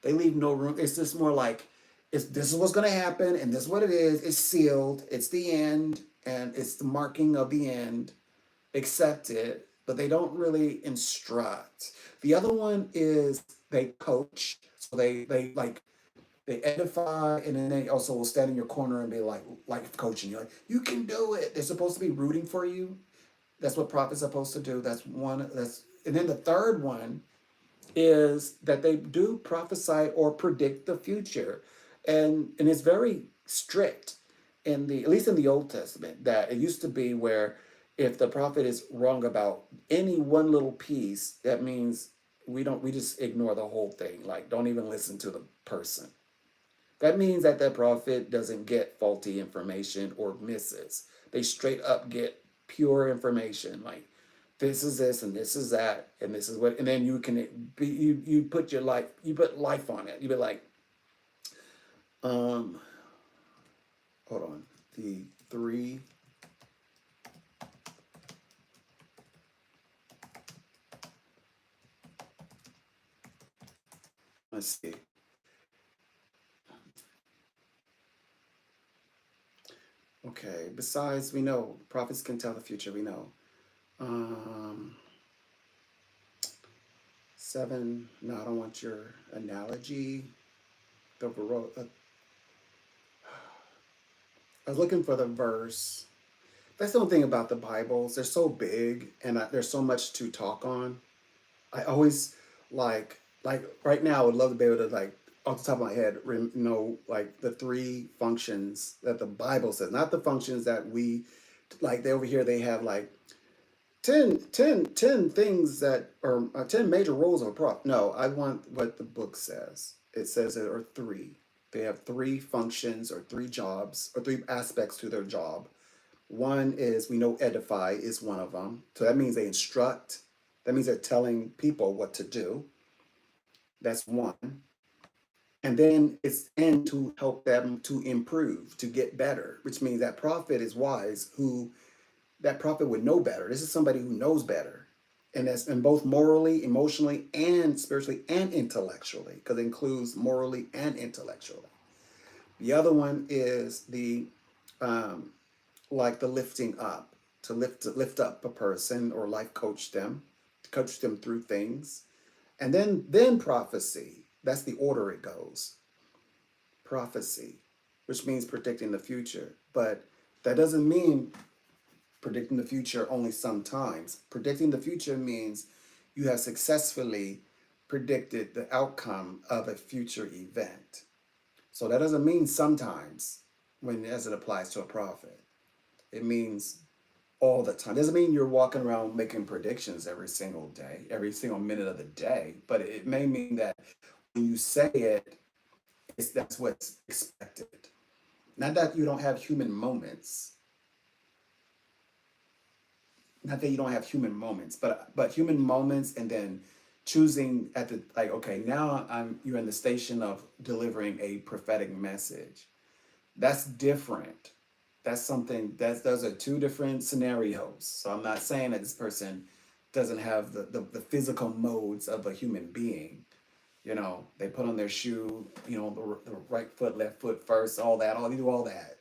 They leave no room. It's just more like, this is what's going to happen, and this is what it is. It's sealed. It's the end, and it's the marking of the end. Accept it, but they don't really instruct. The other one is they coach. So they edify, and then they also will stand in your corner and be like coaching you. Like, you can do it. They're supposed to be rooting for you. That's what prophets are supposed to do. That's one. And then the third one is that they do prophesy or predict the future, and it's very strict in the, at least in the Old Testament, that it used to be where if the prophet is wrong about any one little piece, that means we just ignore the whole thing. Like, don't even listen to the person. That means that the prophet doesn't get faulty information or misses. They straight up get pure information. Like, this is this and this is that and this is what, and then you can be, you put your life, you put life on it. You be like, hold on, the three. Let's see. Okay. Besides, we know prophets can tell the future. We know. Um, 7. No, I don't want your analogy. I was looking for the verse. That's the only thing about the Bibles. They're so big and there's so much to talk on. I always like right now I would love to be able to like off the top of my head know like the three functions that the Bible says, not the functions that we like. They over here they have like 10 things that are 10 major roles of a prophet. No, I want what the book says. It says there are three. They have three functions or three jobs or three aspects to their job. One is, we know, edify is one of them. So that means they instruct. That means they're telling people what to do. That's one. And then it's and to help them to improve, to get better, which means that prophet is wise, who that prophet would know better. This is somebody who knows better. And that's in both morally, emotionally, and spiritually and intellectually, because it includes morally and intellectually. The other one is the um, like the lifting up, to lift up a person or life coach them through things. And then prophecy. That's the order it goes. Prophecy, which means predicting the future. But that doesn't mean predicting the future only sometimes. Predicting the future means you have successfully predicted the outcome of a future event. So that doesn't mean sometimes when as it applies to a prophet. It means all the time. Doesn't mean you're walking around making predictions every single day, every single minute of the day, but it may mean that when you say it, that's what's expected. Not that you don't have human moments, not that you don't have human moments, but human moments, and then choosing at the like, okay, now you're in the station of delivering a prophetic message. That's different. That's something those are two different scenarios. So I'm not saying that this person doesn't have the physical modes of a human being. They put on their shoe, the right foot, left foot first, they do all that.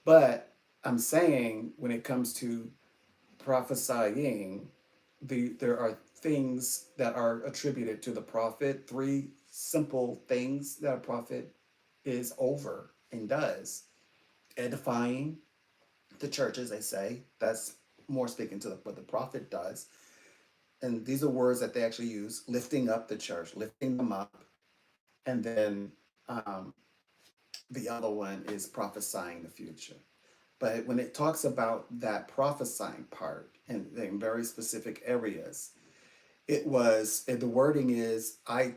But I'm saying when it comes to prophesying, there are things that are attributed to the prophet, three simple things that a prophet is over and does. Edifying the church, as they say, that's more speaking to what the prophet does. And these are words that they actually use: lifting up the church, lifting them up. And then the other one is prophesying the future. But when it talks about that prophesying part in very specific areas, the wording is, I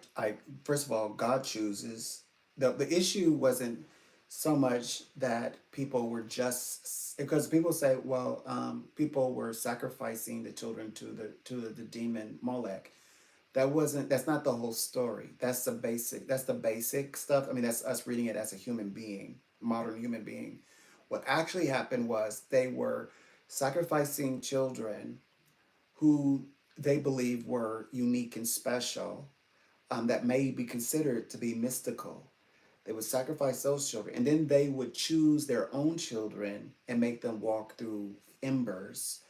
first of all, God chooses. The issue wasn't so much that people were just, because people say, well, people were sacrificing the children to the demon Molech. That's not the whole story. That's the basic stuff. I mean, that's us reading it as a human being, modern human being. What actually happened was they were sacrificing children who they believe were unique and special, that may be considered to be mystical. They would sacrifice those children, and then they would choose their own children and make them walk through embers,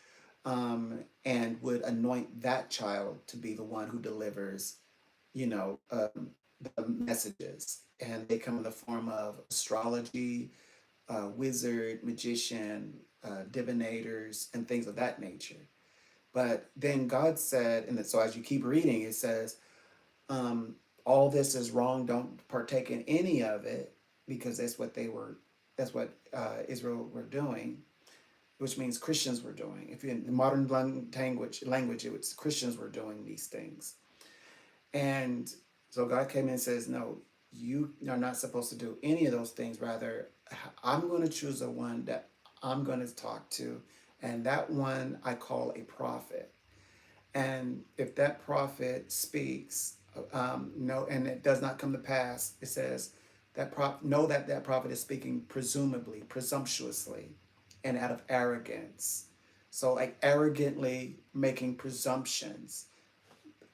and would anoint that child to be the one who delivers, the messages. And they come in the form of astrology, wizard, magician, divinators, and things of that nature. But then God said, and so as you keep reading, it says, all this is wrong. Don't partake in any of it, because that's what Israel were doing, which means Christians were doing. If you're in the modern language, it was Christians were doing these things. And so God came in and says, no, you are not supposed to do any of those things. Rather, I'm going to choose the one that I'm going to talk to. And that one I call a prophet. And if that prophet speaks, no, and it does not come to pass, it says know that that prophet is speaking presumably, presumptuously, and out of arrogance. So like arrogantly making presumptions.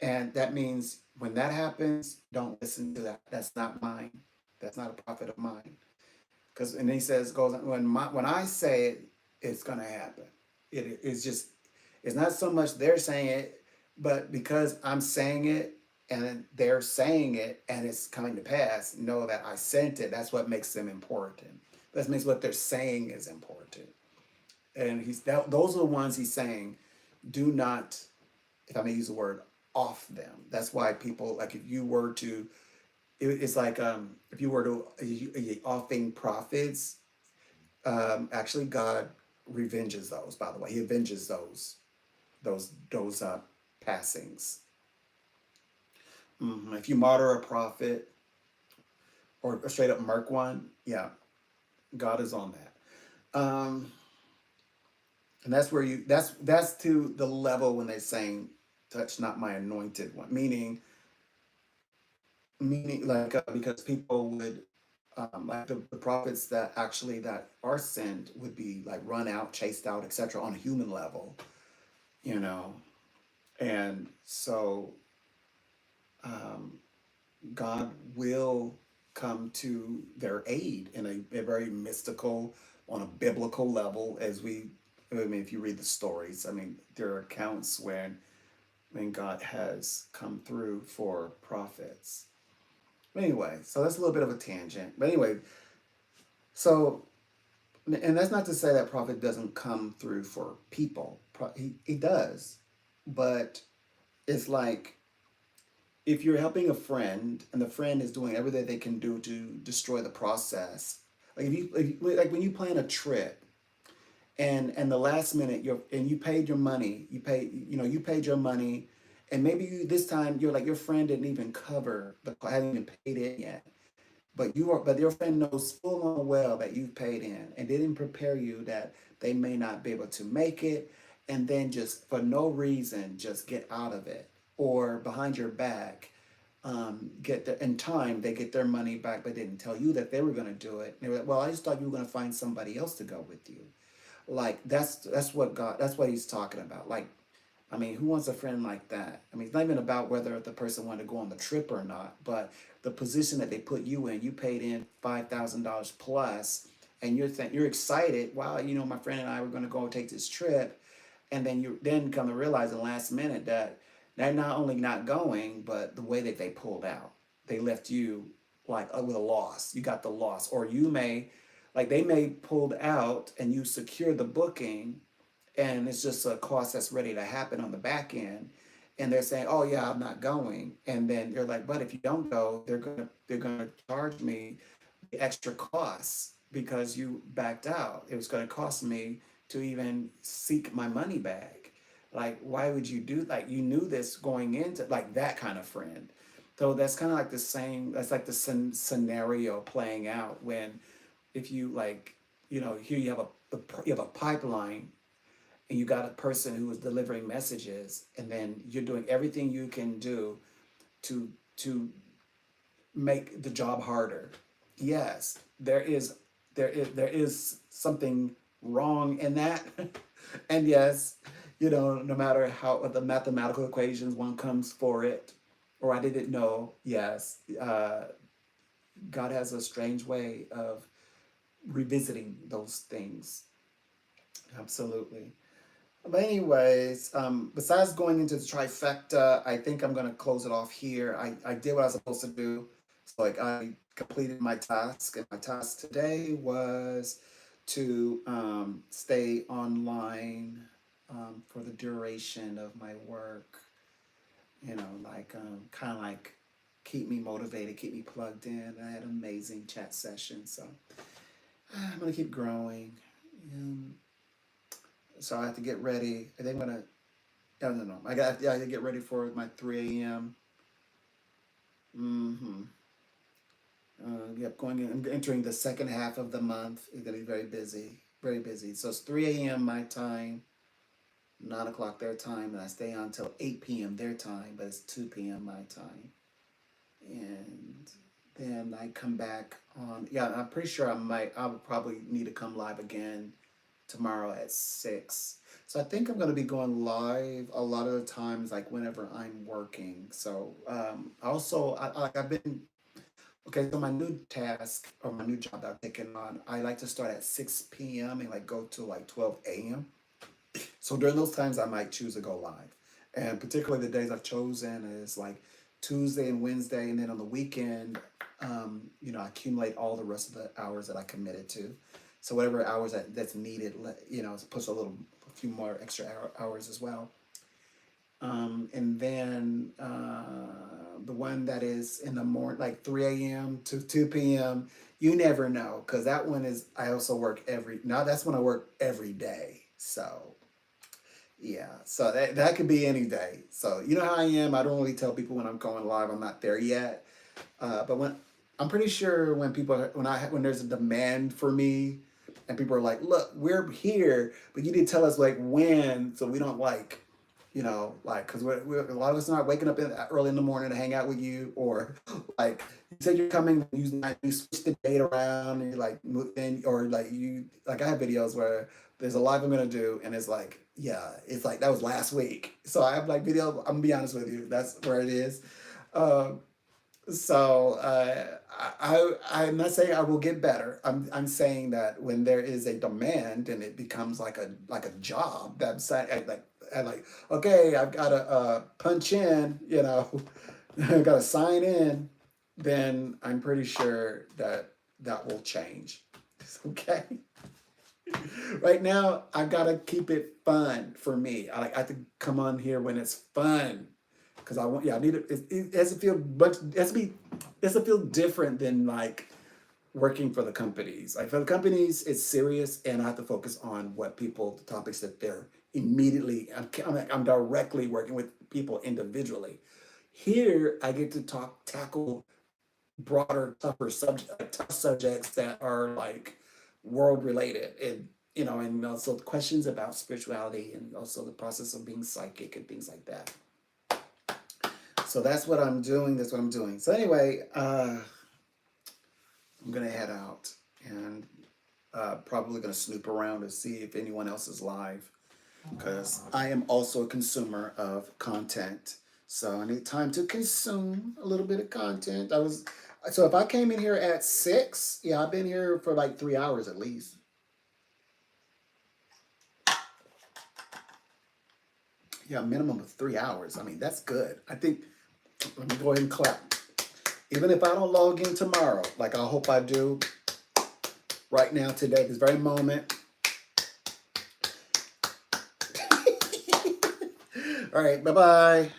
And that means when that happens, don't listen to that. That's not mine. That's not a prophet of mine. Because and he says goes when I say it, it's gonna happen. It's not so much they're saying it, but because I'm saying it, and they're saying it and it's coming to pass, know that I sent it. That's what makes them important. That makes what they're saying is important. And those are the ones he's saying, do not, if I may use the word, off them. That's why people, like if you were to, it's like if you were to offing prophets, actually God revenges those, by the way. He avenges those passings. If you martyr a prophet or a straight up murk one, yeah, God is on that. And that's where that's to the level when they're saying, touch not my anointed one, meaning like because people would like the prophets that actually that are sent would be like run out, chased out, etc. on a human level, you know. And so God will come to their aid in a very mystical, on a biblical level, I mean, if you read the stories, I mean, there are accounts when God has come through for prophets. Anyway, so that's a little bit of a tangent. But anyway, so, and that's not to say that prophet doesn't come through for people. He does. But it's like, if you're helping a friend and the friend is doing everything they can do to destroy the process, like like when you plan a trip and the last minute you paid your money, you paid your money, and maybe this time you're like your friend didn't even cover hadn't even paid it yet, but your friend knows full and well that you've paid in and didn't prepare you that they may not be able to make it, and then just for no reason just get out of it, or behind your back in time they get their money back but didn't tell you that they were going to do it. And they were like, well, I just thought you were going to find somebody else to go with you. Like that's what he's talking about. Like, I mean, who wants a friend like that? I mean, it's not even about whether the person wanted to go on the trip or not, but the position that they put you in. You paid in $5,000 plus, and you're excited. Wow, my friend and I were going to go and take this trip, and then you then come to realize in the last minute that they're not only not going, but the way that they pulled out, they left you like with a loss. You got the loss, or you may, like they may pulled out and you secure the booking, and it's just a cost that's ready to happen on the back end, and they're saying, oh yeah, I'm not going, and then you're like, but if you don't go, they're gonna charge me the extra costs because you backed out. It was going to cost me to even seek my money back. Like, why would you do, like, you knew this going into, like, that kind of friend. So that's kind of like the same, that's like the scenario playing out when, if you like, here you have a pipeline, and you got a person who is delivering messages, and then you're doing everything you can do to make the job harder. Yes, there is something wrong in that. And yes, no matter how the mathematical equations one comes for it, or I didn't know, yes, God has a strange way of revisiting those things. Absolutely. But anyways, besides going into the trifecta, I think I'm gonna close it off here. I did what I was supposed to do. So like I completed my task, and my task today was to stay online for the duration of my work. Like kind of like keep me motivated, keep me plugged in. I had an amazing chat session, so I'm gonna keep growing. So I have to get ready. I think I'm gonna. No. I got to get ready for my 3 a.m. Mm-hmm. Yep, going in. I'm entering the second half of the month. It's gonna be very busy, very busy. So it's 3 a.m. my time, 9 o'clock their time, and I stay on until 8 p.m. their time, but it's 2 p.m. my time. And then I come back on. Yeah, I'm pretty sure I would probably need to come live again tomorrow at 6. So I think I'm going to be going live a lot of the times, like whenever I'm working. So also, I've been, okay, so my new task or my new job that I've taken on, I like to start at 6 p.m. and like go to like 12 a.m. So during those times, I might choose to go live. And particularly the days I've chosen is like Tuesday and Wednesday, and then on the weekend, I accumulate all the rest of the hours that I committed to. So whatever hours that's needed, puts a few more extra hours as well. And then the one that is in the morning, like 3 a.m. to 2 p.m., you never know, because that one is, I also work that's when I work every day. So yeah, so that could be any day. So you know how I am. I don't really tell people when I'm going live. I'm not there yet. But I'm pretty sure when there's a demand for me, and people are like, "Look, we're here, but you need to tell us like when, so we don't because we're a lot of us are not waking up early in the morning to hang out with you, or like you said you're coming, you switch the date around, and you like move in, or like I have videos where there's a live I'm gonna do, and it's like, yeah, it's like that was last week. So I have like video. I'm gonna be honest with you, that's where it is. Um, I'm not saying I will get better. I'm saying that when there is a demand and it becomes like a job, that's like okay, I've got to punch in, I've got to sign in, then I'm pretty sure that will change. Okay. Right now, I've got to keep it fun for me. I have to come on here when it's fun, because I need it. It has to feel it has to feel different than like working for the companies. Like for the companies, it's serious, and I have to focus on the topics that they're immediately. I'm directly working with people individually. Here, I get to tackle broader, tough subjects that are like world related, and also questions about spirituality, and also the process of being psychic and things like that. So that's what I'm doing. So anyway, I'm gonna head out, and probably gonna snoop around to see if anyone else is live, because I am also a consumer of content. So I need time to consume a little bit of content. So if I came in here at 6, yeah, I've been here for like 3 hours at least. Yeah, a minimum of 3 hours. I mean, that's good. I think, let me go ahead and clap. Even if I don't log in tomorrow, like I hope I do right now, today, this very moment. All right, bye-bye.